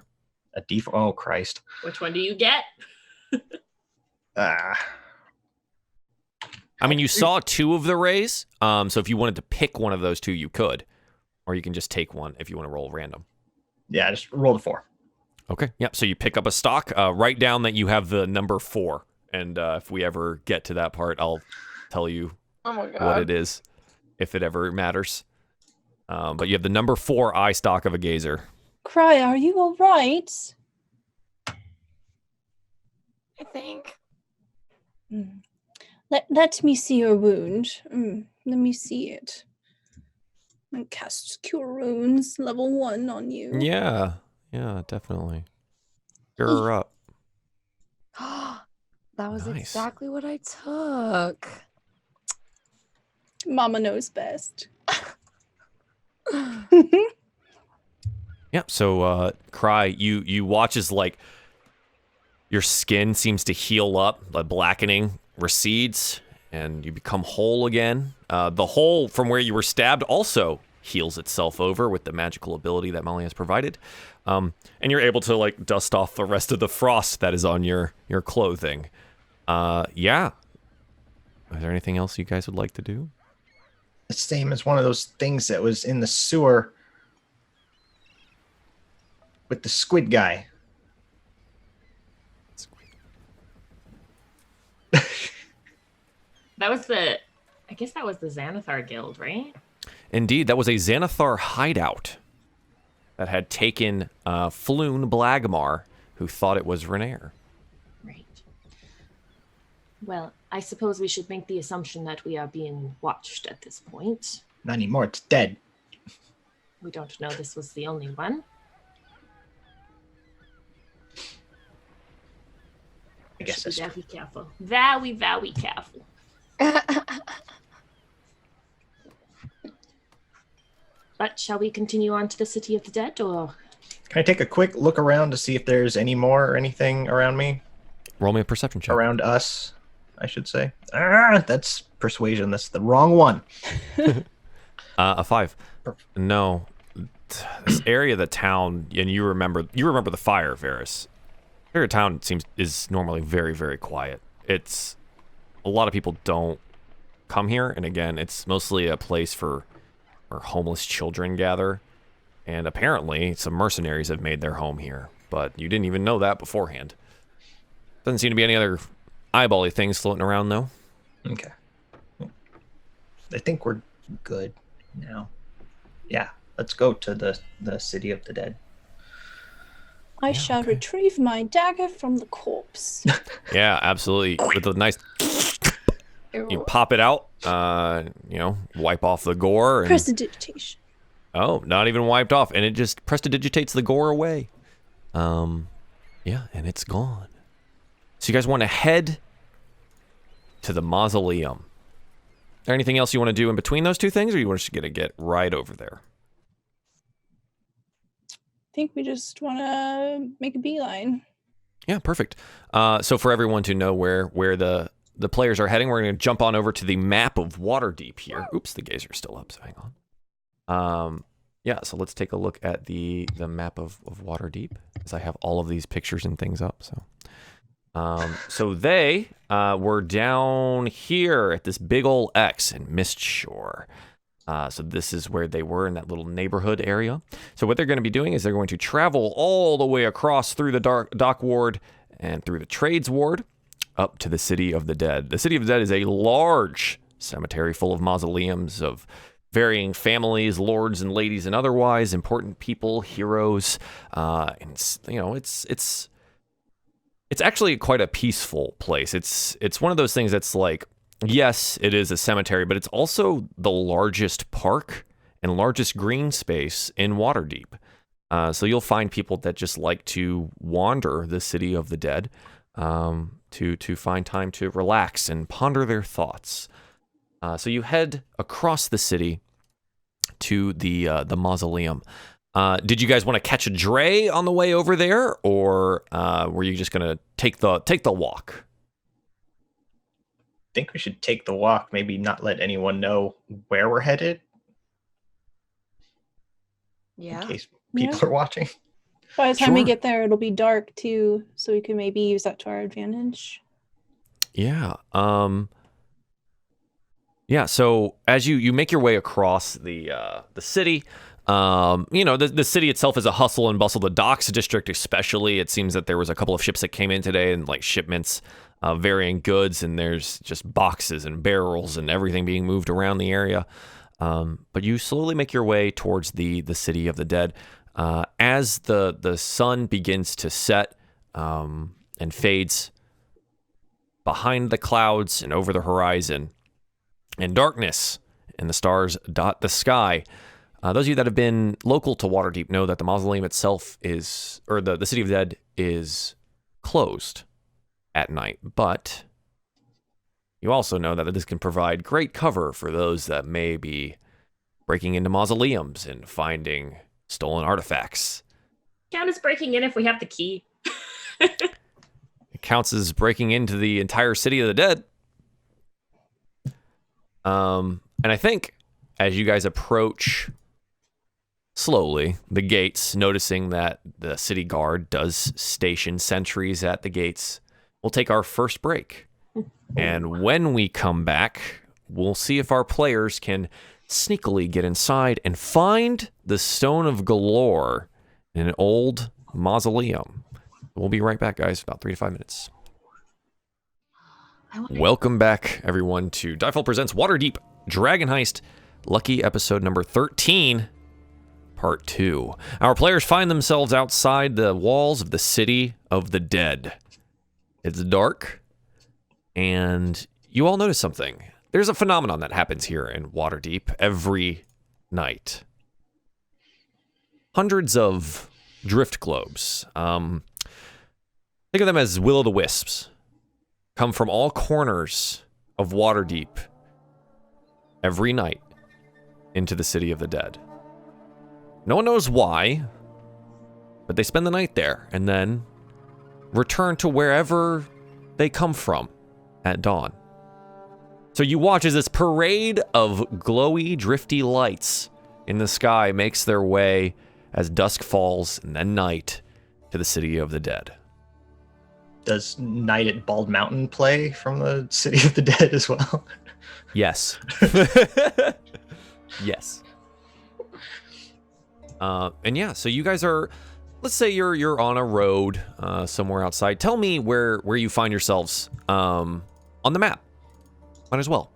[SPEAKER 5] A D4? Oh, Christ.
[SPEAKER 3] Which one do you get?
[SPEAKER 1] I mean, you saw 2 of the rays, so if you wanted to pick one of those 2, you could. Or you can just take one if you want to roll random.
[SPEAKER 5] Yeah, just roll the 4.
[SPEAKER 1] Okay, yep, so you pick up a stock, write down that you have the number 4. And if we ever get to that part, I'll tell you what it is, if it ever matters. But you have the number 4 eye stalk of a gazer.
[SPEAKER 2] Cry, are you all right?
[SPEAKER 4] I think.
[SPEAKER 2] Let me see your wound. Let me see it. I cast Cure Wounds level 1 on you.
[SPEAKER 1] Yeah, definitely. Cure her up.
[SPEAKER 4] That was
[SPEAKER 1] Nice.
[SPEAKER 4] exactly what I took.
[SPEAKER 2] Mama knows best.
[SPEAKER 1] Yep, so Cry, you watch as, like, your skin seems to heal up, the blackening recedes, and you become whole again. The hole from where you were stabbed also heals itself over with the magical ability that Molly has provided. And you're able to, like, dust off the rest of the frost that is on your clothing. Yeah. Is there anything else you guys would like to do?
[SPEAKER 5] The same as one of those things that was in the sewer with the squid guy.
[SPEAKER 3] I guess that was the Xanathar Guild, right?
[SPEAKER 1] Indeed, that was a Xanathar hideout that had taken Floon Blagmar, who thought it was Renair.
[SPEAKER 3] Right. Well, I suppose we should make the assumption that we are being watched at this point.
[SPEAKER 5] Not anymore, it's dead.
[SPEAKER 3] We don't know this was the only one.
[SPEAKER 5] I guess
[SPEAKER 3] Should
[SPEAKER 5] that's
[SPEAKER 3] be very careful. Very careful. But shall we continue on to the City of the Dead, or?
[SPEAKER 5] Can I take a quick look around to see if there's any more or anything around me?
[SPEAKER 1] Roll me a perception check.
[SPEAKER 5] Around us, I should say. That's persuasion. That's the wrong one.
[SPEAKER 1] A 5. No. This area of the town, and you remember the fire, Varys. Area of town is normally very, very quiet. It's a lot of people don't come here, and again, it's mostly a place for where homeless children gather, and apparently some mercenaries have made their home here, but you didn't even know that beforehand. Doesn't seem to be any other eyebally things floating around, though.
[SPEAKER 5] Okay. I think we're good now. Yeah, let's go to the city of the dead.
[SPEAKER 2] I shall retrieve my dagger from the corpse.
[SPEAKER 1] Yeah, absolutely. With a nice... You pop it out, wipe off the gore. And,
[SPEAKER 2] Prestidigitation.
[SPEAKER 1] oh, not even wiped off. And it just prestidigitates the gore away. Yeah, and it's gone. So you guys want to head to the mausoleum. Is there anything else you want to do in between those two things, or you want to get right over there?
[SPEAKER 2] I think we just want to make a beeline.
[SPEAKER 1] Yeah, perfect. So for everyone to know where the players are heading, we're going to jump on over to the map of Waterdeep here. Oops, the gaze are still up, so hang on. Yeah, so let's take a look at the map of Waterdeep, because I have all of these pictures and things up. So they were down here at this big old X in Mistshore. So this is where they were in that little neighborhood area. So what they're going to be doing is they're going to travel all the way across through the dock ward and through the trades ward up to the City of the Dead. The City of the Dead is a large cemetery full of mausoleums of varying families, lords and ladies, and otherwise important people, heroes. And it's actually quite a peaceful place. It's one of those things that's like, yes, it is a cemetery, but it's also the largest park and largest green space in Waterdeep. So you'll find people that just like to wander the City of the Dead, to find time to relax and ponder their thoughts. So you head across the city to the mausoleum. Did you guys want to catch a dray on the way over there, or were you just gonna take the walk?
[SPEAKER 5] I think we should take the walk, maybe not let anyone know where we're headed.
[SPEAKER 4] Yeah.
[SPEAKER 5] In case people are watching.
[SPEAKER 2] By the time we
[SPEAKER 1] Sure.
[SPEAKER 2] get there, it'll be dark too, so we can maybe use that to our advantage.
[SPEAKER 1] Yeah. Yeah. So as you make your way across the city, the city itself is a hustle and bustle. The docks district, especially, it seems that there was a couple of ships that came in today and like shipments, varying goods, and there's just boxes and barrels and everything being moved around the area. But you slowly make your way towards the City of the Dead. As the sun begins to set and fades behind the clouds and over the horizon, and darkness and the stars dot the sky. Those of you that have been local to Waterdeep know that the mausoleum itself is, or the City of the Dead is closed at night, but you also know that this can provide great cover for those that may be breaking into mausoleums and finding stolen artifacts.
[SPEAKER 3] Count as breaking in if we have the key.
[SPEAKER 1] It counts as breaking into the entire City of the Dead. And I think as you guys approach slowly the gates, noticing that the city guard does station sentries at the gates, we'll take our first break. And when we come back, we'll see if our players can sneakily get inside and find the Stone of Golorr in an old mausoleum. We'll be right back, guys, about 3 to 5 minutes. Welcome back, everyone, to DieFall Presents Waterdeep Dragon Heist, lucky episode number 13, part 2. Our players find themselves outside the walls of the City of the Dead. It's dark, and you all notice something. There's a phenomenon that happens here in Waterdeep every night. Hundreds of drift globes. Think of them as will-o'-the-wisps. Come from all corners of Waterdeep every night into the City of the Dead. No one knows why, but they spend the night there and then return to wherever they come from at dawn. So you watch as this parade of glowy, drifty lights in the sky makes their way as dusk falls and then night to the City of the Dead.
[SPEAKER 5] does Night at Bald Mountain play from the City of the Dead as well?
[SPEAKER 1] Yes. Yes. And yeah, so you guys are, let's say you're on a road somewhere outside. Tell me where you find yourselves on the map. Might as well,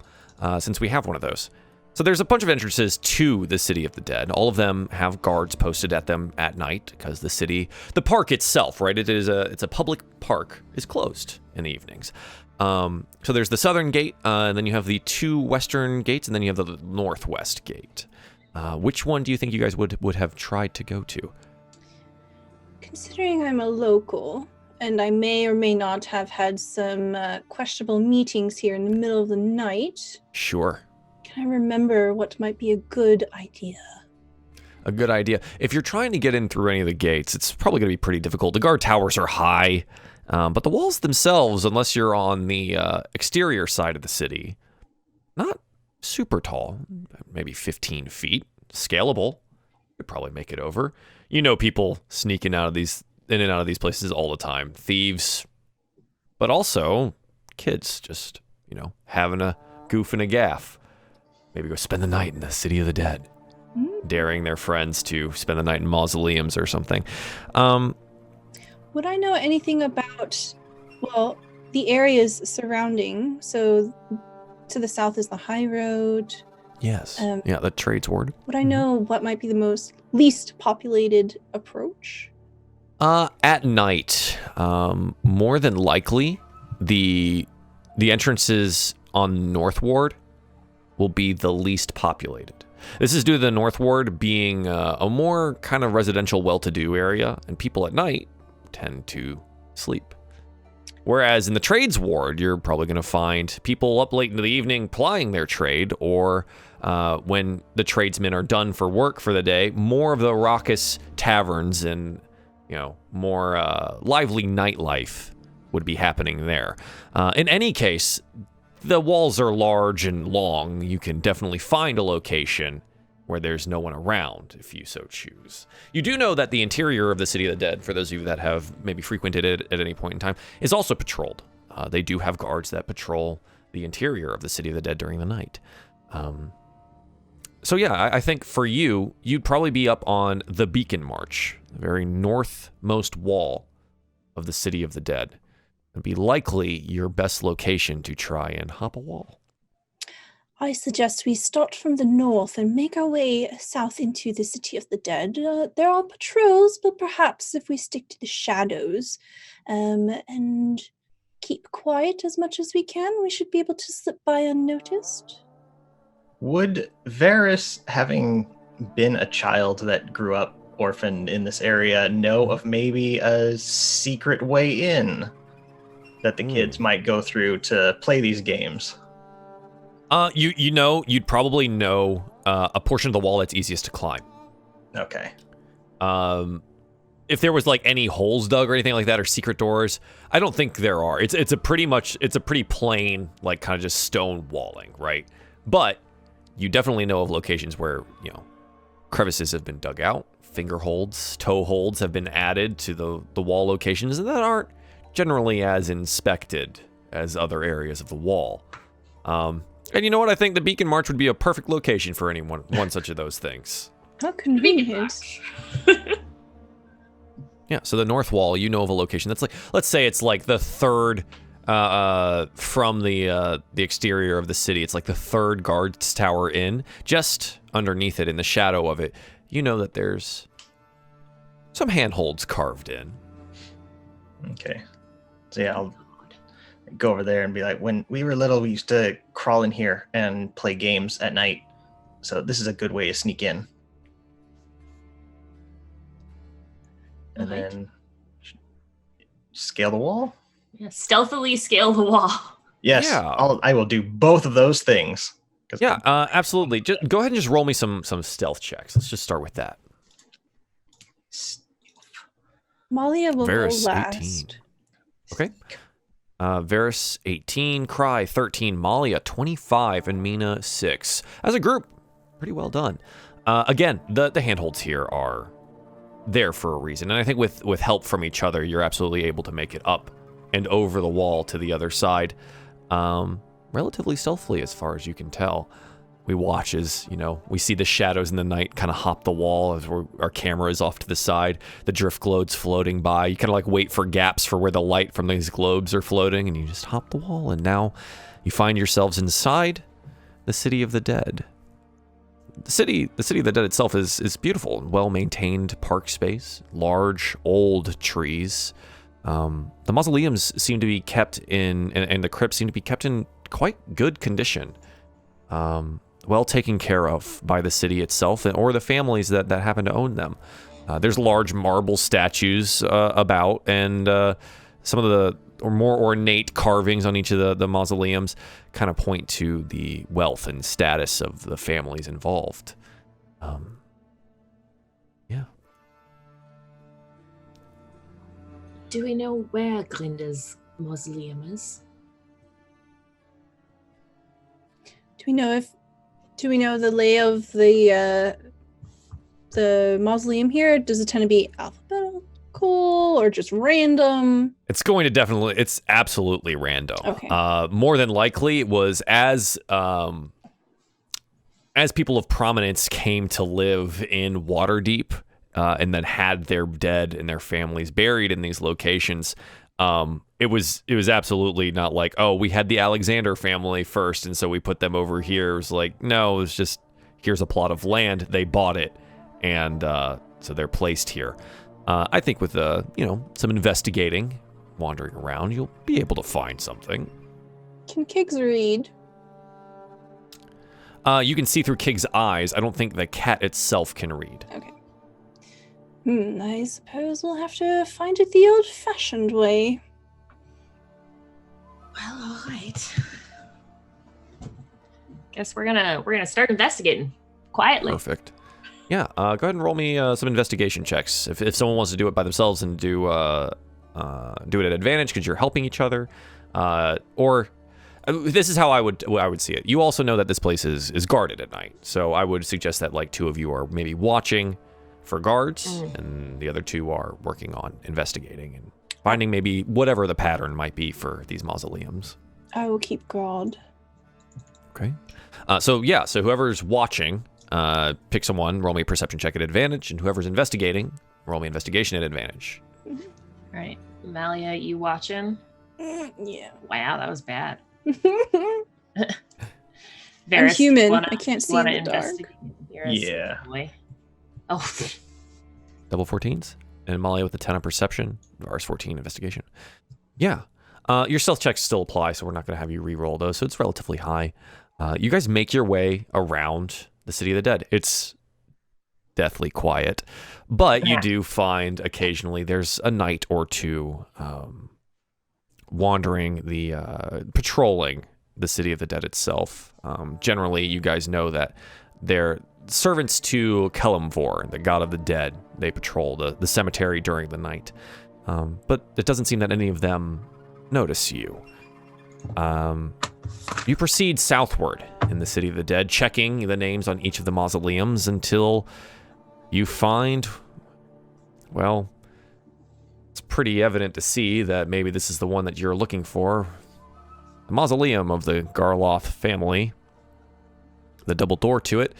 [SPEAKER 1] since we have one of those. So there's a bunch of entrances to the City of the Dead. All of them have guards posted at them at night because the park itself, right? It's a public park, is closed in the evenings. So there's the southern gate, and then you have the 2 western gates, and then you have the northwest gate. Which one do you think you guys would have tried to go to?
[SPEAKER 2] Considering I'm a local, and I may or may not have had some questionable meetings here in the middle of the night.
[SPEAKER 1] Sure.
[SPEAKER 2] Can I remember what might be a good idea?
[SPEAKER 1] A good idea. If you're trying to get in through any of the gates, it's probably going to be pretty difficult. The guard towers are high, but the walls themselves, unless you're on the exterior side of the city, not super tall. Maybe 15 feet. Scalable. Could probably make it over. You know people sneaking in and out of these places all the time. Thieves. But also, kids just, having a goof and a gaff. Maybe go spend the night in the City of the Dead. Daring their friends to spend the night in mausoleums or something.
[SPEAKER 2] Would I know anything about, the areas surrounding? So to the south is the high road.
[SPEAKER 1] Yes. The trades ward.
[SPEAKER 2] Would I know what might be the least populated approach?
[SPEAKER 1] At night, more than likely, the entrances on North Ward will be the least populated. This is due to the North Ward being a more kind of residential, well-to-do area, and people at night tend to sleep. Whereas in the Trades Ward, you're probably going to find people up late into the evening plying their trade, or when the tradesmen are done for work for the day, more of the raucous taverns and, more lively nightlife would be happening there. In any case, the walls are large and long. You can definitely find a location where there's no one around, if you so choose. You do know that the interior of the City of the Dead, for those of you that have maybe frequented it at any point in time, is also patrolled. They do have guards that patrol the interior of the City of the Dead during the night. So yeah, I think for you, you'd probably be up on the Beacon March, the very northmost wall of the City of the Dead. It'd be likely your best location to try and hop a wall.
[SPEAKER 2] I suggest we start from the north and make our way south into the City of the Dead. There are patrols, but perhaps if we stick to the shadows and keep quiet as much as we can, we should be able to slip by unnoticed.
[SPEAKER 5] Would Varys, having been a child that grew up orphaned in this area, know of maybe a secret way in that the kids might go through to play these games?
[SPEAKER 1] You'd probably know a portion of the wall that's easiest to climb.
[SPEAKER 5] Okay.
[SPEAKER 1] If there was like any holes dug or anything like that, or secret doors, I don't think there are. It's a pretty plain, like kind of just stone walling, right? But you definitely know of locations where, crevices have been dug out, finger holds, toe holds have been added to the wall locations that aren't generally as inspected as other areas of the wall. And you know what? I think the Beacon March would be a perfect location for one such of those things.
[SPEAKER 2] How convenient.
[SPEAKER 1] Yeah, so the north wall, you know of a location that's like, let's say it's like the third from the exterior of the city. It's like the third guard's tower in. Just underneath it, in the shadow of it, you know that there's some handholds carved in.
[SPEAKER 5] Okay. So yeah, I'll go over there and be like, when we were little, we used to crawl in here and play games at night. So this is a good way to sneak in. And then scale the wall?
[SPEAKER 3] Yeah, stealthily scale the wall.
[SPEAKER 5] Yes,
[SPEAKER 1] Yeah.
[SPEAKER 5] I will do both of those things.
[SPEAKER 1] Yeah, absolutely. Just go ahead and just roll me some stealth checks. Let's just start with that.
[SPEAKER 2] Malia will
[SPEAKER 1] Varys,
[SPEAKER 2] go last.
[SPEAKER 1] 18. Okay. Varys, 18. Cry, 13. Malia, 25. And Mina, 6. As a group, pretty well done. Again, the handholds here are there for a reason. And I think with help from each other, you're absolutely able to make it up and over the wall to the other side, relatively stealthily as far as you can tell. We watch as, we see the shadows in the night kind of hop the wall as our camera is off to the side. The drift globes floating by. You kind of like wait for gaps for where the light from these globes are floating, and you just hop the wall, and now you find yourselves inside the City of the Dead. The city of the Dead itself is beautiful, well-maintained park space, large, old trees. The mausoleums seem to be kept in, and the crypts seem to be kept in quite good condition. Well taken care of by the city itself or the families that happen to own them. There's large marble statues about, and some of the more ornate carvings on each of the mausoleums kind of point to the wealth and status of the families involved. Yeah.
[SPEAKER 3] Do we know where Grenda's mausoleum is?
[SPEAKER 2] Do we know the lay of the mausoleum here? Does it tend to be alphabetical or just random?
[SPEAKER 1] It's absolutely random.
[SPEAKER 2] Okay.
[SPEAKER 1] More than likely it was as people of prominence came to live in Waterdeep, and then had their dead and their families buried in these locations. It was absolutely not like, oh, we had the Alexander family first, and so we put them over here. It was like, no, it was just, here's a plot of land. They bought it, and so they're placed here. I think with some investigating, wandering around, you'll be able to find something.
[SPEAKER 2] Can Kiggs read?
[SPEAKER 1] You can see through Kig's eyes. I don't think the cat itself can read.
[SPEAKER 2] Okay. I suppose we'll have to find it the old-fashioned way.
[SPEAKER 3] Well, all right. Guess we're gonna start investigating quietly.
[SPEAKER 1] Perfect. Yeah. Go ahead and roll me some investigation checks. If someone wants to do it by themselves and do it at advantage because you're helping each other, or this is how I would see it. You also know that this place is guarded at night, so I would suggest that like two of you are maybe watching for guards, and the other two are working on investigating and finding maybe whatever the pattern might be for these mausoleums.
[SPEAKER 2] I will keep guard.
[SPEAKER 1] Okay. So whoever's watching, pick someone, roll me a perception check at advantage, and whoever's investigating, roll me investigation at advantage.
[SPEAKER 3] All right, Malia, you watching?
[SPEAKER 2] Yeah.
[SPEAKER 3] Wow, that was bad.
[SPEAKER 2] I'm human. I can't see in the dark.
[SPEAKER 5] Yeah.
[SPEAKER 3] Oh.
[SPEAKER 1] Double 14s. And Molly with a 10 on perception. Varus 14 investigation. Yeah. Your stealth checks still apply, so we're not going to have you re-roll those, so it's relatively high. You guys make your way around the City of the Dead. It's deathly quiet, but you do find occasionally there's a knight or two patrolling the City of the Dead itself. Generally, you guys know that they're servants to Kelemvor, the god of the dead. They patrol the cemetery during the night. But it doesn't seem that any of them notice you. You proceed southward in the City of the Dead, checking the names on each of the mausoleums until you find, well, it's pretty evident to see that maybe this is the one that you're looking for. The mausoleum of the Garlock family. The double door to it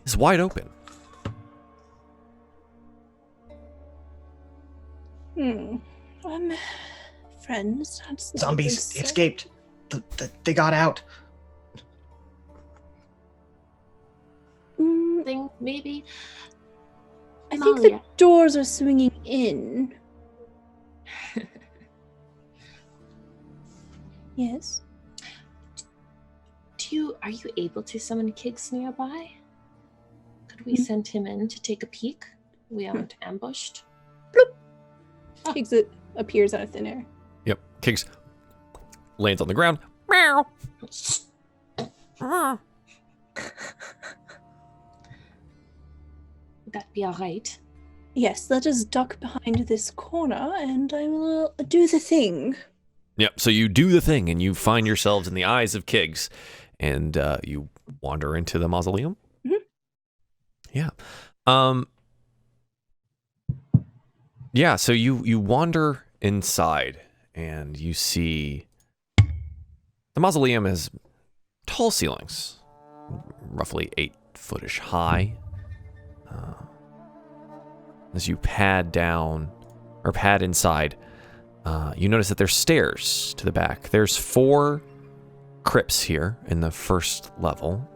[SPEAKER 1] is wide open.
[SPEAKER 2] Friends.
[SPEAKER 5] Zombies, they escaped. They got out.
[SPEAKER 3] Thing maybe.
[SPEAKER 2] I think the doors are swinging in. Yes.
[SPEAKER 3] Are you able to summon Kiggs nearby? Could we send him in to take a peek? We aren't ambushed.
[SPEAKER 2] Bloop. Kiggs appears out of thin air.
[SPEAKER 1] Yep. Kiggs lands on the ground. Meow.
[SPEAKER 3] Would that be all right?
[SPEAKER 2] Yes, let us duck behind this corner and I will do the thing.
[SPEAKER 1] Yep, so you do the thing and you find yourselves in the eyes of Kiggs and you wander into the mausoleum.
[SPEAKER 2] Mm-hmm.
[SPEAKER 1] Yeah. Yeah, so you wander inside and you see the mausoleum has tall ceilings, roughly 8-foot-ish high. As you pad down, or pad inside, you notice that there's stairs to the back. There's 4 crypts here in the first level,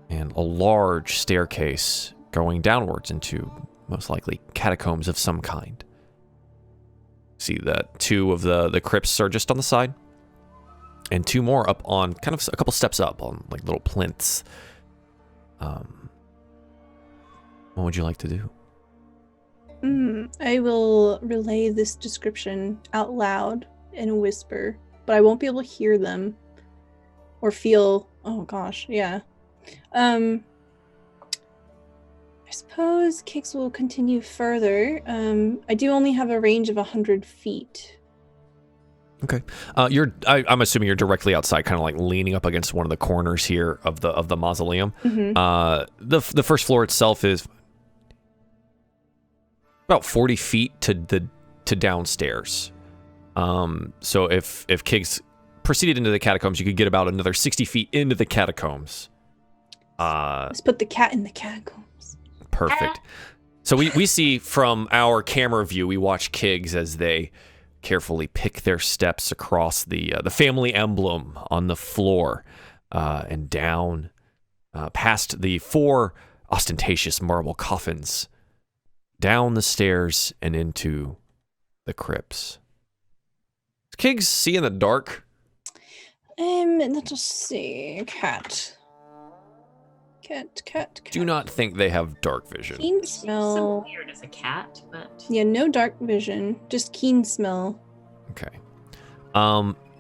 [SPEAKER 1] and a large staircase going downwards into most likely catacombs of some kind. See that 2 of the crypts are just on the side, and 2 more up on kind of a couple steps up on like little plinths. What would you like to do?
[SPEAKER 2] I will relay this description out loud in a whisper, but I won't be able to hear them or feel. Oh gosh, yeah. I suppose Kix will continue further. I do only have a range of 100 feet.
[SPEAKER 1] Okay. I'm assuming you're directly outside, kind of like leaning up against one of the corners here of the mausoleum. The first floor itself is about 40 feet to downstairs. So if Kix proceeded into the catacombs, you could get about another 60 feet into the catacombs.
[SPEAKER 2] Let's put the cat in the catacombs.
[SPEAKER 1] Perfect. So we see from our camera view, we watch Kix as they carefully pick their steps across the family emblem on the floor and down past the 4 ostentatious marble coffins, down the stairs and into the crypts. Does Kix see in the dark?
[SPEAKER 2] Let us see. Cat.
[SPEAKER 1] Do not think they have dark vision.
[SPEAKER 2] Keen
[SPEAKER 3] So
[SPEAKER 2] smell.
[SPEAKER 3] weird as a cat, but
[SPEAKER 2] Yeah, no dark vision. Just keen smell.
[SPEAKER 1] Okay.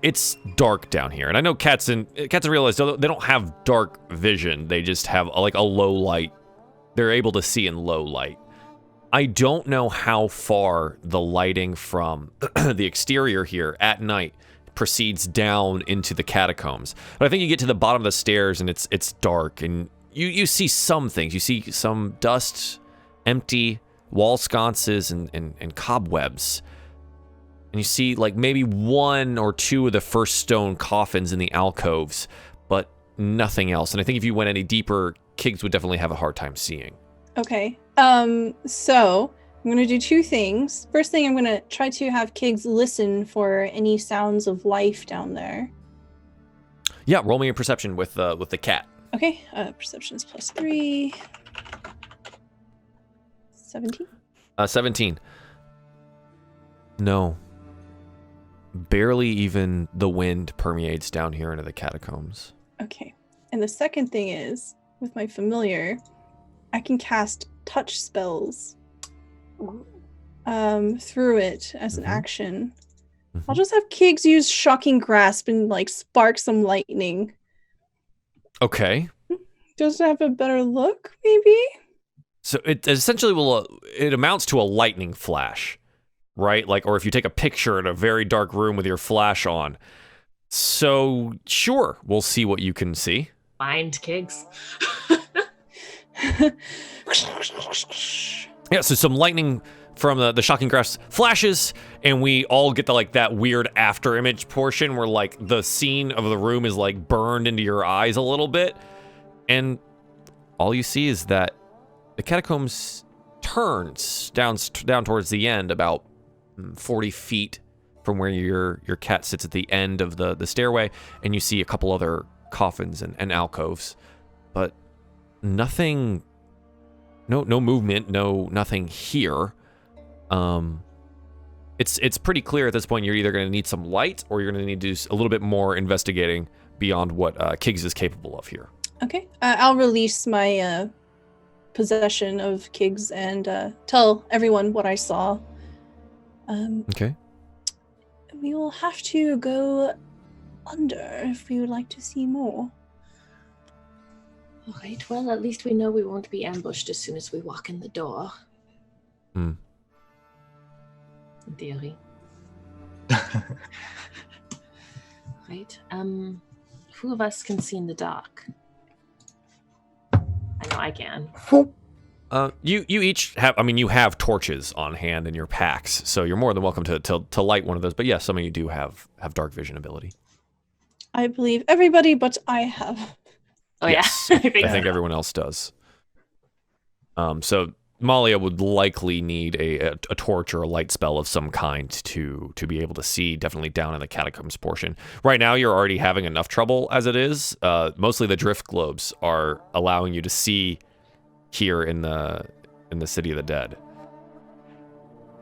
[SPEAKER 1] It's dark down here, and I know cats in real life, they don't have dark vision. They just have like a low light. They're able to see in low light. I don't know how far the lighting from the exterior here at night proceeds down into the catacombs, but I think you get to the bottom of the stairs and it's dark, and you see some things. You see some dust, empty wall sconces, and cobwebs. And you see like maybe 1 or 2 of the first stone coffins in the alcoves, but nothing else. And I think if you went any deeper, Kix would definitely have a hard time seeing.
[SPEAKER 2] Okay. So I'm gonna do 2 things. First thing, I'm gonna try to have Kix listen for any sounds of life down there.
[SPEAKER 1] Yeah, roll me a perception with the cat.
[SPEAKER 2] Okay. Perception is +3. 17.
[SPEAKER 1] 17. No. Barely even the wind permeates down here into the catacombs.
[SPEAKER 2] Okay. And the second thing is, with my familiar, I can cast touch spells through it as an action. I'll just have Kix use Shocking Grasp and like spark some lightning.
[SPEAKER 1] Okay.
[SPEAKER 2] Does it have a better look, maybe?
[SPEAKER 1] So it essentially it amounts to a lightning flash, right? Like, or if you take a picture in a very dark room with your flash on. So sure, we'll see what you can see.
[SPEAKER 3] find Kix.
[SPEAKER 1] Yeah, so some lightning from the Shocking Grasp flashes, and we all get that weird after image portion where like the scene of the room is like burned into your eyes a little bit, and all you see is that the catacombs turns down towards the end, about 40 feet from where your cat sits at the end of the stairway, and you see a couple other coffins and alcoves, but nothing. No movement, nothing here. It's pretty clear at this point you're either going to need some light or you're going to need to do a little bit more investigating beyond what Kix is capable of here.
[SPEAKER 2] Okay. I'll release my possession of Kix and tell everyone what I saw.
[SPEAKER 1] Okay.
[SPEAKER 2] We will have to go under if we would like to see more.
[SPEAKER 3] All right, well, at least we know we won't be ambushed as soon as we walk in the door.
[SPEAKER 1] Hmm.
[SPEAKER 3] In theory. Right. Who of us can see in the dark? I know I can.
[SPEAKER 1] You each have, I mean, you have torches on hand in your packs, so you're more than welcome to light one of those. But yes, some of you do have dark vision ability.
[SPEAKER 2] I believe everybody, but I have.
[SPEAKER 3] Oh
[SPEAKER 1] Yes,
[SPEAKER 3] yeah,
[SPEAKER 1] I think everyone else does. So Malia would likely need a torch or a light spell of some kind to be able to see, definitely down in the catacombs portion. Right now, you're already having enough trouble as it is. Mostly the drift globes are allowing you to see here in the city of the dead,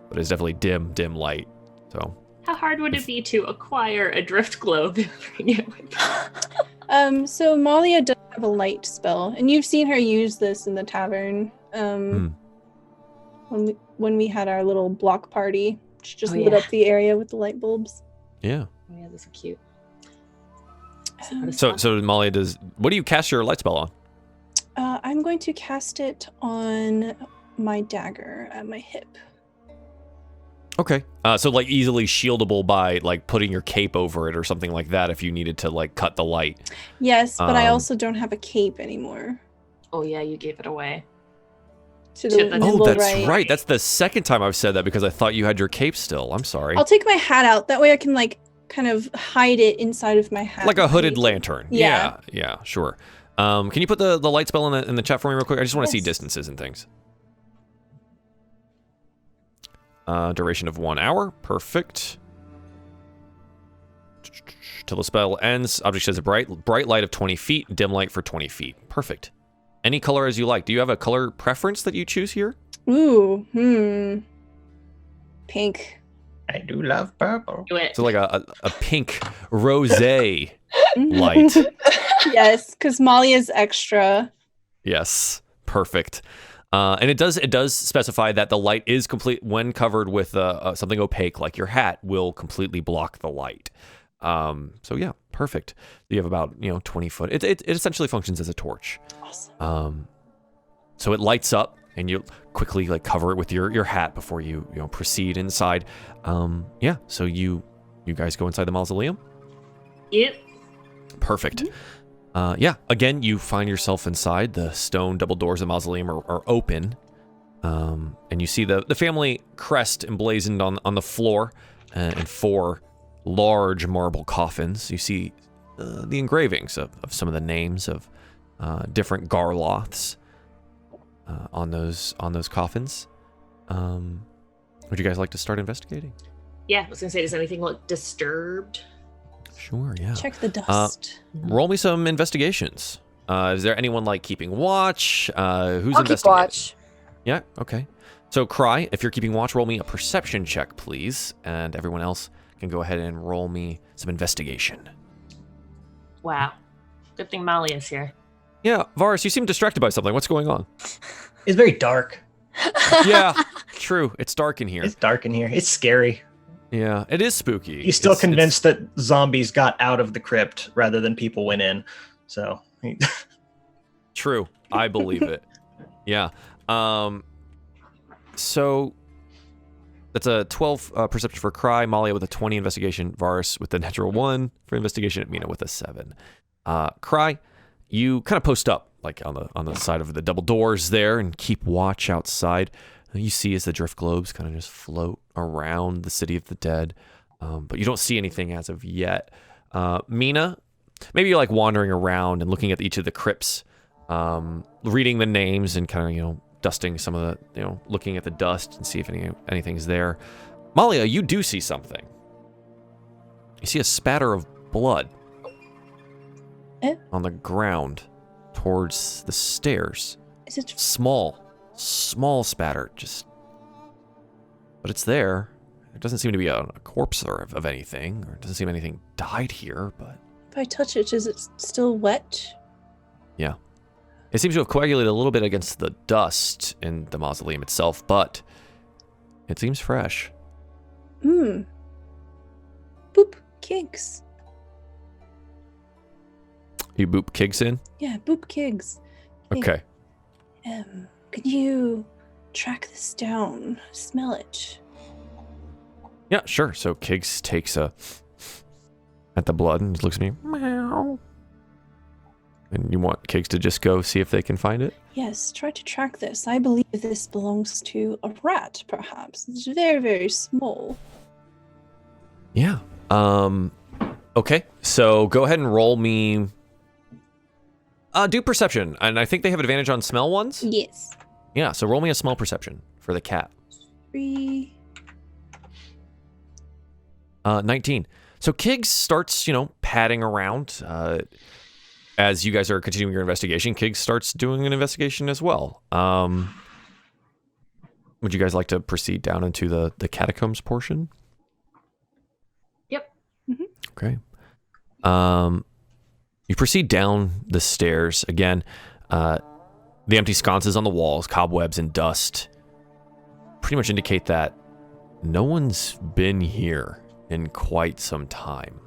[SPEAKER 1] but it's definitely dim light. So
[SPEAKER 3] how hard would it be to acquire a drift globe and bring it with you?
[SPEAKER 2] So Malia does have a light spell, and you've seen her use this in the tavern. When we had our little block party, she just lit up the area with the light bulbs.
[SPEAKER 1] Yeah.
[SPEAKER 3] Oh yeah, those are cute.
[SPEAKER 1] So Malia does. What do you cast your light spell on?
[SPEAKER 2] I'm going to cast it on my dagger at my hip.
[SPEAKER 1] Okay. So like easily shieldable by like putting your cape over it or something like that if you needed to like cut the light.
[SPEAKER 2] Yes, but I also don't have a cape anymore.
[SPEAKER 3] Oh yeah, you gave it away.
[SPEAKER 2] To the nimble
[SPEAKER 1] that's right. That's the second time I've said that because I thought you had your cape still. I'm sorry.
[SPEAKER 2] I'll take my hat out. That way I can like kind of hide it inside of my hat.
[SPEAKER 1] Like a hooded lantern.
[SPEAKER 2] Yeah.
[SPEAKER 1] Yeah, sure. Can you put the light spell in the chat for me real quick? I just want to see distances and things. Duration of 1 hour. Perfect. Till the spell ends, object says a bright light of 20 feet, dim light for 20 feet. Perfect. Any color as you like. Do you have a color preference that you choose here?
[SPEAKER 2] Ooh, pink.
[SPEAKER 5] I do love purple.
[SPEAKER 3] Do it.
[SPEAKER 1] So like a pink rosé light.
[SPEAKER 2] Yes, because Molly is extra.
[SPEAKER 1] Yes, perfect. And it does specify that the light is complete when covered with something opaque, like your hat, will completely block the light. So yeah, perfect. You have about 20 foot. It essentially functions as a torch.
[SPEAKER 2] Awesome.
[SPEAKER 1] So it lights up, and you quickly like cover it with your hat before you proceed inside. Yeah. So you guys go inside the mausoleum.
[SPEAKER 3] Yep.
[SPEAKER 1] Perfect. Yeah, again, you find yourself inside. The stone double doors of the mausoleum are open. And you see the family crest emblazoned on the floor and 4 large marble coffins. You see the engravings of some of the names of different Garloths on those coffins. Would you guys like to start investigating?
[SPEAKER 3] Yeah, I was gonna say, does anything look disturbed?
[SPEAKER 1] Sure, yeah.
[SPEAKER 2] Check the dust.
[SPEAKER 1] Roll me some investigations. Is there anyone like keeping watch? Who's
[SPEAKER 4] I'll
[SPEAKER 1] investigating?
[SPEAKER 4] keep watch.
[SPEAKER 1] Yeah, okay. So Cry, if you're keeping watch, roll me a perception check, please. And everyone else can go ahead and roll me some investigation.
[SPEAKER 3] Wow. Good thing Molly is here.
[SPEAKER 1] Yeah, Varus, you seem distracted by something. What's going on?
[SPEAKER 5] It's very dark.
[SPEAKER 1] Yeah, true. It's dark in here.
[SPEAKER 5] It's dark in here. It's scary.
[SPEAKER 1] Yeah, it is spooky.
[SPEAKER 5] He's still convinced that zombies got out of the crypt rather than people went in. So
[SPEAKER 1] True. I believe it. Yeah. So that's a 12 perception for Cry, Malia with a 20 investigation, Varus with the natural 1 for investigation, Mina with a 7. Cry, you kind of post up like on the side of the double doors there and keep watch outside. You see as the drift globes kind of just float around the city of the dead, but you don't see anything as of yet. Mina, maybe you're like wandering around and looking at each of the crypts, reading the names and kind of dusting some of the looking at the dust and see if anything's there. Malia, you do see something. You see a spatter of blood on the ground towards the stairs.
[SPEAKER 2] Is it
[SPEAKER 1] Small spatter, but it's there. It doesn't seem to be a corpse of anything, or it doesn't seem anything died here, but...
[SPEAKER 2] If I touch it, is it still wet?
[SPEAKER 1] Yeah. It seems to have coagulated a little bit against the dust in the mausoleum itself, but it seems fresh.
[SPEAKER 2] Boop. Kigs.
[SPEAKER 1] You boop Kigs in?
[SPEAKER 2] Yeah, boop Kigs. Hey,
[SPEAKER 1] Okay.
[SPEAKER 2] Could you track this down? Smell it.
[SPEAKER 1] Yeah, sure. So Kigs takes at the blood and looks at me. Meow. And you want Kiggs to just go see if they can find it?
[SPEAKER 2] Yes, try to track this. I believe this belongs to a rat, perhaps. It's very, very small.
[SPEAKER 1] Yeah. Okay, so go ahead and roll me... do perception, and I think they have advantage on smell ones?
[SPEAKER 2] Yes.
[SPEAKER 1] Yeah, so roll me a smell perception for the cat.
[SPEAKER 2] 3.
[SPEAKER 1] 19. So Kiggs starts, padding around. As you guys are continuing your investigation, Kiggs starts doing an investigation as well. Would you guys like to proceed down into the catacombs portion?
[SPEAKER 3] Yep.
[SPEAKER 1] Okay. You proceed down the stairs. Again, the empty sconces on the walls, cobwebs and dust pretty much indicate that no one's been here in quite some time.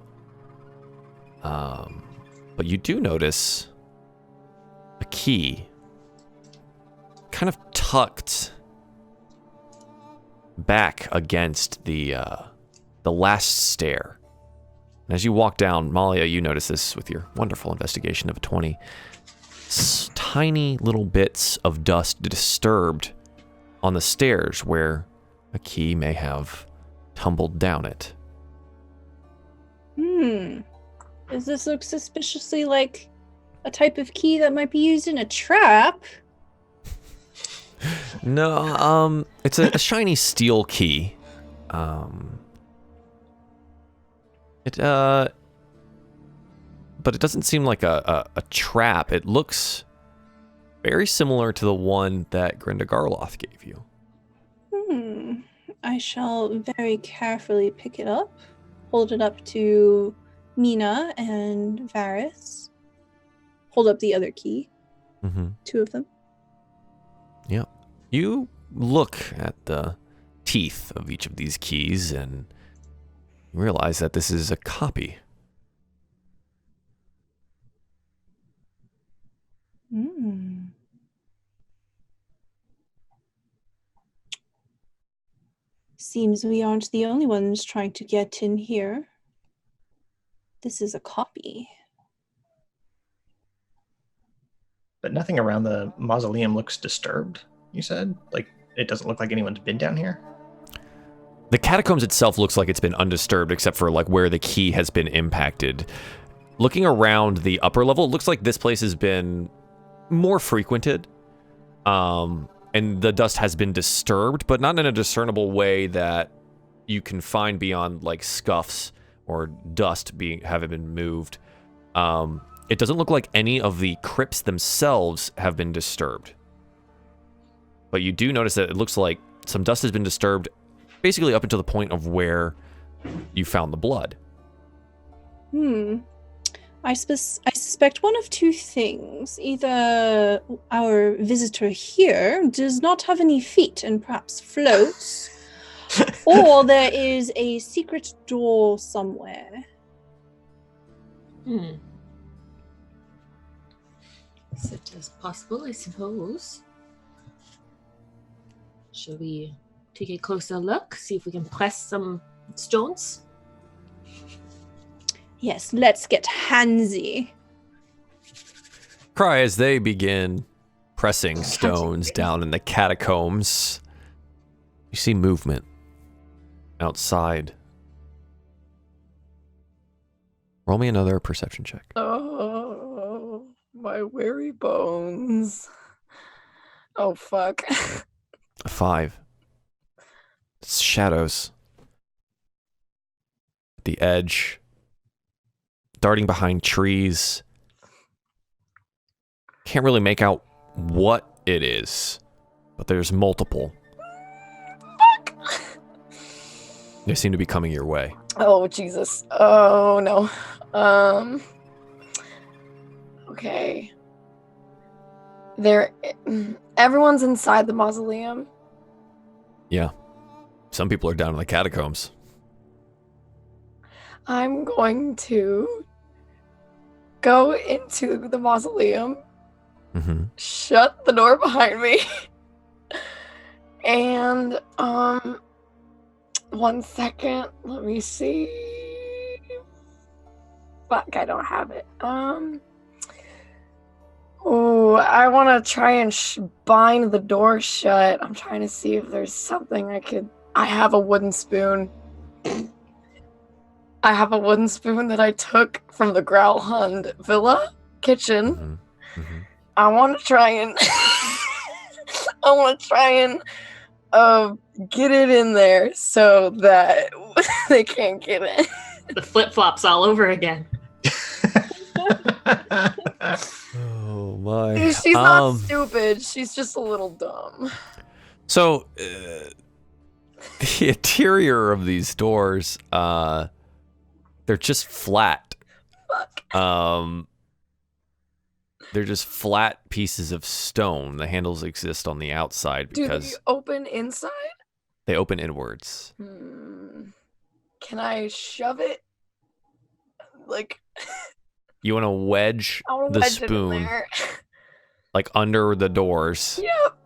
[SPEAKER 1] But you do notice a key kind of tucked back against the last stair. And as you walk down, Malia, you notice this with your wonderful investigation of a 20. Tiny little bits of dust disturbed on the stairs where a key may have tumbled down it.
[SPEAKER 2] Does this look suspiciously like a type of key that might be used in a trap?
[SPEAKER 1] No, it's a shiny steel key. But it doesn't seem like a trap. It looks very similar to the one that Grenda Garlock gave you.
[SPEAKER 2] I shall very carefully pick it up, hold it up to Mina and Varys. Hold up the other key.
[SPEAKER 1] Mm-hmm.
[SPEAKER 2] 2 of them.
[SPEAKER 1] Yeah. You look at the teeth of each of these keys and realize that this is a copy.
[SPEAKER 2] Seems we aren't the only ones trying to get in here. This is a copy.
[SPEAKER 5] But nothing around the mausoleum looks disturbed, you said? Like, it doesn't look like anyone's been down here?
[SPEAKER 1] The catacombs itself looks like it's been undisturbed except for like where the key has been impacted. Looking around the upper level, it looks like this place has been more frequented. And the dust has been disturbed, but not in a discernible way that you can find beyond like scuffs or dust having been moved. It doesn't look like any of the crypts themselves have been disturbed. But you do notice that it looks like some dust has been disturbed basically up until the point of where you found the blood.
[SPEAKER 2] I suspect one of 2 things. Either our visitor here does not have any feet and perhaps floats, or there is a secret door somewhere.
[SPEAKER 3] Such as possible, I suppose. Shall we take a closer look, see if we can press some stones?
[SPEAKER 2] Yes, let's get handsy.
[SPEAKER 1] Cry as they begin pressing stones down in the catacombs. You see movement outside. Roll me another perception check.
[SPEAKER 4] Oh, my weary bones. Oh, fuck.
[SPEAKER 1] A 5. It's shadows. At the edge. Darting behind trees. Can't really make out what it is, but there's multiple.
[SPEAKER 4] Fuck!
[SPEAKER 1] They seem to be coming your way.
[SPEAKER 4] Oh, Jesus. Oh, no. Okay. Everyone's inside the mausoleum.
[SPEAKER 1] Yeah. Some people are down in the catacombs.
[SPEAKER 4] I'm going to go into the mausoleum, shut the door behind me, and 1 second, let me see. Fuck, I don't have it. Oh, I want to try and bind the door shut. I'm trying to see if there's something I have a wooden spoon. I have a wooden spoon that I took from the Growlhund Villa kitchen. I want to try and get it in there so that they can't get in.
[SPEAKER 3] The flip-flops all over again.
[SPEAKER 1] Oh my.
[SPEAKER 4] She's not stupid. She's just a little dumb.
[SPEAKER 1] So, the interior of these doors, they're just flat.
[SPEAKER 4] Fuck.
[SPEAKER 1] They're just flat pieces of stone. The handles exist on the outside
[SPEAKER 4] Do
[SPEAKER 1] because
[SPEAKER 4] they open inside?
[SPEAKER 1] they open inwards.
[SPEAKER 4] Can I shove it? Like,
[SPEAKER 1] You want to wedge
[SPEAKER 4] I want
[SPEAKER 1] the
[SPEAKER 4] to wedge it in
[SPEAKER 1] spoon
[SPEAKER 4] there.
[SPEAKER 1] like under the doors
[SPEAKER 4] Yep.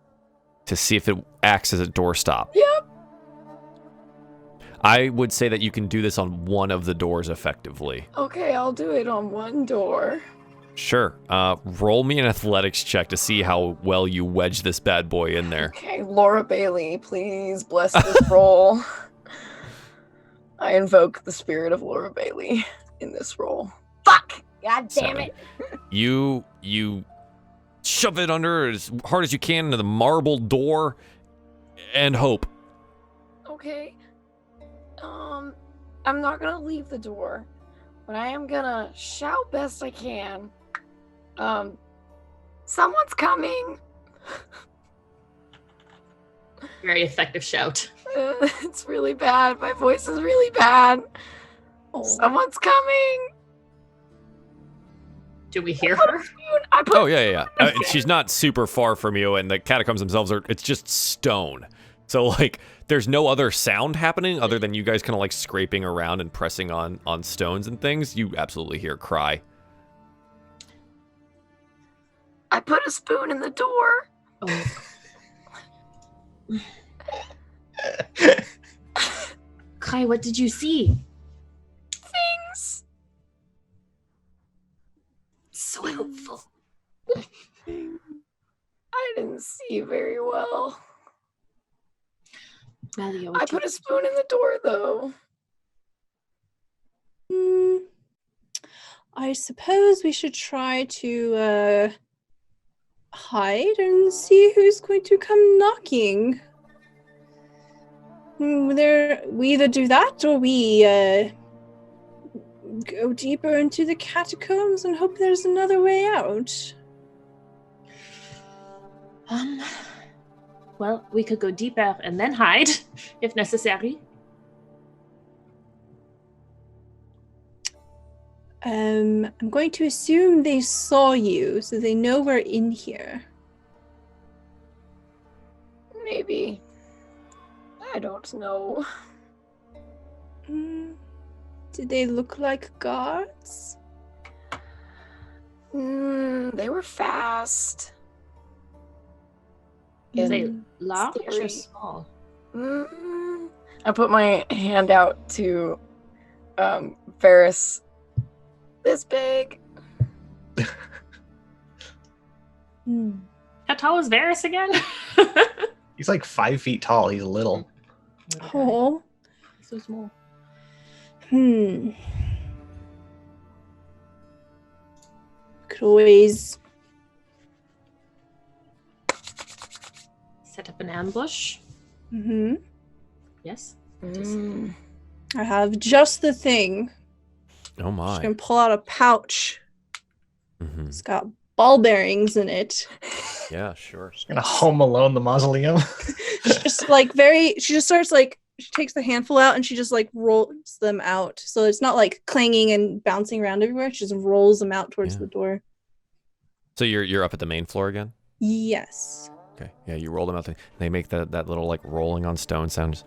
[SPEAKER 1] to see if it acts as a doorstop.
[SPEAKER 4] Yep.
[SPEAKER 1] I would say that you can do this on one of the doors effectively.
[SPEAKER 4] Okay, I'll do it on one door.
[SPEAKER 1] Sure. Roll me an athletics check to see how well you wedge this bad boy in there.
[SPEAKER 4] Okay, Laura Bailey, please bless this roll. I invoke the spirit of Laura Bailey in this roll. Fuck! God damn it!
[SPEAKER 1] You shove it under as hard as you can into the marble door and hope.
[SPEAKER 4] Okay. I'm not gonna leave the door, but I am gonna shout best I can. Someone's coming.
[SPEAKER 3] Very effective shout.
[SPEAKER 4] It's really bad. My voice is really bad. Oh. Someone's coming.
[SPEAKER 3] Do we hear her?
[SPEAKER 1] Oh, yeah. She's not super far from you, and the catacombs themselves it's just stone. So, like, there's no other sound happening other than you guys kind of, like, scraping around and pressing on stones and things. You absolutely hear cry.
[SPEAKER 4] I put a spoon in the door.
[SPEAKER 3] Oh. Kai, what did you see?
[SPEAKER 4] Things.
[SPEAKER 3] So helpful.
[SPEAKER 4] I didn't see very well.
[SPEAKER 3] Malia,
[SPEAKER 4] I put a spoon in the door, though.
[SPEAKER 2] I suppose we should try to hide and see who's going to come knocking. We either do that or we go deeper into the catacombs and hope there's another way out.
[SPEAKER 3] Well, we could go deeper and then hide, if necessary.
[SPEAKER 2] I'm going to assume they saw you, so they know we're in here.
[SPEAKER 4] Maybe. I don't know.
[SPEAKER 2] Did they look like guards?
[SPEAKER 4] They were fast.
[SPEAKER 3] Is they large
[SPEAKER 4] scary.
[SPEAKER 3] or small?
[SPEAKER 4] I put my hand out to Varys. This big.
[SPEAKER 3] How tall is Varys again?
[SPEAKER 5] He's like 5 feet tall. He's little.
[SPEAKER 2] Oh.
[SPEAKER 3] So small.
[SPEAKER 2] Could always
[SPEAKER 3] set up an ambush. Yes.
[SPEAKER 2] I have just the thing.
[SPEAKER 1] Oh my.
[SPEAKER 2] Just gonna pull out a pouch. It's got ball bearings in it.
[SPEAKER 1] Yeah, sure.
[SPEAKER 5] Gonna Home Alone the mausoleum.
[SPEAKER 2] She just like she just starts like, she takes the handful out and she just like rolls them out. So it's not like clanging and bouncing around everywhere. She just rolls them out towards the door.
[SPEAKER 1] So you're up at the main floor again?
[SPEAKER 2] Yes.
[SPEAKER 1] Okay. Yeah, you roll them out. They make that little like rolling on stone sound.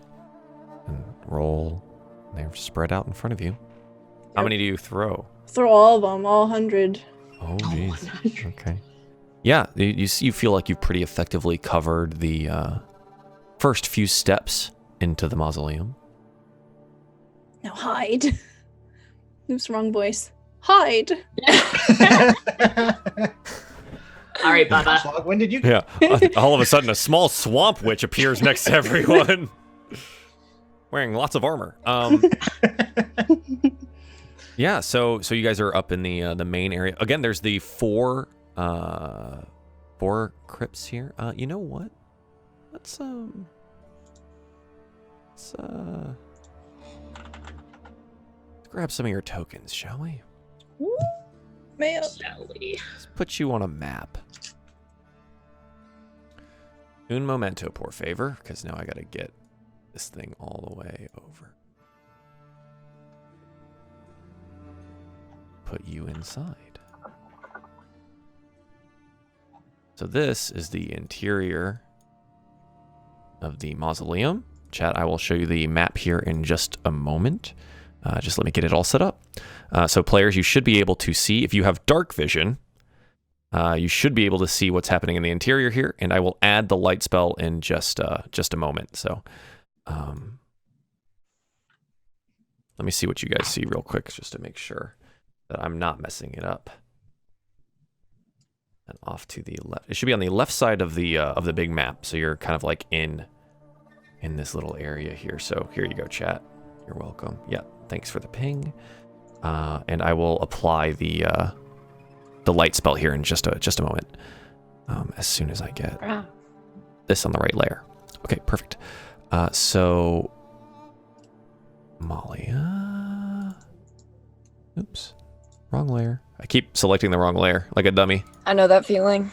[SPEAKER 1] And roll. And they're spread out in front of you. How many do you throw?
[SPEAKER 2] Throw all of them, all 100.
[SPEAKER 1] Oh, jeez. Okay. Yeah, you feel like you've pretty effectively covered the first few steps into the mausoleum.
[SPEAKER 2] Now hide. Oops, wrong voice. Hide.
[SPEAKER 3] All right, Bubba.
[SPEAKER 5] Trollskull, when did you?
[SPEAKER 1] Yeah. All of a sudden, a small swamp witch appears next to everyone, wearing lots of armor. Yeah. So you guys are up in the main area again. There's the four crypts here. You know what? Let's grab some of your tokens, shall we?
[SPEAKER 2] Mayo.
[SPEAKER 3] Shall we?
[SPEAKER 1] Let's put you on a map. Un momento, por favor, because now I gotta get this thing all the way over. Put you inside. So this is the interior of the mausoleum. Chat, I will show you the map here in just a moment. Just let me get it all set up. So players, you should be able to see, if you have dark vision, you should be able to see what's happening in the interior here, and I will add the light spell in just a moment. So let me see what you guys see real quick, just to make sure that I'm not messing it up. And off to the left. It should be on the left side of the big map, so you're kind of like in this little area here. So here you go, chat. You're welcome. Yeah, thanks for the ping. And I will apply the light spell here in just a moment. As soon as I get this on the right layer. Okay, perfect. So Malia. Oops, wrong layer. I keep selecting the wrong layer like a dummy.
[SPEAKER 4] I know that feeling.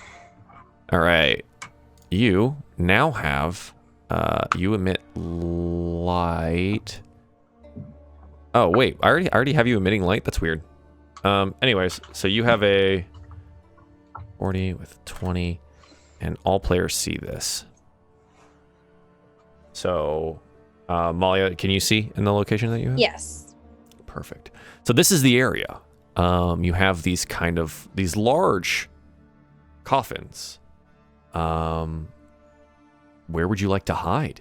[SPEAKER 1] All right, you now have you emit light. Oh wait, I already have you emitting light. That's weird. Anyways, so you have a 40 with 20, and all players see this. So, Malia, can you see in the location that you have?
[SPEAKER 2] Yes.
[SPEAKER 1] Perfect. So this is the area. You have these large coffins. Where would you like to hide?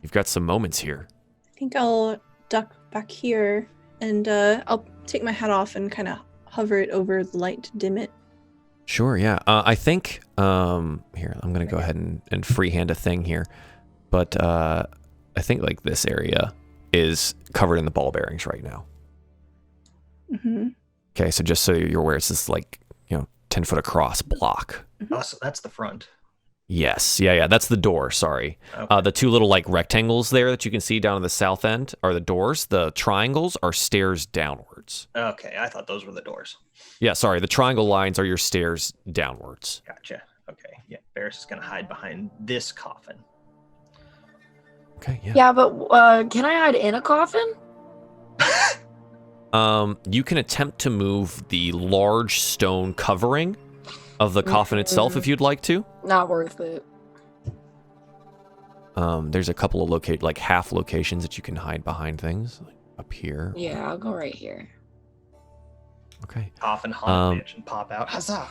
[SPEAKER 1] You've got some moments here.
[SPEAKER 2] I think I'll duck back here, and I'll take my hat off and kind of hover it over the light to dim it.
[SPEAKER 1] Sure, yeah. I think, here, I'm going to go ahead and freehand a thing here. But I think, like, this area is covered in the ball bearings right now.
[SPEAKER 2] Mm-hmm.
[SPEAKER 1] Okay, so just so you're aware, it's this, like, 10-foot across block.
[SPEAKER 5] Oh, so that's the front.
[SPEAKER 1] Yes, yeah, that's the door, sorry.
[SPEAKER 5] Okay.
[SPEAKER 1] The two little, like, rectangles there that you can see down on the south end are the doors. The triangles are stairs downwards.
[SPEAKER 5] Okay, I thought those were the doors.
[SPEAKER 1] Yeah, sorry, the triangle lines are your stairs downwards.
[SPEAKER 5] Gotcha. Okay, yeah, Barris is going to hide behind this coffin.
[SPEAKER 1] Okay, yeah.
[SPEAKER 4] Yeah, but can I hide in a coffin?
[SPEAKER 1] You can attempt to move the large stone covering of the coffin itself if you'd like to.
[SPEAKER 4] Not worth it.
[SPEAKER 1] There's a couple of half locations that you can hide behind things, like up here.
[SPEAKER 4] Yeah, I'll go right here.
[SPEAKER 1] Okay.
[SPEAKER 5] Coffin haunted bitch and pop out. Huzzah!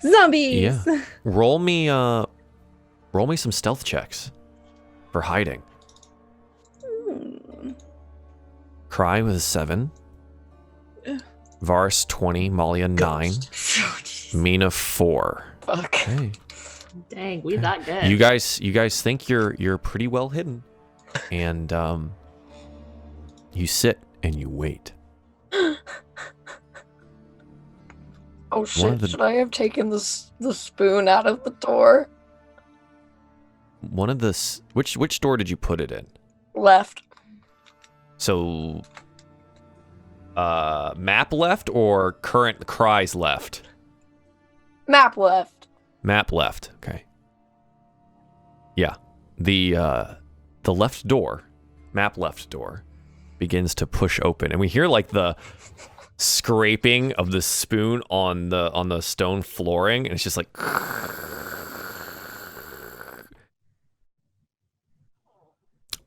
[SPEAKER 2] Zombies.
[SPEAKER 1] Yeah. Roll me some stealth checks for hiding. Cry with 7. Vars 20, Malia 9, Mina 4.
[SPEAKER 4] Fuck.
[SPEAKER 1] Okay.
[SPEAKER 3] Dang, we that good.
[SPEAKER 1] You guys think you're pretty well hidden, and you sit and you wait.
[SPEAKER 4] Oh shit! Should I have taken the spoon out of the door?
[SPEAKER 1] One of the which door did you put it in?
[SPEAKER 4] Left.
[SPEAKER 1] So, map left or current cries left?
[SPEAKER 4] Map left.
[SPEAKER 1] Map left. Okay. Yeah, the left door, map left door, begins to push open, and we hear like the scraping of the spoon on the stone flooring, and it's just like.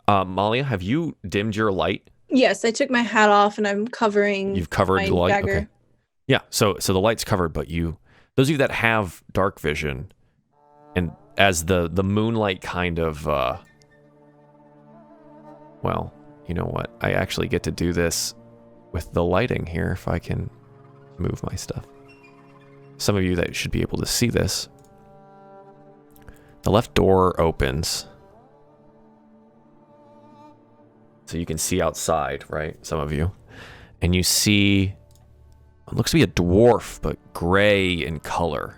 [SPEAKER 1] Malia, have you dimmed your light?
[SPEAKER 2] Yes, I took my hat off and I'm covering.
[SPEAKER 1] You've covered
[SPEAKER 2] my
[SPEAKER 1] the light.
[SPEAKER 2] dagger.
[SPEAKER 1] Okay. Yeah. So the light's covered, but those of you that have dark vision, and as the moonlight kind of, well, you know what? I actually get to do this with the lighting here if I can move my stuff. some of you that should be able to see this. The left door opens. So you can see outside, right? Some of you. And you see what looks to be a dwarf, but gray in color.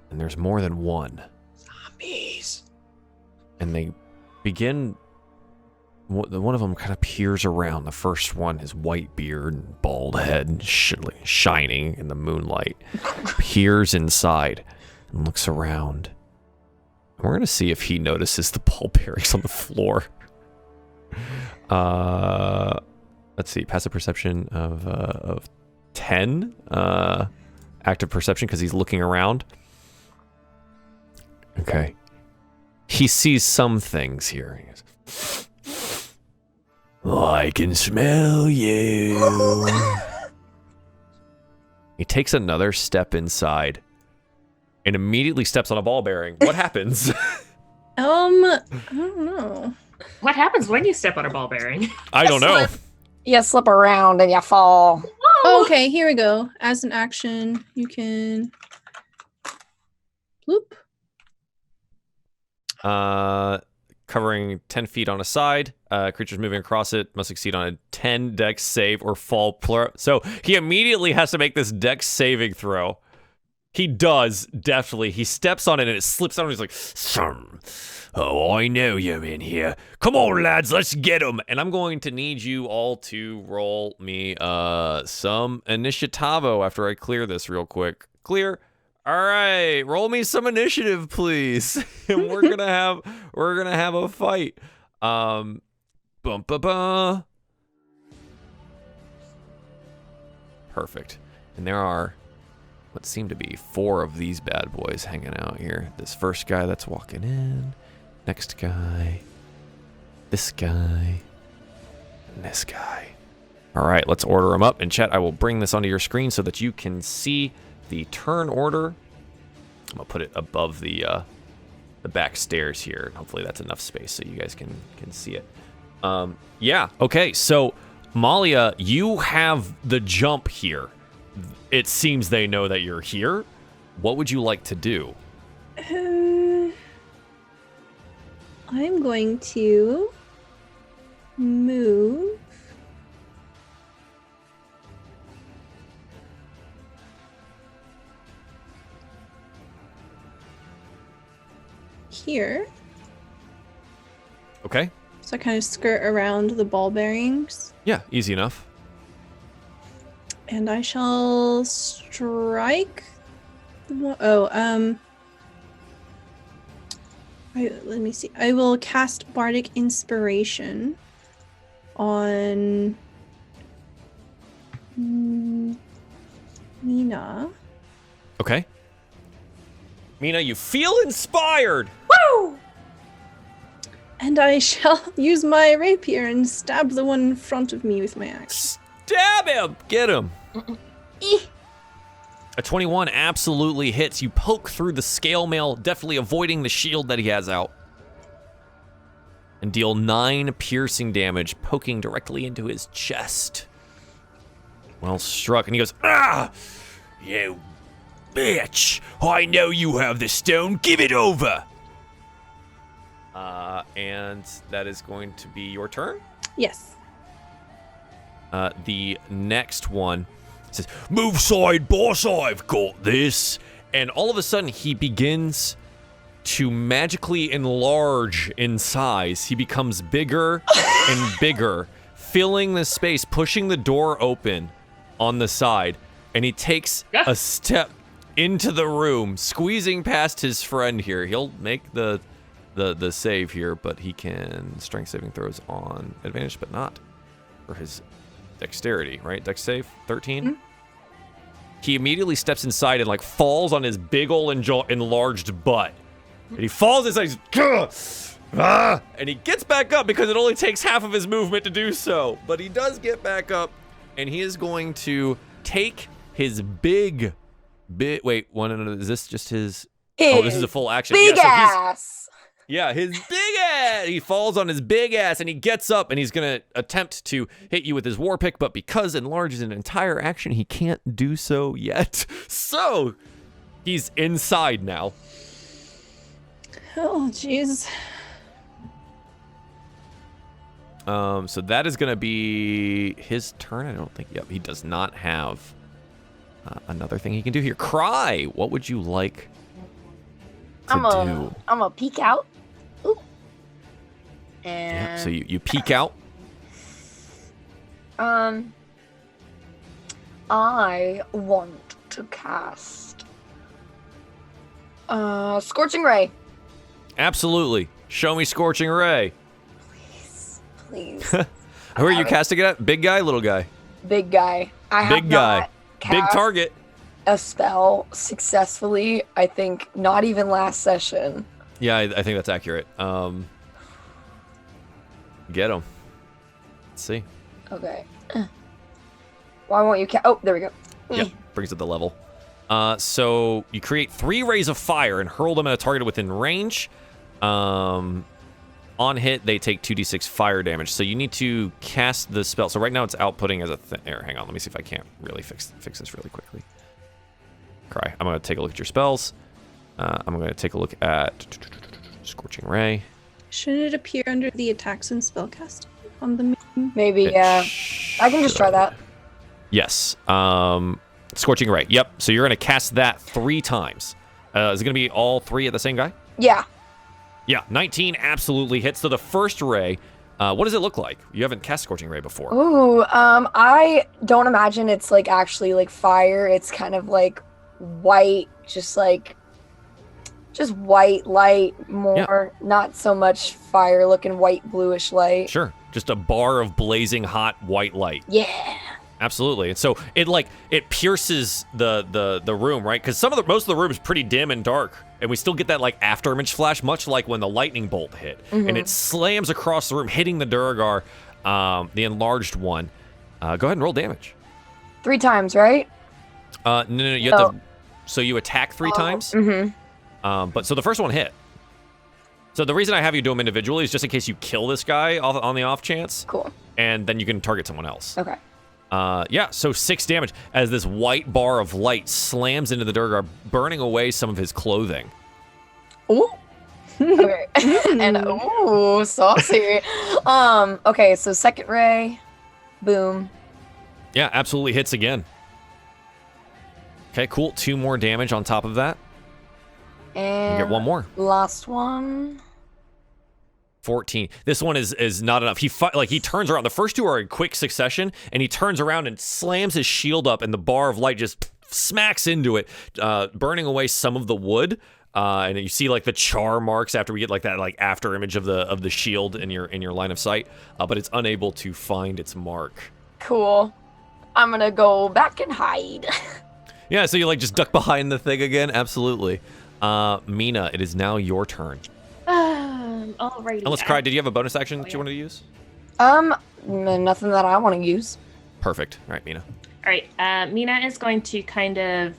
[SPEAKER 1] And there's more than one.
[SPEAKER 5] Zombies.
[SPEAKER 1] And they begin... One of them kind of peers around. The first one, his white beard and bald head and shining in the moonlight, peers inside and looks around. And we're going to see if he notices the ball bearings on the floor. Let's see, passive perception of 10. Active perception because he's looking around. Okay. He sees some things here. He goes, I can smell you. He takes another step inside and immediately steps on a ball bearing. What happens?
[SPEAKER 2] I don't know.
[SPEAKER 3] What happens when you step on a ball bearing?
[SPEAKER 1] I don't know.
[SPEAKER 4] You slip around and you fall.
[SPEAKER 2] Oh, okay, here we go. As an action, you can bloop.
[SPEAKER 1] Covering 10 feet on a side. Creatures moving across it must succeed on a 10 dex save or fall. So he immediately has to make this dex saving throw. He does, definitely. He steps on it and it slips out and he's like, oh, I know you're in here. Come on, lads, let's get him. And I'm going to need you all to roll me some initiativo after I clear this real quick. Clear. All right, roll me some initiative, please. And we're gonna have a fight. Perfect. And there are what seem to be 4 of these bad boys hanging out here. This first guy that's walking in, next guy, this guy, and this guy. All right, let's order them up. And chat, I will bring this onto your screen so that you can see the turn order. I'm gonna put it above the back stairs here. Hopefully that's enough space so you guys can see it. Yeah, okay, so Malia, you have the jump here. It seems they know that you're here. What would you like to do?
[SPEAKER 2] I'm going to move here.
[SPEAKER 1] Okay.
[SPEAKER 2] So I kind of skirt around the ball bearings.
[SPEAKER 1] Yeah, easy enough.
[SPEAKER 2] And I shall strike the one. Let me see. I will cast Bardic Inspiration on Mina.
[SPEAKER 1] Okay. Mina, you feel inspired.
[SPEAKER 3] Woo!
[SPEAKER 2] And I shall use my rapier and stab the one in front of me with my axe.
[SPEAKER 1] Stab him! Get him! A 21 absolutely hits. You poke through the scale mail, definitely avoiding the shield that he has out. And deal 9 piercing damage, poking directly into his chest. Well struck. And he goes, ah! You bitch! I know you have the stone. Give it over! And that is going to be your turn?
[SPEAKER 2] Yes.
[SPEAKER 1] The next one says, move side, boss, I've got this. And all of a sudden, he begins to magically enlarge in size. He becomes bigger and bigger, filling the space, pushing the door open on the side. And he takes a step into the room, squeezing past his friend here. He'll make the save here, but he can strength saving throws on advantage, but not for his dexterity, right? Dex save, 13? Mm-hmm. He immediately steps inside and like falls on his big ol' enlarged butt. And he falls inside, and he gets back up because it only takes half of his movement to do so. But he does get back up, and he is going to take his wait, is this just his? Oh, this is a full action.
[SPEAKER 4] Big ass.
[SPEAKER 1] Yeah, his big yeah! He falls on his big ass and he gets up and he's gonna attempt to hit you with his war pick, but because enlarge is an entire action, he can't do so yet. So he's inside now.
[SPEAKER 2] Oh, jeez.
[SPEAKER 1] So that is gonna be his turn. I don't think. Yep, he does not have another thing he can do here. Cry. What would you like to do?
[SPEAKER 4] I'm a peek out. Ooh.
[SPEAKER 1] Yeah,
[SPEAKER 4] And
[SPEAKER 1] so you peek out.
[SPEAKER 4] I want to cast Scorching Ray.
[SPEAKER 1] Absolutely. Show me Scorching Ray.
[SPEAKER 4] Please.
[SPEAKER 1] Who are you casting it at? Big guy, little guy?
[SPEAKER 4] Big guy. I have
[SPEAKER 1] Big guy.
[SPEAKER 4] not
[SPEAKER 1] Big
[SPEAKER 4] cast
[SPEAKER 1] target.
[SPEAKER 4] a spell successfully, I think not even last session.
[SPEAKER 1] Yeah, I think that's accurate. Get him. Let's see.
[SPEAKER 4] Okay. Why won't you oh, there we go.
[SPEAKER 1] Yep, brings up the level. So you create 3 rays of fire and hurl them at a target within range. On hit, they take 2d6 fire damage. So you need to cast the spell. So right now it's outputting as a thing. Here, hang on. Let me see if I can't really fix this really quickly. Cry. I'm going to take a look at your spells. I'm going to take a look at Scorching Ray.
[SPEAKER 2] Shouldn't it appear under the attacks and spellcasting on the main?
[SPEAKER 4] Maybe, yeah. I can just try that.
[SPEAKER 1] Yes. Scorching Ray. Yep. So you're going to cast that 3 times. Is it going to be all 3 at the same guy?
[SPEAKER 4] Yeah.
[SPEAKER 1] Yeah, 19 absolutely hits. So the first ray, what does it look like? You haven't cast Scorching Ray before.
[SPEAKER 4] Ooh, I don't imagine it's like actually like fire. It's kind of like white, just white light, more, Not so much fire looking white bluish light.
[SPEAKER 1] Sure. Just a bar of blazing hot white light.
[SPEAKER 4] Yeah.
[SPEAKER 1] Absolutely. And so it pierces the room, right? Because most of the room is pretty dim and dark, and we still get that like after image flash, much like when the lightning bolt hit, and it slams across the room, hitting the Duergar, the enlarged one. Go ahead and roll damage.
[SPEAKER 4] 3 times, right?
[SPEAKER 1] No, you have to. So you attack 3 times.
[SPEAKER 4] Mm-hmm.
[SPEAKER 1] But so the first one hit. So the reason I have you do them individually is just in case you kill this guy on the off chance.
[SPEAKER 4] Cool.
[SPEAKER 1] And then you can target someone else.
[SPEAKER 4] Okay.
[SPEAKER 1] Yeah, so 6 damage as this white bar of light slams into the Duergar, burning away some of his clothing.
[SPEAKER 4] Ooh. Okay. And ooh, saucy. Okay, so second ray, boom.
[SPEAKER 1] Yeah, absolutely hits again. Okay, cool. 2 more damage on top of that.
[SPEAKER 4] And
[SPEAKER 1] You get 1 more.
[SPEAKER 4] last one.
[SPEAKER 1] 14. This one is not enough. He turns around. The first 2 are in quick succession, and he turns around and slams his shield up, and the bar of light just smacks into it, burning away some of the wood. And you see like the char marks after we get like that like after image of the shield in your line of sight, but it's unable to find its mark.
[SPEAKER 4] Cool. I'm gonna go back and hide.
[SPEAKER 1] Yeah, so you like just duck behind the thing again. Absolutely. Mina, it is now your turn.
[SPEAKER 3] Alrighty.
[SPEAKER 1] Unless Cry, did you have a bonus action that you wanted to use?
[SPEAKER 4] Nothing that I want to use.
[SPEAKER 1] Perfect. All right, Mina.
[SPEAKER 3] Alright, Mina is going to kind of...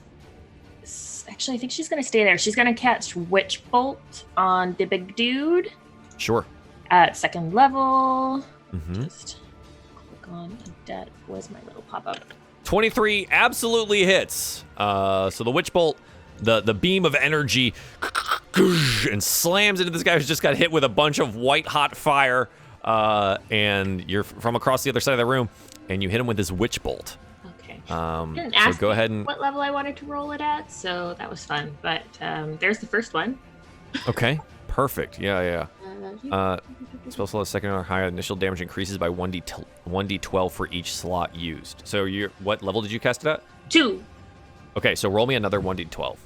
[SPEAKER 3] Actually, I think she's going to stay there. She's going to catch Witch Bolt on the big dude.
[SPEAKER 1] Sure.
[SPEAKER 3] At 2nd level.
[SPEAKER 1] Mm-hmm.
[SPEAKER 3] Just click on that. Where's my little pop-up?
[SPEAKER 1] 23 absolutely hits. So the Witch Bolt, the beam of energy and slams into this guy who's just got hit with a bunch of white hot fire, and you're from across the other side of the room, and you hit him with this Witch Bolt.
[SPEAKER 3] Okay.
[SPEAKER 1] So
[SPEAKER 3] ask
[SPEAKER 1] go ahead and
[SPEAKER 3] what level I wanted to roll it at, so that was fun. But there's the first one.
[SPEAKER 1] Okay, perfect. Yeah. Spell slot second or higher. Initial damage increases by 1d12 for each slot used. So what level did you cast it at?
[SPEAKER 3] 2.
[SPEAKER 1] Okay, so roll me another 1d12.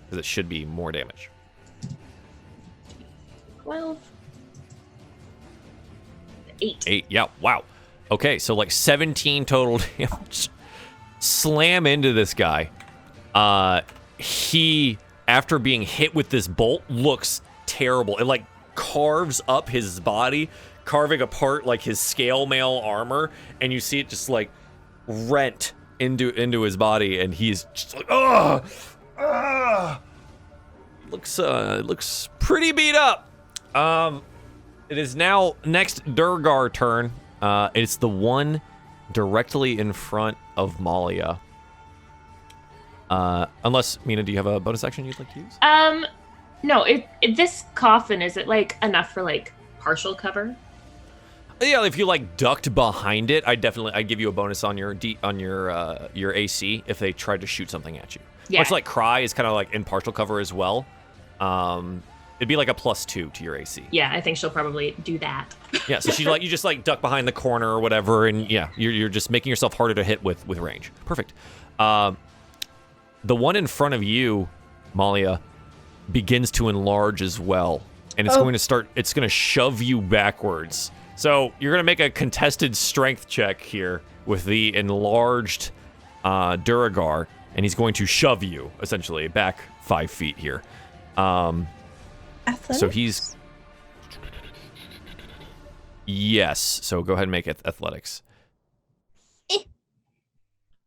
[SPEAKER 1] Because it should be more damage.
[SPEAKER 3] 12. 8.
[SPEAKER 1] 8, yeah, wow. Okay, so like 17 total damage. Slam into this guy. He, after being hit with this bolt, looks terrible. It like carves up his body, carving apart like his scale mail armor, and you see it just like rent into his body, and he's just like, ugh. looks pretty beat up. It is now next Duergar turn. It's the one directly in front of Malia. Unless, Mina, do you have a bonus action you'd like to use?
[SPEAKER 3] No. This coffin, is it like enough for like partial cover?
[SPEAKER 1] Yeah, if you like ducked behind it, I'd give you a bonus on your your AC if they tried to shoot something at you.
[SPEAKER 3] Yeah.
[SPEAKER 1] Much like Cry is kind of like in partial cover as well. It'd be like a +2 to your AC.
[SPEAKER 3] Yeah, I think she'll probably do that.
[SPEAKER 1] Yeah, so you just like duck behind the corner or whatever, and yeah, you're just making yourself harder to hit with range. Perfect. The one in front of you, Malia, begins to enlarge as well, and it's going to shove you backwards. So you're gonna make a contested strength check here with the enlarged Duergar, and he's going to shove you essentially back 5 feet here.
[SPEAKER 2] Athletics?
[SPEAKER 1] So he's... Yes, so go ahead and make it athletics.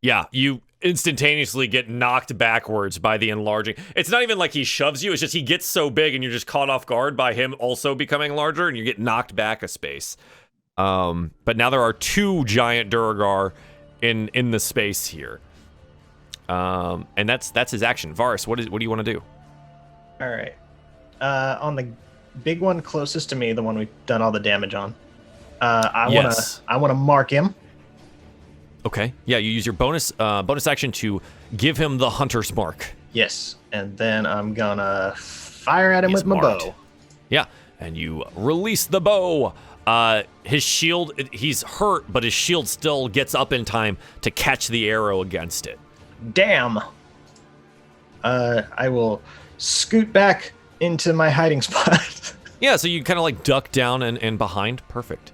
[SPEAKER 1] Yeah, you instantaneously get knocked backwards by the enlarging. It's not even like he shoves you, it's just he gets so big and you're just caught off guard by him also becoming larger and you get knocked back a space. But now there are 2 giant Duergar in the space here. And that's his action. Varus, what do you want to do?
[SPEAKER 5] All right. On the big one closest to me, the one we've done all the damage on, I want to mark him.
[SPEAKER 1] Okay. Yeah, you use your bonus action to give him the hunter's mark.
[SPEAKER 5] Yes, and then I'm gonna fire at him with my
[SPEAKER 1] marked.
[SPEAKER 5] bow.
[SPEAKER 1] Yeah, and you release the bow. His shield, he's hurt, but his shield still gets up in time to catch the arrow against it.
[SPEAKER 5] Damn. I will scoot back into my hiding spot.
[SPEAKER 1] Yeah, so you kind of like duck down and behind. Perfect.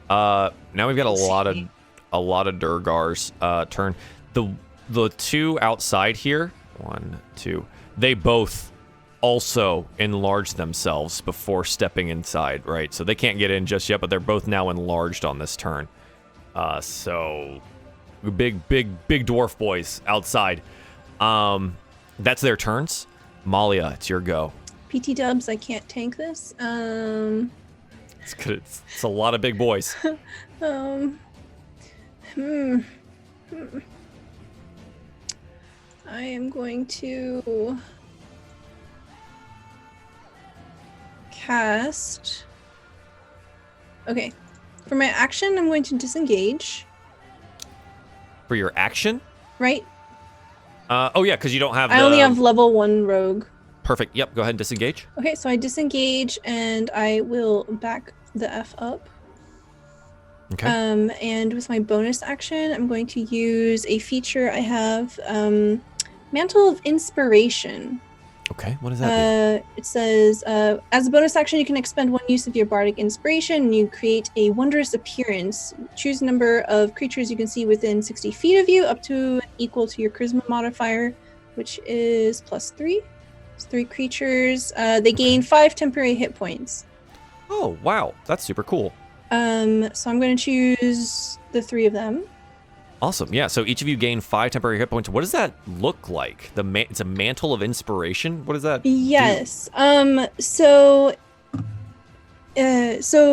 [SPEAKER 1] Now we've got a lot of Duergar's turn. The 2 outside here, 1, 2, they both also enlarge themselves before stepping inside, right? So they can't get in just yet, but they're both now enlarged on this turn. So big dwarf boys outside. That's their turns. Malia, it's your go.
[SPEAKER 2] PT dubs, I can't tank this.
[SPEAKER 1] It's good. It's a lot of big boys.
[SPEAKER 2] I am going to cast. Okay. For my action, I'm going to disengage.
[SPEAKER 1] For your action?
[SPEAKER 2] Right?
[SPEAKER 1] Oh yeah, because you don't have.
[SPEAKER 2] I only have level 1 rogue.
[SPEAKER 1] Perfect. Yep. Go ahead and disengage.
[SPEAKER 2] Okay, so I disengage and I will back the F up.
[SPEAKER 1] Okay.
[SPEAKER 2] And with my bonus action, I'm going to use a feature I have, Mantle of Inspiration.
[SPEAKER 1] Okay, what does that do?
[SPEAKER 2] It says, as a bonus action, you can expend 1 use of your bardic inspiration, and you create a wondrous appearance. Choose a number of creatures you can see within 60 feet of you, up to equal to your charisma modifier, which is +3. It's 3 creatures. They gain 5 temporary hit points.
[SPEAKER 1] Oh, wow. That's super cool.
[SPEAKER 2] So I'm going to choose the 3 of them.
[SPEAKER 1] Awesome. Yeah, so each of you gain 5 temporary hit points. What does that look like? It's a mantle of inspiration? What does that
[SPEAKER 2] Yes. So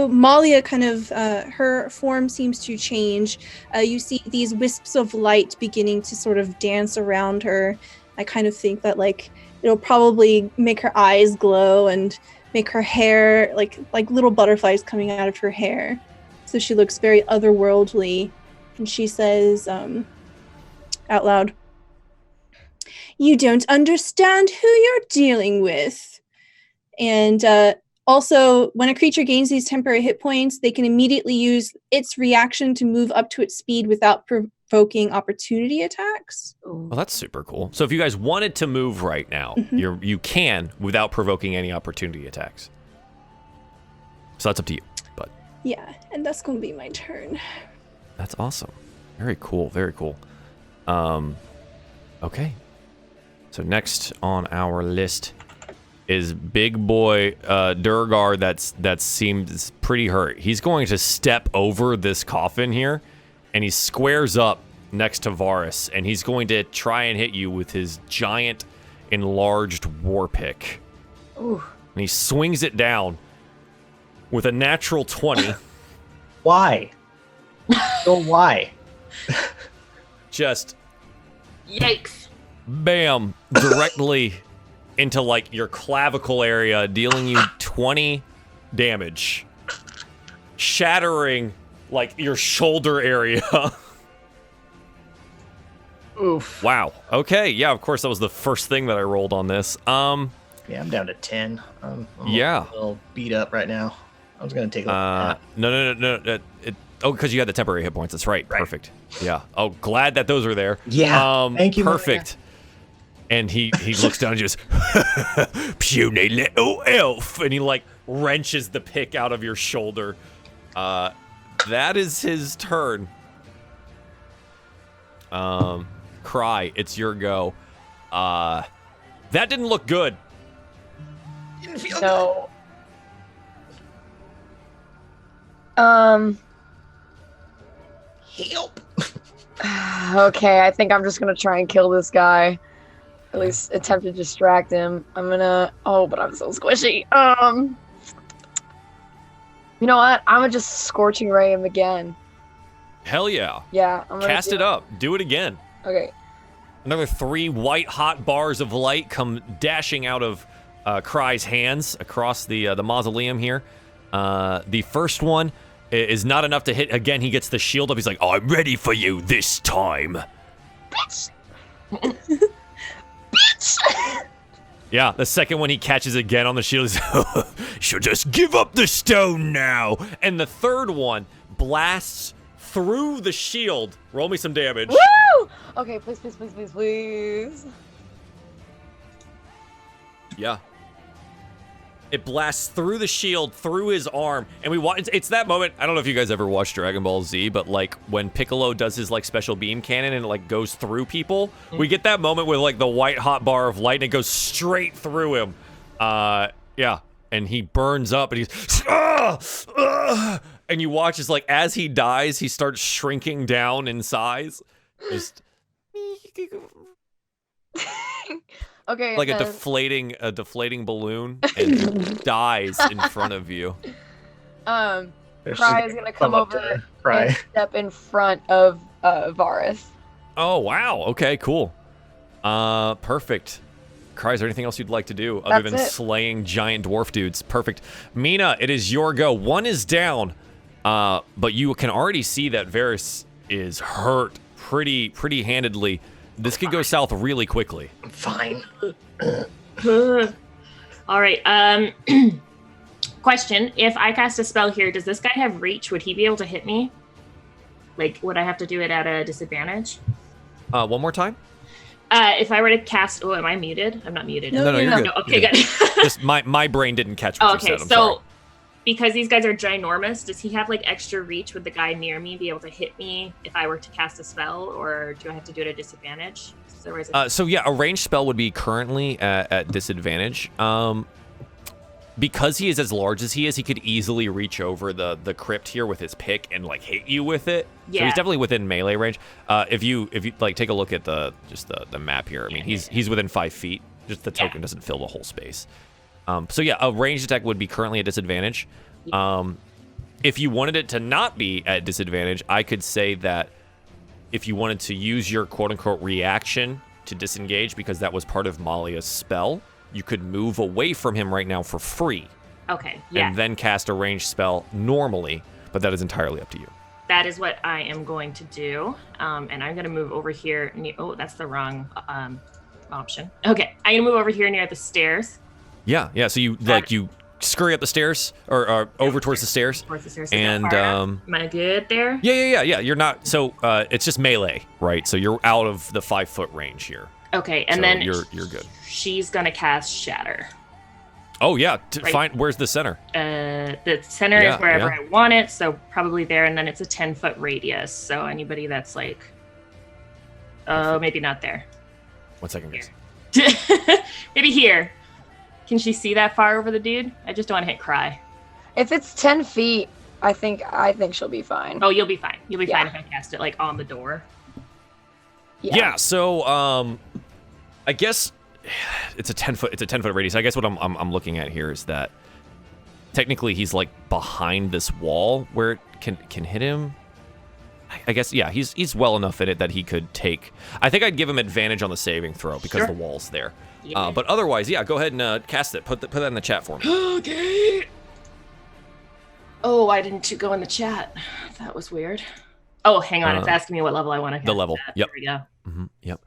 [SPEAKER 2] Malia kind of, her form seems to change. You see these wisps of light beginning to sort of dance around her. I kind of think that, like, it'll probably make her eyes glow and make her hair like little butterflies coming out of her hair. So she looks very otherworldly. And she says out loud, "You don't understand who you're dealing with." And also, when a creature gains these temporary hit points, they can immediately use its reaction to move up to its speed without provoking opportunity attacks.
[SPEAKER 1] Well, that's super cool. So if you guys wanted to move right now, you can without provoking any opportunity attacks. So that's up to you. But
[SPEAKER 2] yeah, and that's going to be my turn.
[SPEAKER 1] That's awesome. Very cool. Very cool. Okay. So next on our list is big boy Duergar that seems pretty hurt. He's going to step over this coffin here, and he squares up next to Varus, and he's going to try and hit you with his giant enlarged war pick.
[SPEAKER 4] Ooh.
[SPEAKER 1] And he swings it down with a natural 20.
[SPEAKER 5] Why? So why?
[SPEAKER 1] Just
[SPEAKER 3] Yikes.
[SPEAKER 1] bam, directly into like your clavicle area, dealing you 20 damage. Shattering like your shoulder area.
[SPEAKER 5] Oof.
[SPEAKER 1] Wow. Okay, yeah, of course that was the first thing that I rolled on this.
[SPEAKER 5] Yeah, I'm down to 10. I'm
[SPEAKER 1] Yeah.
[SPEAKER 5] a little beat up right now. I was gonna take a look at
[SPEAKER 1] no. Because you had the temporary hit points. That's right.
[SPEAKER 5] Right.
[SPEAKER 1] Perfect. Yeah. Oh, glad that those are there.
[SPEAKER 5] Yeah, thank you,
[SPEAKER 1] Perfect. And he looks down and just puny little elf, and he like wrenches the pick out of your shoulder. That is his turn. Cry, it's your go. That didn't look good.
[SPEAKER 5] Didn't feel
[SPEAKER 4] No.
[SPEAKER 5] Help.
[SPEAKER 4] Okay, I think I'm just gonna try and kill this guy. At least attempt to distract him. I'm gonna. Oh, but I'm so squishy. You know what? I'm gonna just scorching ray him again.
[SPEAKER 1] Hell yeah.
[SPEAKER 4] Yeah, I'm gonna
[SPEAKER 1] Cast it up. Do it again.
[SPEAKER 4] Okay.
[SPEAKER 1] Another 3 white hot bars of light come dashing out of Cry's hands across the mausoleum here. The first one is not enough to hit. Again, he gets the shield up. He's like, I'm ready for you this time.
[SPEAKER 4] Bitch.
[SPEAKER 1] Yeah, the second one he catches again on the shield. He's she'll just give up the stone now. And the third one blasts through the shield. Roll me some damage.
[SPEAKER 4] Woo! Okay, please.
[SPEAKER 1] Yeah. It blasts through the shield, through his arm, and we watch. It's that moment. I don't know if you guys ever watched Dragon Ball Z, but like when Piccolo does his like special beam cannon and it like goes through people, we get that moment with like the white hot bar of light and it goes straight through him. Yeah, and he burns up and he's and you watch as like as he dies, he starts shrinking down in size. Just
[SPEAKER 4] Okay.
[SPEAKER 1] like
[SPEAKER 4] and
[SPEAKER 1] a deflating balloon and dies in front of you.
[SPEAKER 4] then,
[SPEAKER 5] There's
[SPEAKER 4] Cry
[SPEAKER 5] just
[SPEAKER 4] is gonna come
[SPEAKER 5] up
[SPEAKER 4] over
[SPEAKER 5] to Cry.
[SPEAKER 4] and step in front of Varus.
[SPEAKER 1] Oh wow. Okay, cool. Perfect. Cry, is there anything else you'd like to do other
[SPEAKER 4] That's
[SPEAKER 1] than
[SPEAKER 4] it.
[SPEAKER 1] slaying giant dwarf dudes? Perfect. Mina, it is your go. One is down, but you can already see that Varus is hurt pretty handedly. This could go south really quickly.
[SPEAKER 5] Fine.
[SPEAKER 3] All right. Question: if I cast a spell here, does this guy have reach? Would he be able to hit me? Like, would I have to do it at a disadvantage?
[SPEAKER 1] One more time?
[SPEAKER 3] If I were to cast, oh, am I muted? I'm not muted.
[SPEAKER 2] No,
[SPEAKER 1] you're
[SPEAKER 2] you're
[SPEAKER 1] good.
[SPEAKER 3] No, okay,
[SPEAKER 1] You're
[SPEAKER 3] good.
[SPEAKER 1] Just my brain didn't catch what
[SPEAKER 3] Okay,
[SPEAKER 1] you said. I'm
[SPEAKER 3] so
[SPEAKER 1] sorry.
[SPEAKER 3] because these guys are ginormous, does he have like extra reach? Would the guy near me be able to hit me if I were to cast a spell, or do I have to do it at a disadvantage?
[SPEAKER 1] So yeah, a ranged spell would be currently at disadvantage. Because he is as large as he is, he could easily reach over the crypt here with his pick and like hit you with it. So
[SPEAKER 3] Yeah.
[SPEAKER 1] he's definitely within melee range. If you like take a look at the map here, I mean he's within 5 feet. Just the token doesn't fill the whole space. So yeah, a ranged attack would be currently at disadvantage. If you wanted it to not be at disadvantage, I could say that if you wanted to use your quote-unquote reaction to disengage, because that was part of Malia's spell, you could move away from him right now for free.
[SPEAKER 3] Okay, yeah.
[SPEAKER 1] And then cast a ranged spell normally, but that is entirely up to you.
[SPEAKER 3] That is what I am going to do. And I'm going to move over here. Oh, that's the wrong option. Okay, I'm going to move over here near the stairs.
[SPEAKER 1] Yeah. So you you scurry up the stairs or over towards the stairs.
[SPEAKER 3] Towards the stairs.
[SPEAKER 1] And
[SPEAKER 3] am I good there?
[SPEAKER 1] Yeah. You're not. So it's just melee, right? So you're out of the 5-foot range here.
[SPEAKER 3] Okay, and
[SPEAKER 1] So
[SPEAKER 3] then
[SPEAKER 1] you're good.
[SPEAKER 3] she's going to cast Shatter.
[SPEAKER 1] Oh yeah.
[SPEAKER 3] Right.
[SPEAKER 1] Find where's the center?
[SPEAKER 3] The center
[SPEAKER 1] Yeah,
[SPEAKER 3] is wherever
[SPEAKER 1] yeah.
[SPEAKER 3] I want it, so probably there, and then it's a 10-foot radius. So anybody that's like, oh, maybe not there.
[SPEAKER 1] 1 second, guys.
[SPEAKER 3] Maybe here. Can she see that far over the dude? I just don't want to hit Cry.
[SPEAKER 4] If it's 10 feet, I think she'll be fine.
[SPEAKER 3] Oh, you'll be fine. You'll be
[SPEAKER 4] Yeah.
[SPEAKER 3] fine if I cast it like on the door.
[SPEAKER 1] Yeah. So I guess it's a 10 foot. It's a 10-foot radius. I guess what I'm looking at here is that technically he's like behind this wall where it can hit him. I guess yeah. He's well enough in it that he could take. I think I'd give him advantage on the saving throw because
[SPEAKER 3] Sure.
[SPEAKER 1] the wall's there.
[SPEAKER 3] Yeah.
[SPEAKER 1] But otherwise, yeah. Go ahead and cast it. Put that in the chat for me.
[SPEAKER 3] Okay. Oh, why didn't you go in the chat? That was weird. Oh, hang on. It's asking me what level I want to hit.
[SPEAKER 1] The level. Yep.
[SPEAKER 3] There we go.
[SPEAKER 1] Yep.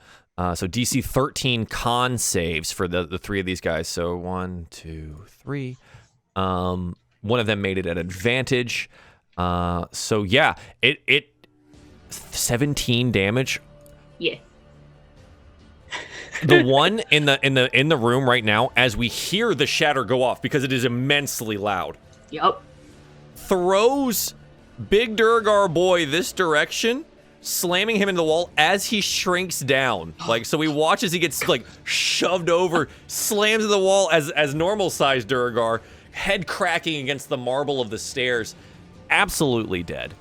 [SPEAKER 1] So DC 13 con saves for the three of these guys. So 1, 2, 3. One of them made it at advantage. So yeah, it 17 damage.
[SPEAKER 3] Yeah.
[SPEAKER 1] The one in the room right now, as we hear the shatter go off because it is immensely loud,
[SPEAKER 3] Yup.
[SPEAKER 1] throws Big Duergar boy this direction, slamming him into the wall as he shrinks down. Like, so we watch as he gets like shoved over, slams to the wall as normal sized Duergar, head cracking against the marble of the stairs, absolutely dead.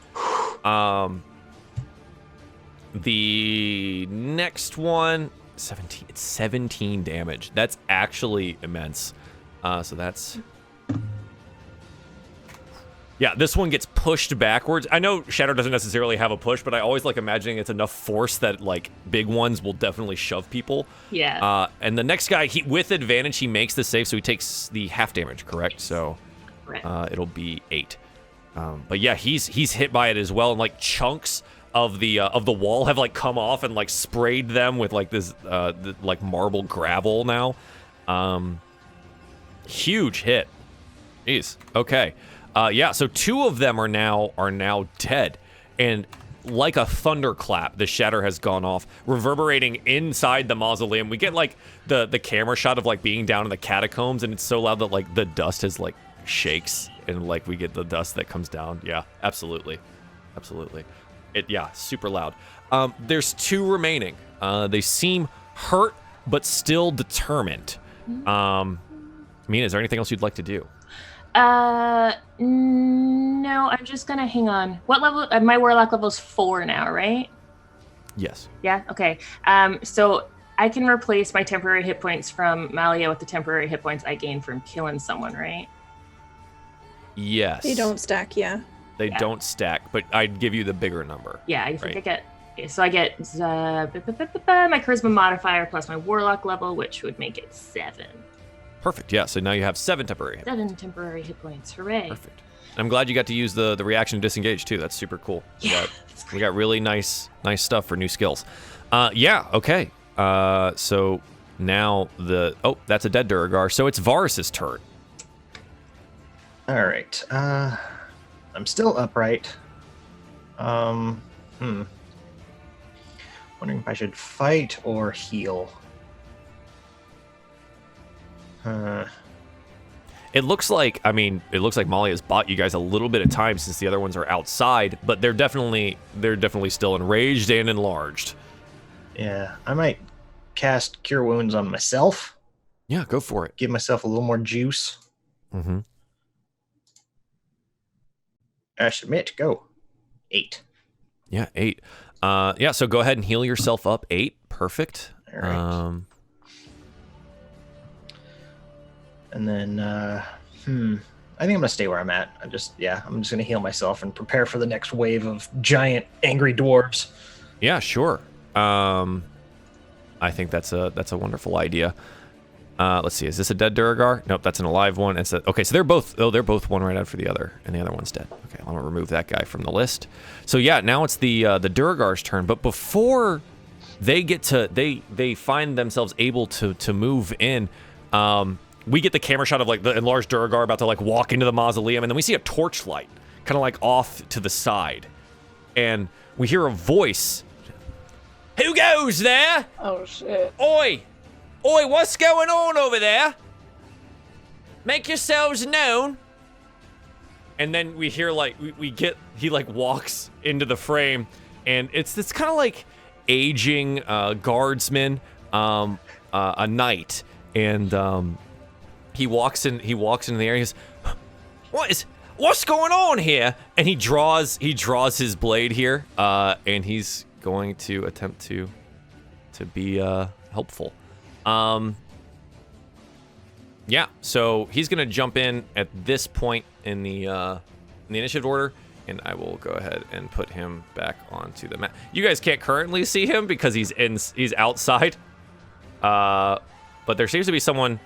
[SPEAKER 1] The next one, 17. It's 17 damage. That's actually immense. So that's. Yeah, this one gets pushed backwards. I know Shadow doesn't necessarily have a push, but I always like imagining it's enough force that like big ones will definitely shove people.
[SPEAKER 3] Yeah.
[SPEAKER 1] And the next guy, with advantage, he makes the save, so he takes the half damage, correct? So it'll be 8. But yeah, he's hit by it as well, and like chunks of the wall have like come off and like sprayed them with like this like marble gravel now. Huge hit. Jeez. Okay. Yeah, so 2 of them are now dead, and like a thunderclap, the shatter has gone off, reverberating inside the mausoleum. We get like the camera shot of like being down in the catacombs, and it's so loud that like the dust has like shakes, and like we get the dust that comes down. Yeah, absolutely. Yeah, super loud. There's 2 remaining. They seem hurt, but still determined. Mina, is there anything else you'd like to do?
[SPEAKER 3] No, I'm just gonna hang on. What level? My warlock level is 4 now, right?
[SPEAKER 1] Yes.
[SPEAKER 3] Yeah. Okay. So I can replace my temporary hit points from Malia with the temporary hit points I gain from killing someone, right?
[SPEAKER 1] Yes.
[SPEAKER 2] They don't stack, yeah.
[SPEAKER 1] They don't stack, but I'd give you the bigger number.
[SPEAKER 3] Yeah, I think
[SPEAKER 1] right?
[SPEAKER 3] I get. Okay, so I get my charisma modifier plus my warlock level, which would make it 7.
[SPEAKER 1] Perfect. Yeah. So now you have 7 temporary hit points.
[SPEAKER 3] 7 temporary hit points. Hooray!
[SPEAKER 1] Perfect. I'm glad you got to use the reaction to disengage too. That's super cool.
[SPEAKER 3] Yeah,
[SPEAKER 1] We got really nice stuff for new skills. Yeah. Okay. So now that's a dead Duergar. So it's Varus's turn.
[SPEAKER 5] All right. I'm still upright. Wondering if I should fight or heal.
[SPEAKER 1] It looks like Molly has bought you guys a little bit of time since the other ones are outside, but they're definitely still enraged and enlarged.
[SPEAKER 5] Yeah, I might cast Cure Wounds on myself.
[SPEAKER 1] Yeah, go for it.
[SPEAKER 5] Give myself a little more juice.
[SPEAKER 1] Mm-hmm.
[SPEAKER 5] Submit. Go. 8.
[SPEAKER 1] Yeah, 8. Yeah, so go ahead and heal yourself up. 8. Perfect.
[SPEAKER 5] All right. And then, I think I'm gonna stay where I'm at. I'm just gonna heal myself and prepare for the next wave of giant angry dwarves.
[SPEAKER 1] Yeah, sure. I think that's a wonderful idea. Let's see, is this a dead Duergar? Nope, that's an alive one. Okay, so they're both one right after the other, and the other one's dead. Okay, I'm gonna remove that guy from the list. So yeah, now it's the Duergar's turn, but before they get to they find themselves able to move in, we get the camera shot of like the enlarged Duergar about to like walk into the mausoleum, and then we see a torchlight kind of like off to the side, and we hear a voice. Who goes there?
[SPEAKER 4] Oh shit.
[SPEAKER 1] Oi, what's going on over there? Make yourselves known. And then we hear like he like walks into the frame, and it's kind of like aging guardsman, a knight, and he walks into the area. He goes, what's going on here? And he draws his blade here, and he's going to attempt to be helpful. Yeah, so he's gonna jump in at this point in the initiative order, and I will go ahead and put him back onto the map. You guys can't currently see him because he's outside. But there seems to be someone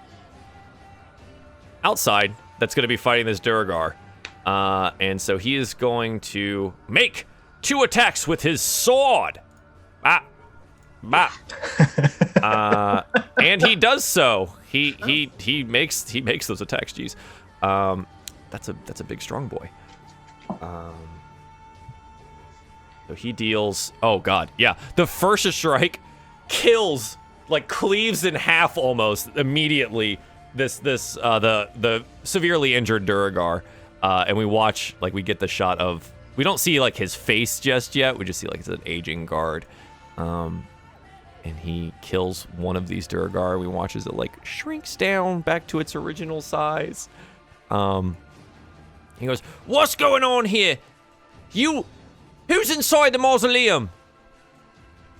[SPEAKER 1] outside that's gonna be fighting this Duergar. And so he is going to make 2 attacks with his sword. And he does so. He makes those attacks. Jeez, that's a big strong boy. So he deals. Oh god, yeah. The first strike kills, like cleaves in half almost immediately. The severely injured Duergar, and we watch, like, we get the shot of. We don't see like his face just yet. We just see like it's an aging guard. And he kills one of these Duergar. We watch as it like shrinks down back to its original size. He goes, "What's going on here? Who's inside the mausoleum?"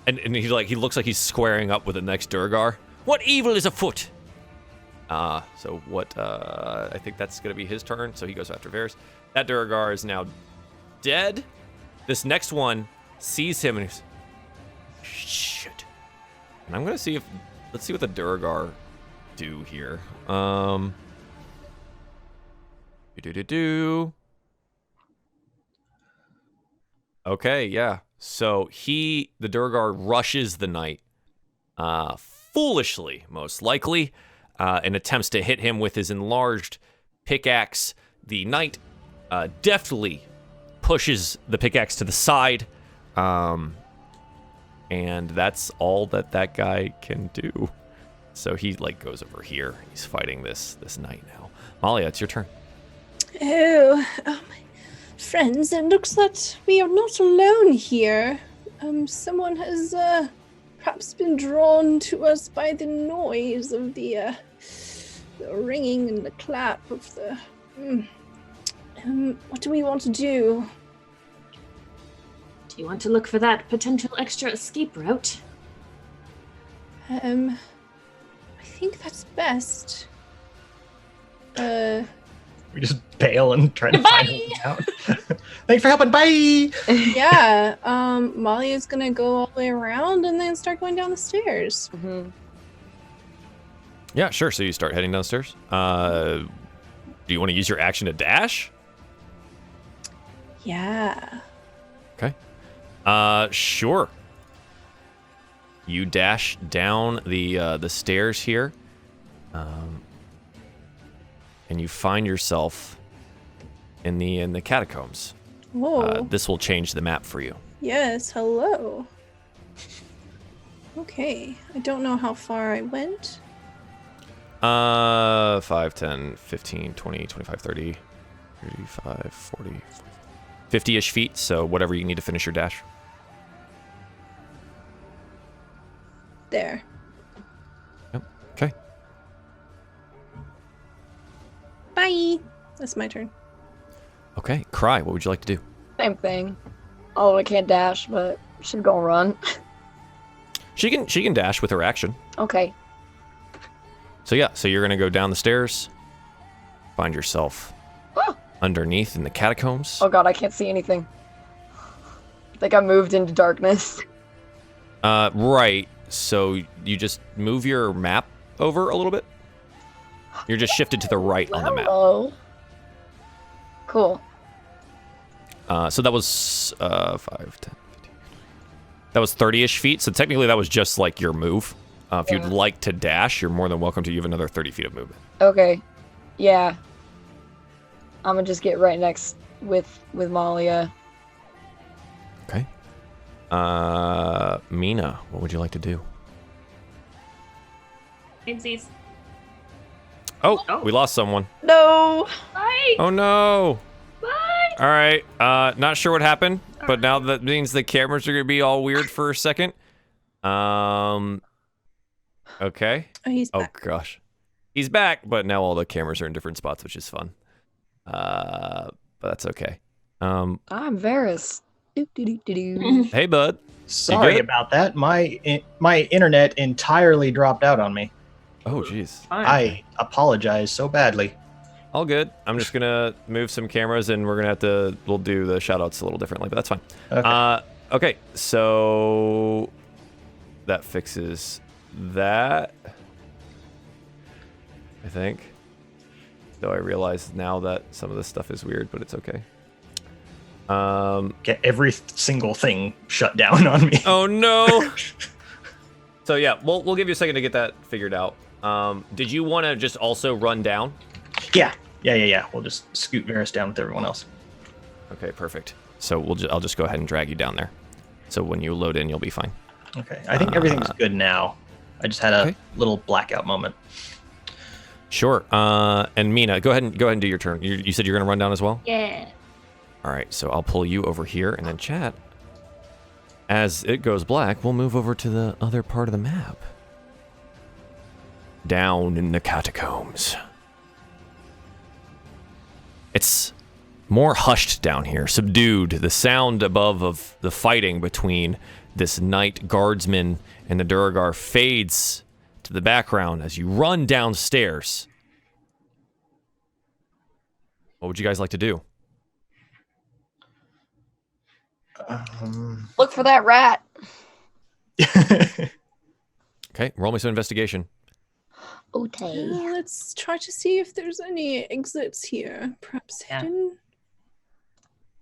[SPEAKER 1] And he looks like he's squaring up with the next Duergar. "What evil is afoot?" So what? I think that's gonna be his turn. So he goes after Varys. That Duergar is now dead. This next one sees him and he's, shit. And I'm gonna see if, let's see what the Duergar do here. Okay, yeah. So the Duergar rushes the knight, foolishly, most likely, and attempts to hit him with his enlarged pickaxe. The knight deftly pushes the pickaxe to the side, and that's all that guy can do. So he like goes over here. He's fighting this knight now. Malia, it's your turn.
[SPEAKER 2] Oh, my friends, it looks that we are not alone here. Someone has perhaps been drawn to us by the noise of the ringing and the clap of the. What do we want to do?
[SPEAKER 3] Do you want to look for that potential extra escape route?
[SPEAKER 2] I think that's best.
[SPEAKER 5] We just bail and try to find a way out. Thanks for helping. Bye.
[SPEAKER 2] Yeah. Molly is gonna go all the way around and then start going down the stairs.
[SPEAKER 4] Mm-hmm.
[SPEAKER 1] Yeah, sure. So you start heading downstairs. Do you want to use your action to dash?
[SPEAKER 2] Yeah.
[SPEAKER 1] Okay. Sure. You dash down the stairs here, and you find yourself in the catacombs.
[SPEAKER 2] Whoa.
[SPEAKER 1] This will change the map for you.
[SPEAKER 2] Yes. Hello. Okay. I don't know how far I went.
[SPEAKER 1] 5, 10, 15, 20, 25, 30, 35, 40, 50-ish feet. So whatever you need to finish your dash.
[SPEAKER 2] There.
[SPEAKER 1] Yep. Okay.
[SPEAKER 2] Bye. That's my turn.
[SPEAKER 1] Okay. Cry. What would you like to do?
[SPEAKER 4] Same thing. Oh, I can't dash, but she's gonna run.
[SPEAKER 1] She can dash with her action.
[SPEAKER 4] Okay.
[SPEAKER 1] So yeah, so you're gonna go down the stairs, find yourself underneath in the catacombs.
[SPEAKER 4] Oh god, I can't see anything. I think I moved into darkness.
[SPEAKER 1] Right. So you just move your map over a little bit. You're just shifted to the right on the map.
[SPEAKER 4] Hello. Cool.
[SPEAKER 1] So that was 5, 10, 15. That was 30-ish feet. So technically that was just like your move. If you'd like to dash, you're more than welcome to. You have another 30 feet of movement.
[SPEAKER 4] Okay. Yeah. I'm gonna just get right next with Malia.
[SPEAKER 1] Okay. Mina, what would you like to do?
[SPEAKER 3] Pinsies.
[SPEAKER 1] Oh, we lost someone.
[SPEAKER 4] No.
[SPEAKER 3] Bye.
[SPEAKER 1] Oh no.
[SPEAKER 3] Bye.
[SPEAKER 1] All right. Not sure what happened, but now that means the cameras are gonna be all weird for a second. Okay.
[SPEAKER 2] Oh, he's
[SPEAKER 1] Oh
[SPEAKER 2] back.
[SPEAKER 1] gosh. He's back, but now all the cameras are in different spots, which is fun. But that's okay.
[SPEAKER 4] I'm Varys. Doo-doo-doo-doo-doo.
[SPEAKER 1] Hey bud.
[SPEAKER 5] Sorry
[SPEAKER 1] good?
[SPEAKER 5] about that. My internet entirely dropped out on me.
[SPEAKER 1] Oh, jeez.
[SPEAKER 3] Fine.
[SPEAKER 5] I apologize so badly.
[SPEAKER 1] All good. I'm just gonna move some cameras, and we're gonna have to. We'll do the shoutouts a little differently, but that's fine.
[SPEAKER 5] Okay.
[SPEAKER 1] Okay. So that fixes that. I think. Though I realize now that some of this stuff is weird, but it's okay.
[SPEAKER 5] Get every single thing shut down on me.
[SPEAKER 1] Oh no. So yeah, we'll give you a second to get that figured out. Did you want to just also run down?
[SPEAKER 5] Yeah. We'll just scoot Varys down with everyone else.
[SPEAKER 1] Okay, perfect. So I'll just go ahead and drag you down there. So when you load in, you'll be fine.
[SPEAKER 5] Okay. I think everything's good now. I just had a
[SPEAKER 1] Okay.
[SPEAKER 5] little blackout moment.
[SPEAKER 1] Sure. And Mina, go ahead and do your turn. You said you're gonna run down as well?
[SPEAKER 3] Yeah.
[SPEAKER 1] All right. So I'll pull you over here, and then chat. As it goes black, we'll move over to the other part of the map. Down in the catacombs. It's more hushed down here, subdued. The sound above of the fighting between this knight guardsman and the Duergar fades to the background as you run downstairs. What would you guys like to do?
[SPEAKER 4] Look for that rat.
[SPEAKER 1] Okay, roll me some investigation.
[SPEAKER 4] Okay.
[SPEAKER 2] Let's try to see if there's any exits here. Perhaps
[SPEAKER 3] Yeah.
[SPEAKER 2] hidden.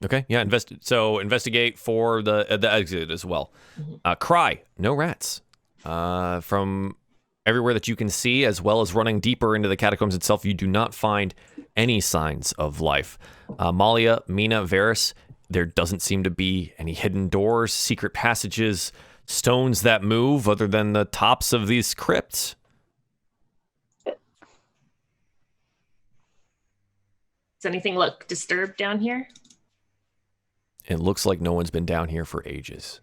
[SPEAKER 1] Okay, yeah, investigate for the exit as well.
[SPEAKER 3] Mhm.
[SPEAKER 1] Cry, no rats. From everywhere that you can see, as well as running deeper into the catacombs itself, you do not find any signs of life. Malia, Mina, Varys, there doesn't seem to be any hidden doors, secret passages, stones that move other than the tops of these crypts.
[SPEAKER 3] Does anything look disturbed down here?
[SPEAKER 1] It looks like no one's been down here for ages.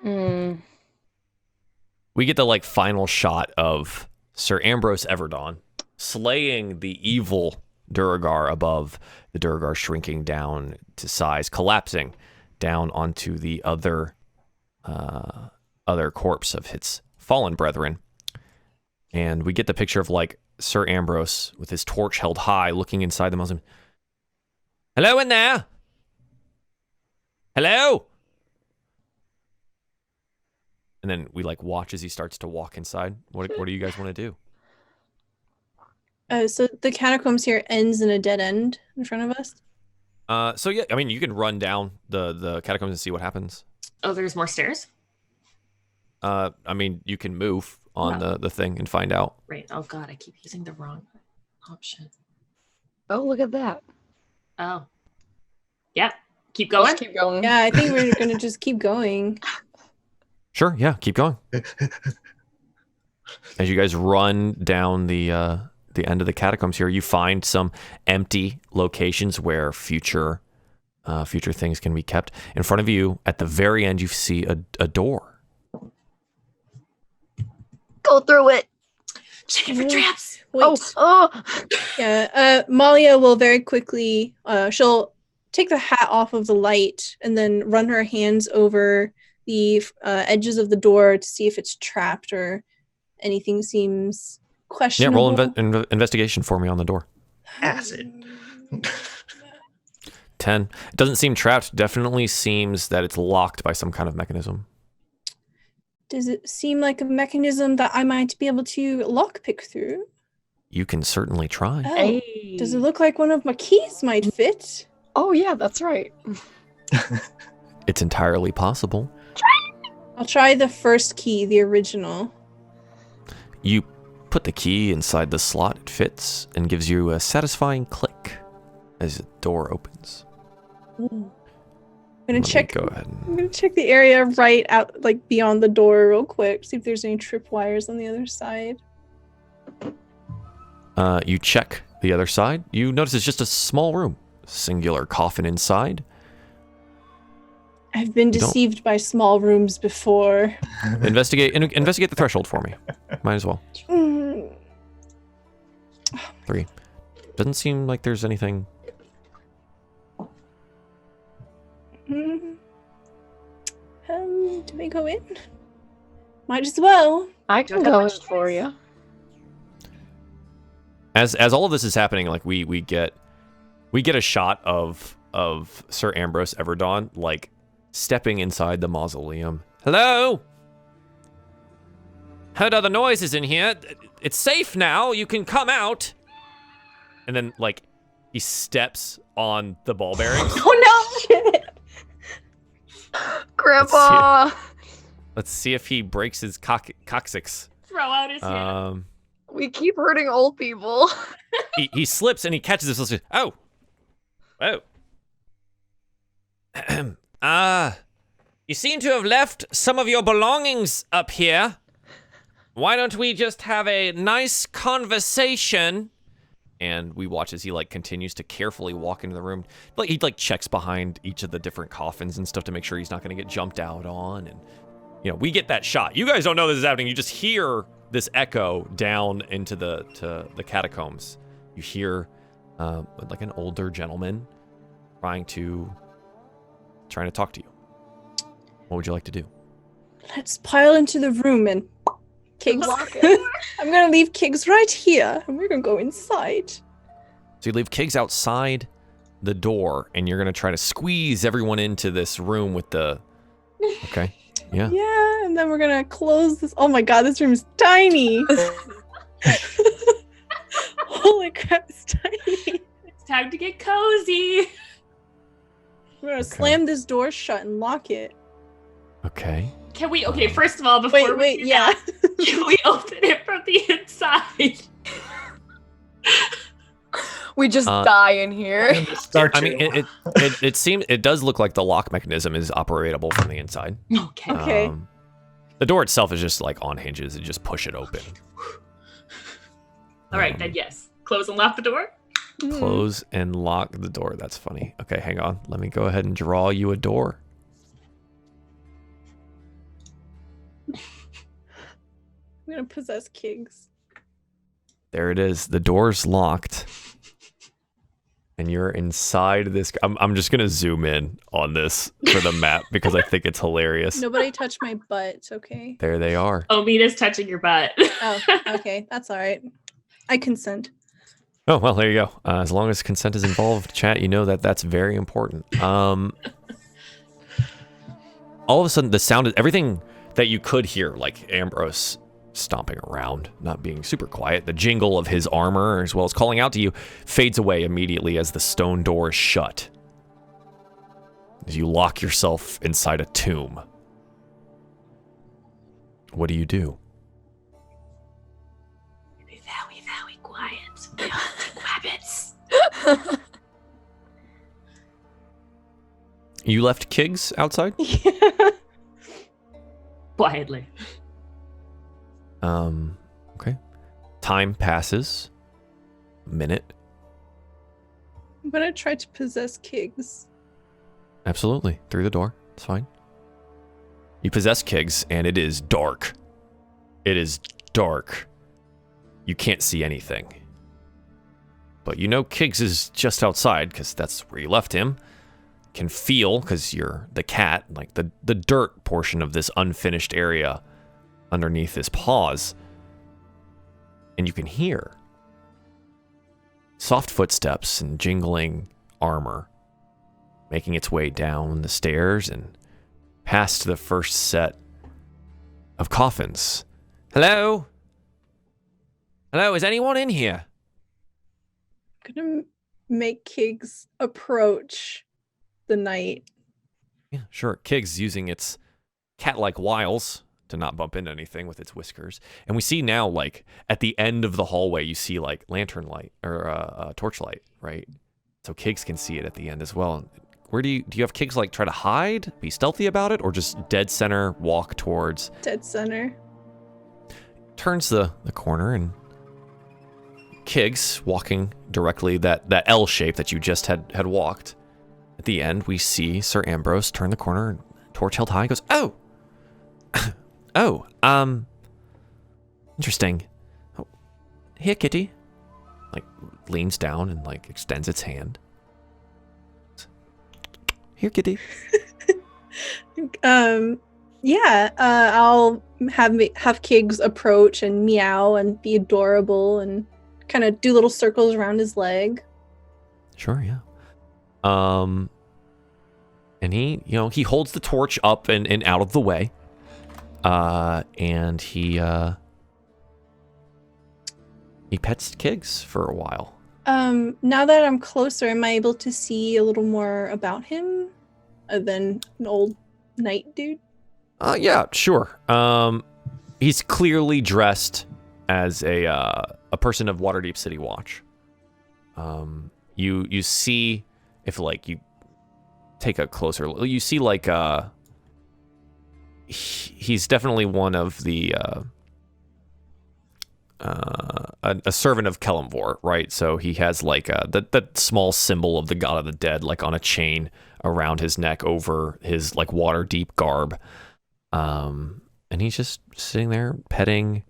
[SPEAKER 4] Hmm.
[SPEAKER 1] We get the final shot of Sir Ambrose Everdon slaying the evil Duergar above, the Duergar shrinking down to size, collapsing down onto the other corpse of its fallen brethren. And we get the picture of Sir Ambrose with his torch held high, looking inside the mausoleum. Hello in there? Hello? And then we watch as he starts to walk inside. What do you guys want to do?
[SPEAKER 2] So the catacombs here ends in a dead end in front of us.
[SPEAKER 1] So yeah, I mean, you can run down the catacombs and see what happens.
[SPEAKER 3] Oh, there's more stairs?
[SPEAKER 1] I mean, you can move on the thing and find out.
[SPEAKER 3] Right. Oh god, I keep using the wrong option.
[SPEAKER 4] Oh, look at that.
[SPEAKER 3] Oh. Yeah. Keep going.
[SPEAKER 4] Just keep going.
[SPEAKER 2] Yeah, I think we're gonna just keep going.
[SPEAKER 1] Sure, yeah, keep going. As you guys run down the end of the catacombs here, you find some empty locations where future things can be kept. In front of you, at the very end, you see a door.
[SPEAKER 4] Go through it.
[SPEAKER 3] Check it for traps.
[SPEAKER 2] Wait.
[SPEAKER 4] Oh.
[SPEAKER 2] Yeah, Malia will very quickly, she'll take the hat off of the light and then run her hands over the edges of the door to see if it's trapped or anything seems
[SPEAKER 1] Yeah,
[SPEAKER 2] questionable.
[SPEAKER 1] roll investigation for me on the door.
[SPEAKER 5] Acid.
[SPEAKER 1] 10. It doesn't seem trapped. Definitely seems that it's locked by some kind of mechanism.
[SPEAKER 2] Does it seem like a mechanism that I might be able to lockpick through?
[SPEAKER 1] You can certainly try.
[SPEAKER 2] Oh,
[SPEAKER 4] Hey.
[SPEAKER 2] does it look like one of my keys might fit?
[SPEAKER 4] Oh, yeah, that's right.
[SPEAKER 1] It's entirely possible.
[SPEAKER 2] I'll try the first key, the original.
[SPEAKER 1] You put the key inside the slot, it fits, and gives you a satisfying click as the door opens.
[SPEAKER 2] I'm
[SPEAKER 1] Let
[SPEAKER 2] gonna
[SPEAKER 1] me
[SPEAKER 2] check.
[SPEAKER 1] Go ahead.
[SPEAKER 2] I'm gonna check the area right out, beyond the door, real quick. See if there's any tripwires on the other side.
[SPEAKER 1] You check the other side. You notice it's just a small room. Singular coffin inside.
[SPEAKER 2] I've been
[SPEAKER 1] don't-
[SPEAKER 2] deceived by small rooms before.
[SPEAKER 1] Investigate the threshold for me. Might as well.
[SPEAKER 2] Mm,
[SPEAKER 1] 3. Doesn't seem like there's anything.
[SPEAKER 2] mm. Do we go in? Might as well.
[SPEAKER 4] I can go in for you.
[SPEAKER 1] As all of this is happening, like we get a shot of Sir Ambrose Everdawn like stepping inside the mausoleum. Hello? Heard other noises in here. It's safe now. You can come out. And then like he steps on the ball bearings.
[SPEAKER 2] Oh no! Shit.
[SPEAKER 4] Grandpa!
[SPEAKER 1] Let's see if he breaks his coccyx.
[SPEAKER 3] Throw out his hand.
[SPEAKER 4] We keep hurting old people.
[SPEAKER 1] He slips and he catches himself. Oh. You seem to have left some of your belongings up here. Why don't we just have a nice conversation? And we watch as he like continues to carefully walk into the room. Like he like checks behind each of the different coffins and stuff to make sure he's not going to get jumped out on. And you know, we get that shot. You guys don't know this is happening. You just hear this echo down into the catacombs. You hear like an older gentleman trying to talk to you. What would you like to do?
[SPEAKER 2] Let's pile into the room and Kiggs. I'm gonna leave Kiggs right here, and we're gonna go inside.
[SPEAKER 1] So you leave Kiggs outside the door, and you're gonna try to squeeze everyone into this room with the. Okay. Yeah.
[SPEAKER 2] Yeah, and then we're gonna close this. Oh my god, this room is tiny. Holy crap, it's tiny.
[SPEAKER 3] It's time to get cozy.
[SPEAKER 2] We're gonna slam this door shut and lock it.
[SPEAKER 1] Okay.
[SPEAKER 3] Can we? Okay, first of all, before
[SPEAKER 2] Wait,
[SPEAKER 3] we do
[SPEAKER 2] yeah.
[SPEAKER 3] that, can we open it from the inside?
[SPEAKER 4] We just die in here.
[SPEAKER 5] Start
[SPEAKER 1] I mean, it seems it does look like the lock mechanism is operable from the inside.
[SPEAKER 3] Okay.
[SPEAKER 2] Okay.
[SPEAKER 1] The door itself is just like on hinges. You just push it open.
[SPEAKER 3] All right, then yes. Close and lock the door.
[SPEAKER 1] Close and lock the door. That's funny. Okay, hang on. Let me go ahead and draw you a door.
[SPEAKER 2] I'm gonna possess Kiggs.
[SPEAKER 1] There it is. The door's locked. And you're inside this. I'm just going to zoom in on this for the map because I think it's hilarious.
[SPEAKER 2] Nobody touch my butt, it's okay.
[SPEAKER 1] There they are.
[SPEAKER 3] Oh, Mina's touching your butt.
[SPEAKER 2] Oh, okay, that's all right. I consent.
[SPEAKER 1] Oh, well, there you go. As long as consent is involved, chat, you know that that's very important. All of a sudden, the sound of everything that you could hear, like Ambrose stomping around, not being super quiet, the jingle of his armor, as well as calling out to you, fades away immediately as the stone door is shut. As you lock yourself inside a tomb. What do you do?
[SPEAKER 3] Be very quiet. We are rabbits.
[SPEAKER 1] You left Kiggs outside?
[SPEAKER 2] Yeah.
[SPEAKER 3] Quietly.
[SPEAKER 1] Okay. Time passes. A minute.
[SPEAKER 2] I'm gonna try to possess Kiggs.
[SPEAKER 1] Absolutely. Through the door. It's fine. You possess Kiggs, and it is dark. It is dark. You can't see anything. But you know Kiggs is just outside, because that's where you left him. Can feel, because you're the cat, like the dirt portion of this unfinished area underneath his paws. And you can hear soft footsteps and jingling armor making its way down the stairs and past the first set of coffins. Hello? Hello, is anyone in here?
[SPEAKER 2] I'm gonna make Kiggs approach the knight.
[SPEAKER 1] Yeah, sure. Kiggs using its cat-like wiles to not bump into anything with its whiskers. And we see now, like, at the end of the hallway, you see, like, lantern light, or torchlight, right? So Kiggs can see it at the end as well. Where do you have Kiggs, like, try to hide, be stealthy about it, or just dead center walk towards?
[SPEAKER 2] Dead center.
[SPEAKER 1] Turns the corner, and Kiggs walking directly that L shape that you just had walked. At the end, we see Sir Ambrose turn the corner, and torch held high, goes, oh! Oh, interesting. Oh, here, kitty. Like, leans down and, like, extends its hand. Here, kitty.
[SPEAKER 2] I'm Yeah, I'll have Kiggs approach and meow and be adorable and kind of do little circles around his leg.
[SPEAKER 1] Sure, yeah. And he holds the torch up and out of the way. And he pets Kiggs for a while.
[SPEAKER 2] Now that I'm closer, am I able to see a little more about him than an old knight dude?
[SPEAKER 1] Yeah, sure. He's clearly dressed as a person of Waterdeep City Watch. You see, if like you take a closer look, you see like he's definitely one of the a servant of Kelemvor, right? So he has like that small symbol of the god of the dead, like on a chain around his neck over his like Waterdeep garb. And he's just sitting there petting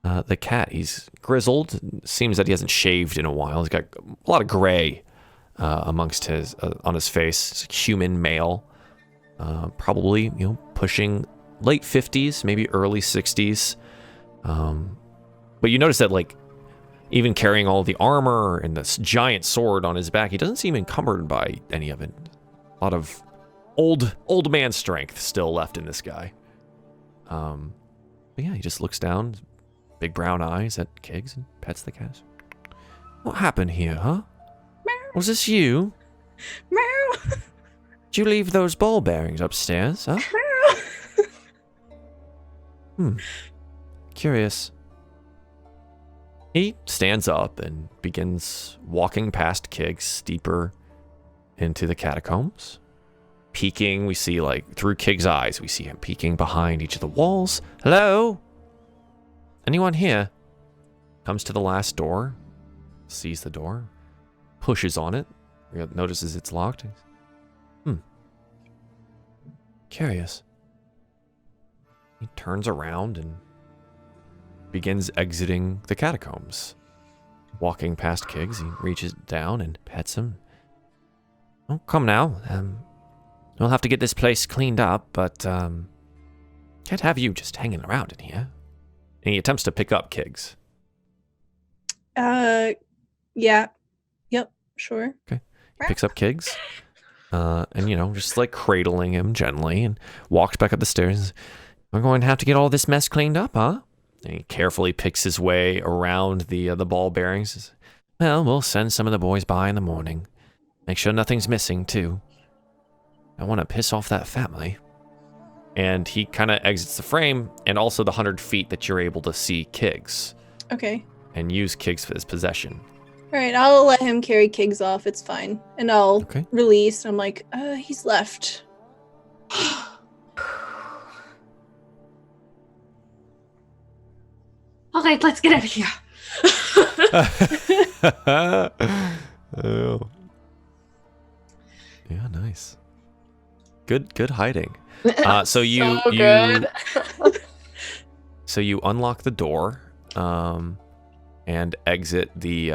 [SPEAKER 1] the cat. He's grizzled. Seems that he hasn't shaved in a while. He's got a lot of gray amongst his on his face. He's a human male, probably pushing late 50s, maybe early 60s. But you notice that like even carrying all the armor and this giant sword on his back, he doesn't seem encumbered by any of it. A lot of old man strength still left in this guy. But yeah, he just looks down, big brown eyes at Kiggs and pets the cat. What happened here, huh?
[SPEAKER 2] Meow.
[SPEAKER 1] Was this you?
[SPEAKER 2] Meow.
[SPEAKER 1] Did you leave those ball bearings upstairs, huh?
[SPEAKER 2] Meow.
[SPEAKER 1] Curious. He stands up and begins walking past Kiggs deeper into the catacombs. Peeking, we see like through Kiggs' eyes, we see him peeking behind each of the walls. Hello? Anyone here? Comes to the last door, sees the door, pushes on it, notices it's locked. Curious. He turns around and begins exiting the catacombs. Walking past Kiggs, he reaches down and pets him. Oh, come now. We'll have to get this place cleaned up, but can't have you just hanging around in here. And he attempts to pick up Kiggs.
[SPEAKER 2] Yeah. Yep, sure.
[SPEAKER 1] Okay. He picks up Kiggs. And, just like cradling him gently and walks back up the stairs. We're going to have to get all this mess cleaned up, huh? And he carefully picks his way around the ball bearings. Well, we'll send some of the boys by in the morning. Make sure nothing's missing, too. I want to piss off that family. And he kind of exits the frame and also the 100 feet that you're able to see Kiggs.
[SPEAKER 2] Okay.
[SPEAKER 1] And use Kiggs for his possession.
[SPEAKER 2] All right, I'll let him carry Kiggs off. It's fine. And I'll release. I'm like, he's left.
[SPEAKER 3] All right, let's get out of here.
[SPEAKER 1] Oh. Yeah, nice. Good hiding. So you so you unlock the door and exit the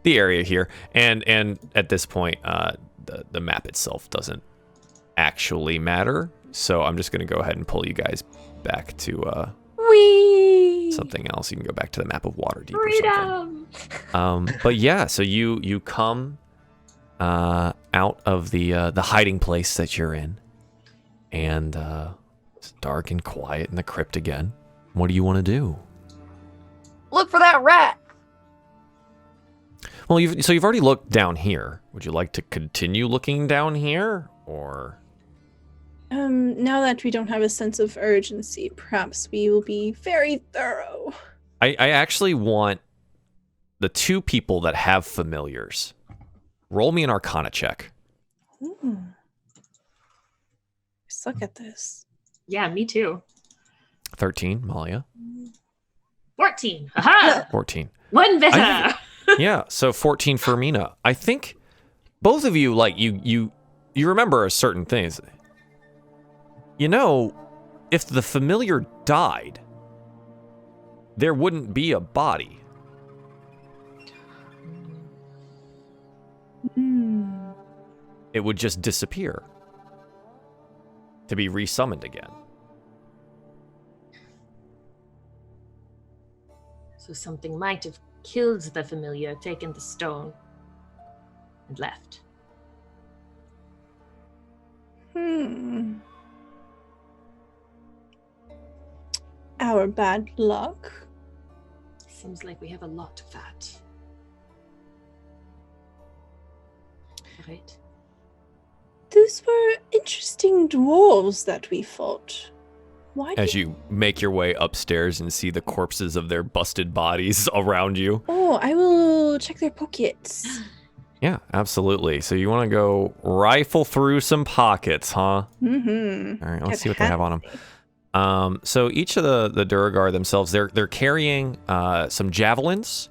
[SPEAKER 1] area here, and at this point the map itself doesn't actually matter. So I'm just gonna go ahead and pull you guys back to something else. You can go back to the map of Waterdeep or something. But yeah, so you come out of the hiding place that you're in, and it's dark and quiet in the crypt again. What do you want to do?
[SPEAKER 4] Look for that rat.
[SPEAKER 1] Well, you've already looked down here. Would you like to continue looking down here, or?
[SPEAKER 2] Now that we don't have a sense of urgency, perhaps we will be very thorough.
[SPEAKER 1] I actually want the two people that have familiars. Roll me an Arcana check.
[SPEAKER 2] I suck at this.
[SPEAKER 3] Yeah, me too.
[SPEAKER 1] 13, Malia.
[SPEAKER 3] 14. Aha!
[SPEAKER 1] 14.
[SPEAKER 3] One better.
[SPEAKER 1] Yeah, so 14 for Mina. I think both of you, like, you remember certain things. If the familiar died, there wouldn't be a body. It would just disappear. to be resummoned again.
[SPEAKER 3] So something might have killed the familiar, taken the stone, and left.
[SPEAKER 2] Our bad luck.
[SPEAKER 3] Seems like we have a lot of that. Right.
[SPEAKER 2] Those were interesting dwarves that we fought. Why
[SPEAKER 1] As
[SPEAKER 2] did...
[SPEAKER 1] you make your way upstairs and see the corpses of their busted bodies around you.
[SPEAKER 2] Oh, I will check their pockets.
[SPEAKER 1] Yeah, absolutely. So you want to go rifle through some pockets, huh?
[SPEAKER 2] Mm-hmm.
[SPEAKER 1] All right, let's see what they have on them. So each of the Duergar themselves, they're carrying some javelins,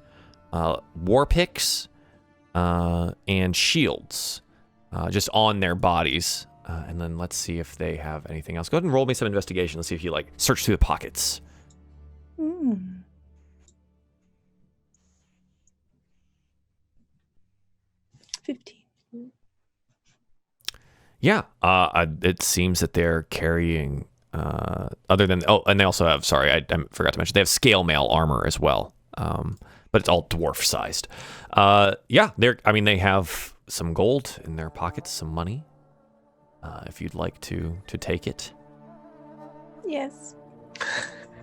[SPEAKER 1] war picks, and shields, just on their bodies. And then let's see if they have anything else. Go ahead and roll me some investigation. Let's see if you search through the pockets.
[SPEAKER 2] 15.
[SPEAKER 1] Yeah, it seems that they're carrying, other than, and they also have, sorry, I forgot to mention, they have scale mail armor as well, but it's all dwarf-sized. Yeah, they have some gold in their pockets, some money, if you'd like to take it.
[SPEAKER 2] Yes.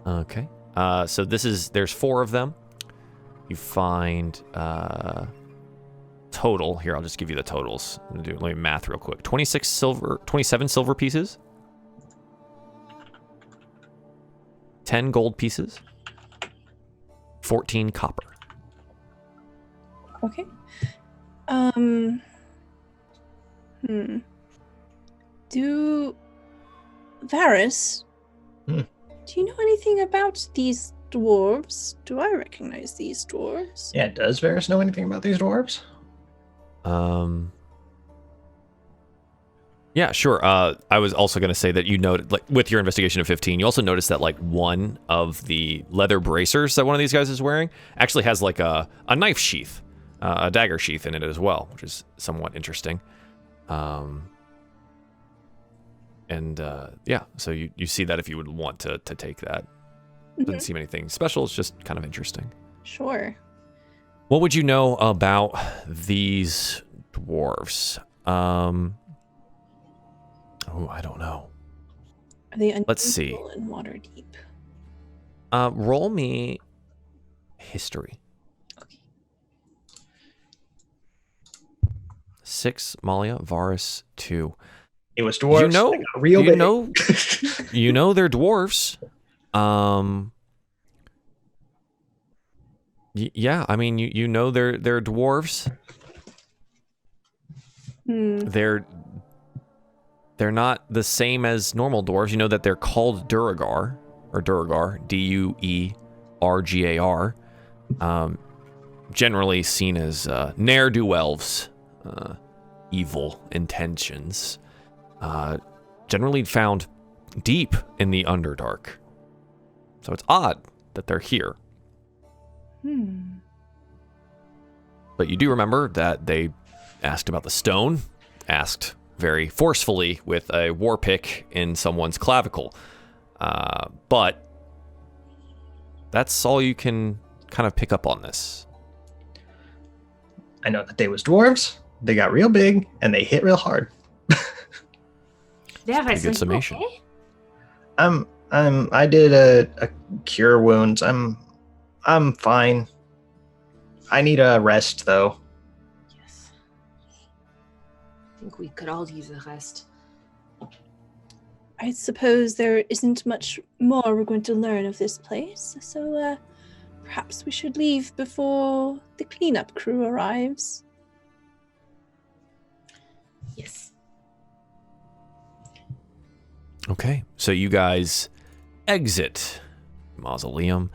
[SPEAKER 1] Okay, so there's 4 of them. You find, total, here, I'll just give you the totals. Let me math real quick. 27 silver pieces. 10 gold pieces. 14 copper.
[SPEAKER 2] Okay. Varys, do you know anything about these dwarves? Do I recognize these dwarves?
[SPEAKER 5] Yeah, does Varys know anything about these dwarves?
[SPEAKER 1] Yeah, sure. I was also going to say that you noted, with your investigation of 15, you also noticed that one of the leather bracers that one of these guys is wearing actually has a knife sheath, a dagger sheath in it as well, which is somewhat interesting. Yeah, so you see that if you would want to take that. Doesn't seem anything special, it's just kind of interesting.
[SPEAKER 2] Sure.
[SPEAKER 1] What would you know about these dwarves? I don't know.
[SPEAKER 2] Are they
[SPEAKER 1] Let's see.
[SPEAKER 2] unusual in Waterdeep?
[SPEAKER 1] Roll me history.
[SPEAKER 2] Okay.
[SPEAKER 1] 6, Malia, Varus, 2.
[SPEAKER 5] It was dwarves.
[SPEAKER 1] You know,
[SPEAKER 5] They got real
[SPEAKER 1] you
[SPEAKER 5] big.
[SPEAKER 1] know, you know they're dwarves. Yeah, I mean, you know they're dwarves. They're not the same as normal dwarves. You know that they're called Duergar, or Duergar, Duergar. Generally seen as ne'er-do-wells, evil intentions. Generally found deep in the Underdark. So it's odd that they're here. But you do remember that they asked about the stone, asked very forcefully with a war pick in someone's clavicle. But that's all you can kind of pick up on this.
[SPEAKER 5] I know that they was dwarves. They got real big and they hit real hard.
[SPEAKER 3] Yeah,
[SPEAKER 1] Pretty good summation.
[SPEAKER 3] Okay?
[SPEAKER 5] I did a cure wounds. I'm fine. I need a rest though.
[SPEAKER 3] Yes. I think we could all use a rest.
[SPEAKER 2] I suppose there isn't much more we're going to learn of this place, so perhaps we should leave before the cleanup crew arrives.
[SPEAKER 3] Yes.
[SPEAKER 1] Okay, so you guys exit mausoleum.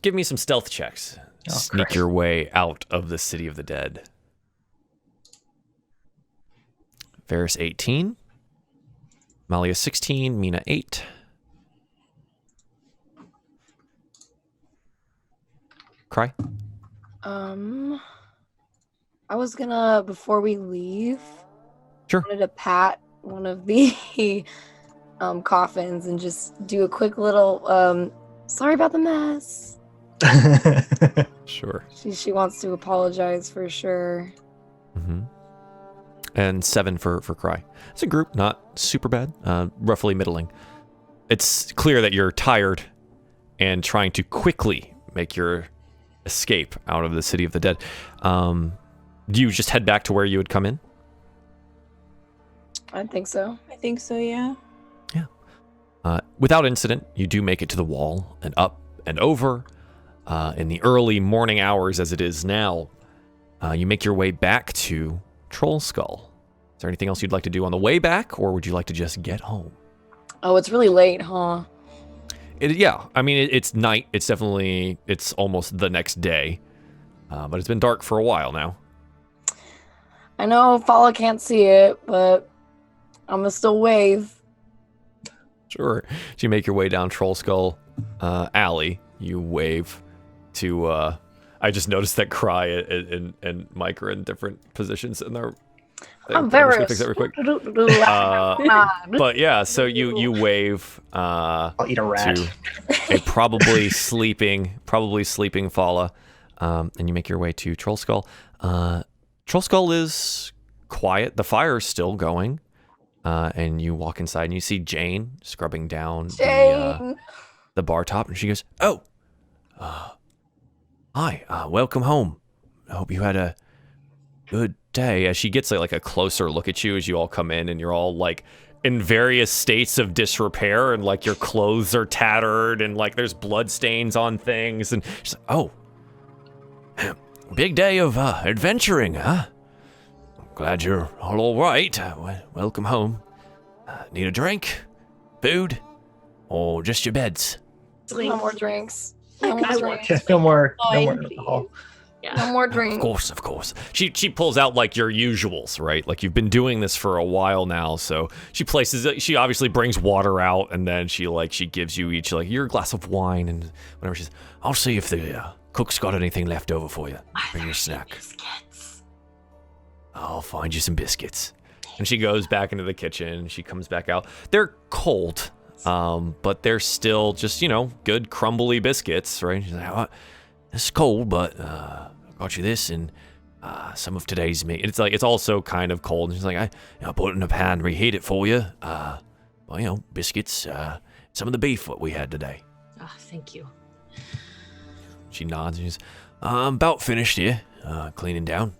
[SPEAKER 1] Give me some stealth checks.
[SPEAKER 5] Oh,
[SPEAKER 1] Sneak
[SPEAKER 5] Christ.
[SPEAKER 1] your way out of the city of the dead. Varys 18. Malia 16. Mina 8. Cry.
[SPEAKER 4] I was gonna, before we leave,
[SPEAKER 1] Sure.
[SPEAKER 4] wanted to pat one of the coffins and just do a quick little sorry about the mess.
[SPEAKER 1] Sure.
[SPEAKER 4] She wants to apologize for sure.
[SPEAKER 1] Mm-hmm. And 7 for Cry. It's a group, not super bad, roughly middling. It's clear that you're tired and trying to quickly make your escape out of the City of the Dead. Do you just head back to where you had come in?
[SPEAKER 4] I think so.
[SPEAKER 2] I think so, yeah.
[SPEAKER 1] Without incident, you do make it to the wall and up and over. In the early morning hours, as it is now, you make your way back to Trollskull. Is there anything else you'd like to do on the way back, or would you like to just get home?
[SPEAKER 4] Oh, it's really late, huh?
[SPEAKER 1] Yeah, I mean, it's night. It's almost the next day. But it's been dark for a while now.
[SPEAKER 4] I know Fala can't see it, but I'm gonna still wave.
[SPEAKER 1] Sure. So you make your way down Trollskull alley. You wave to, I just noticed that Cry and Mike are in different positions in their...
[SPEAKER 4] I'm very...
[SPEAKER 1] Fix that real quick. But yeah, so you wave
[SPEAKER 5] I'll eat a rat.
[SPEAKER 1] to a probably sleeping Fala, and you make your way to Trollskull. Trollskull is quiet. The fire is still going, and you walk inside and you see Jane scrubbing down the bar top, and she goes, "Oh, hi, welcome home. I hope you had a good day." As she gets like a closer look at you as you all come in, and you're all like in various states of disrepair, and like your clothes are tattered, and like there's blood stains on things, and she's like, "Oh, big day of adventuring, huh? Glad you're all right. Welcome home. Need a drink, food, or just your beds?"
[SPEAKER 4] No more drinks.
[SPEAKER 3] No more
[SPEAKER 4] drinks.
[SPEAKER 5] No more
[SPEAKER 2] Fine,
[SPEAKER 5] alcohol.
[SPEAKER 3] Yeah.
[SPEAKER 4] No more drinks.
[SPEAKER 1] Of course. She pulls out like your usuals, right? Like you've been doing this for a while now, so she obviously brings water out, and then she gives you each like your glass of wine and whatever. She's, "I'll see if the cook's got anything left over for you. Bring your snack.
[SPEAKER 3] Biscuits.
[SPEAKER 1] I'll find you some biscuits." And she goes back into the kitchen. She comes back out. They're cold, but they're still just, good crumbly biscuits, right? She's like, "Oh, this is cold, but I got you this and some of today's meat." It's also kind of cold. And she's like, I put it in a pan, reheat it for you. Biscuits, some of the beef what we had today.
[SPEAKER 3] Oh, thank you.
[SPEAKER 1] She nods and she's, "I'm about finished here, cleaning down.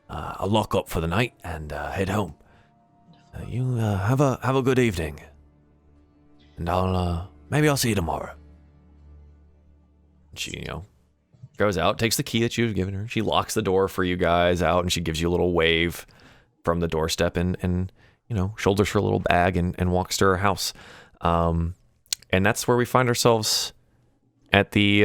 [SPEAKER 1] I'll lock up for the night and head home. You have a good evening, and maybe I'll see you tomorrow." She goes out, takes the key that you've given her. She locks the door for you guys out, and she gives you a little wave from the doorstep, and shoulders her little bag and walks to her house. And that's where we find ourselves at the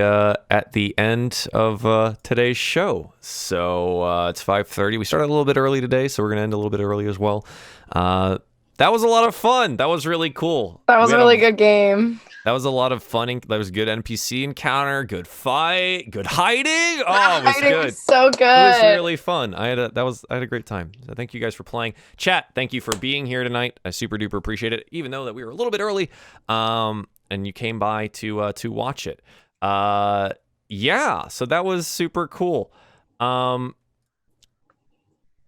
[SPEAKER 1] end of today's show. So it's 5:30. We started a little bit early today, so we're gonna end a little bit early as well. That was a lot of fun. That was really cool.
[SPEAKER 4] That was a really good game.
[SPEAKER 1] That was a lot of fun. That was good NPC encounter, good fight, good hiding. Oh, it was
[SPEAKER 4] Hiding
[SPEAKER 1] good.
[SPEAKER 4] was so good.
[SPEAKER 1] It was really fun. I had a great time. So thank you guys for playing. Chat, thank you for being here tonight. I super duper appreciate it, even though that we were a little bit early. And you came by to watch it. Yeah, so that was super cool.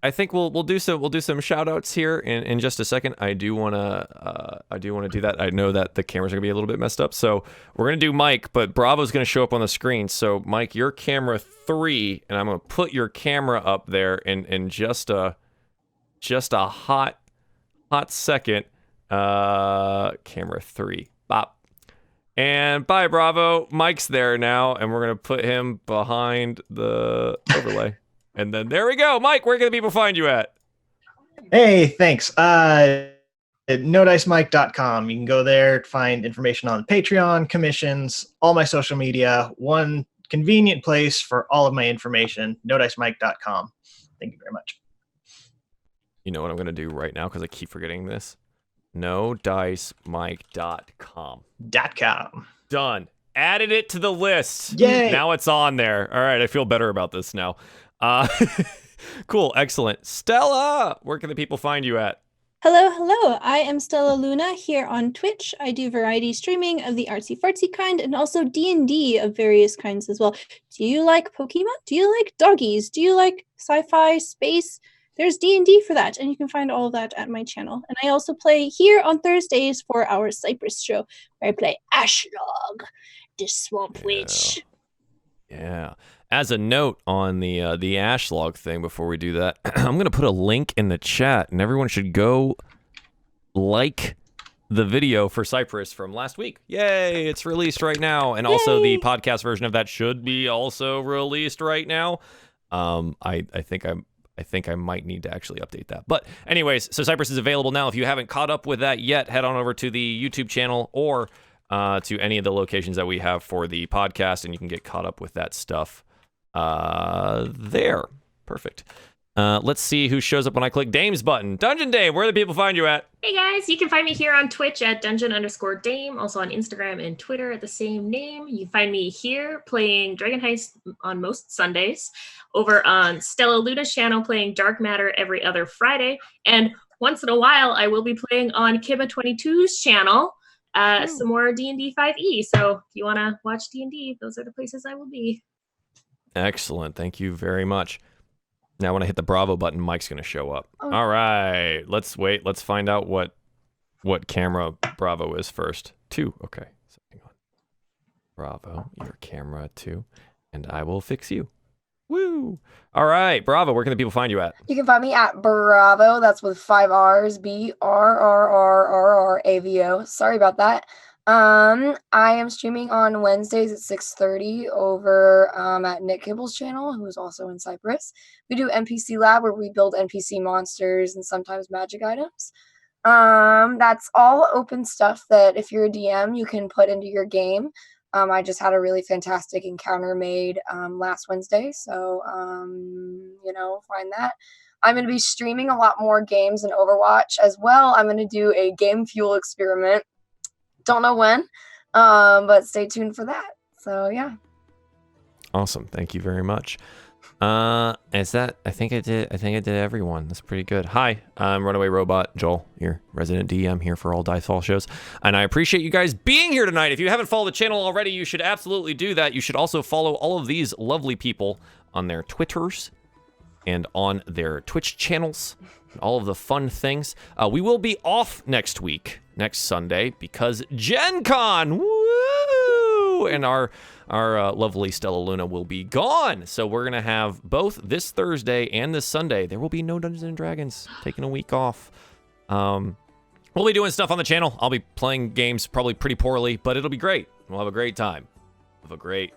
[SPEAKER 1] I think we'll do some shout outs here in just a second. I do want to do that. I know that the cameras are gonna be a little bit messed up, so we're gonna do Mike, but Bravo's gonna show up on the screen. So Mike, you're camera 3, and I'm gonna put your camera up there in just a hot second. Camera 3, bop. And bye, Bravo. Mike's there now, and we're gonna put him behind the overlay. And then there we go. Mike, where can the people find you at?
[SPEAKER 5] Hey, thanks. At nodicemike.com. You can go there to find information on Patreon, commissions, all my social media. One convenient place for all of my information, nodicemike.com. Thank you very much.
[SPEAKER 1] You know what I'm going to do right now because I keep forgetting this? nodicemike.com.
[SPEAKER 5] .com.
[SPEAKER 1] Done. Added it to the list.
[SPEAKER 5] Yay.
[SPEAKER 1] Now it's on there. All right, I feel better about this now. Cool, excellent. Stella, where can the people find you at?
[SPEAKER 2] Hello. I am Stella Luna here on Twitch. I do variety streaming of the artsy fartsy kind and also D&D of various kinds as well. Do you like Pokemon? Do you like doggies? Do you like sci-fi, space? There's D&D for that, and you can find all of that at my channel. And I also play here on Thursdays for our Cypress show, where I play Ashlog, the Swamp Witch.
[SPEAKER 1] Yeah. As a note on the Ashlog thing, before we do that, I'm gonna put a link in the chat, and everyone should go like the video for Cypress from last week. Yay! It's released right now, and also the podcast version of that should be also released right now. I think I might need to actually update that. But anyways, so Cypress is available now. If you haven't caught up with that yet, head on over to the YouTube channel or to any of the locations that we have for the podcast, and you can get caught up with that stuff there. Perfect. Let's see who shows up when I click Dame's button. Dungeon Dame, where do the people find you at?
[SPEAKER 3] Hey guys, you can find me here on Twitch at dungeon_dame, also on Instagram and Twitter at the same name. You can find me here playing Dragon Heist on most Sundays, over on Stella Luna's channel playing Dark Matter every other Friday, and once in a while I will be playing on Kiba22's channel some more D&D 5e. So if you want to watch D&D, those are the places I will be.
[SPEAKER 1] Excellent. Thank you very much. Now when I hit the Bravo button, Mike's going to show up.
[SPEAKER 4] Oh.
[SPEAKER 1] All right. Let's wait. Let's find out what camera Bravo is first. 2. Okay. So hang on. Bravo, your camera 2. And I will fix you. Woo! All right. Bravo, where can the people find you at?
[SPEAKER 4] You can find me at Bravo. That's with 5 R's. BRRRRRAVO. Sorry about that. I am streaming on Wednesdays at 6:30 over at Nick Kibble's channel, who is also in Cyprus. We do NPC Lab, where we build NPC monsters and sometimes magic items. That's all open stuff that if you're a DM, you can put into your game. I just had a really fantastic encounter made last Wednesday, so find that. I'm going to be streaming a lot more games in Overwatch as well. I'm going to do a game fuel experiment. Don't know when, but stay tuned for that. So yeah.
[SPEAKER 1] Awesome. Thank you very much. Is that? I think I did everyone. That's pretty good. Hi, I'm RunawayRobot, Joel, your resident DM here for all DieFall shows, and I appreciate you guys being here tonight. If you haven't followed the channel already, you should absolutely do that. You should also follow all of these lovely people on their Twitters and on their Twitch channels, and all of the fun things. We will be off next Sunday, because Gen Con, woo! And our lovely Stella Luna will be gone. So we're going to have both this Thursday and this Sunday. There will be no Dungeons & Dragons, taking a week off. We'll be doing stuff on the channel. I'll be playing games probably pretty poorly, but it'll be great. We'll have a great time. Have a great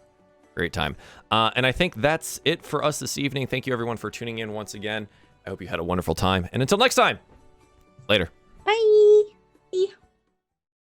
[SPEAKER 1] time. And I think that's it for us this evening. Thank you, everyone, for tuning in once again. I hope you had a wonderful time. And until next time, later.
[SPEAKER 2] Bye.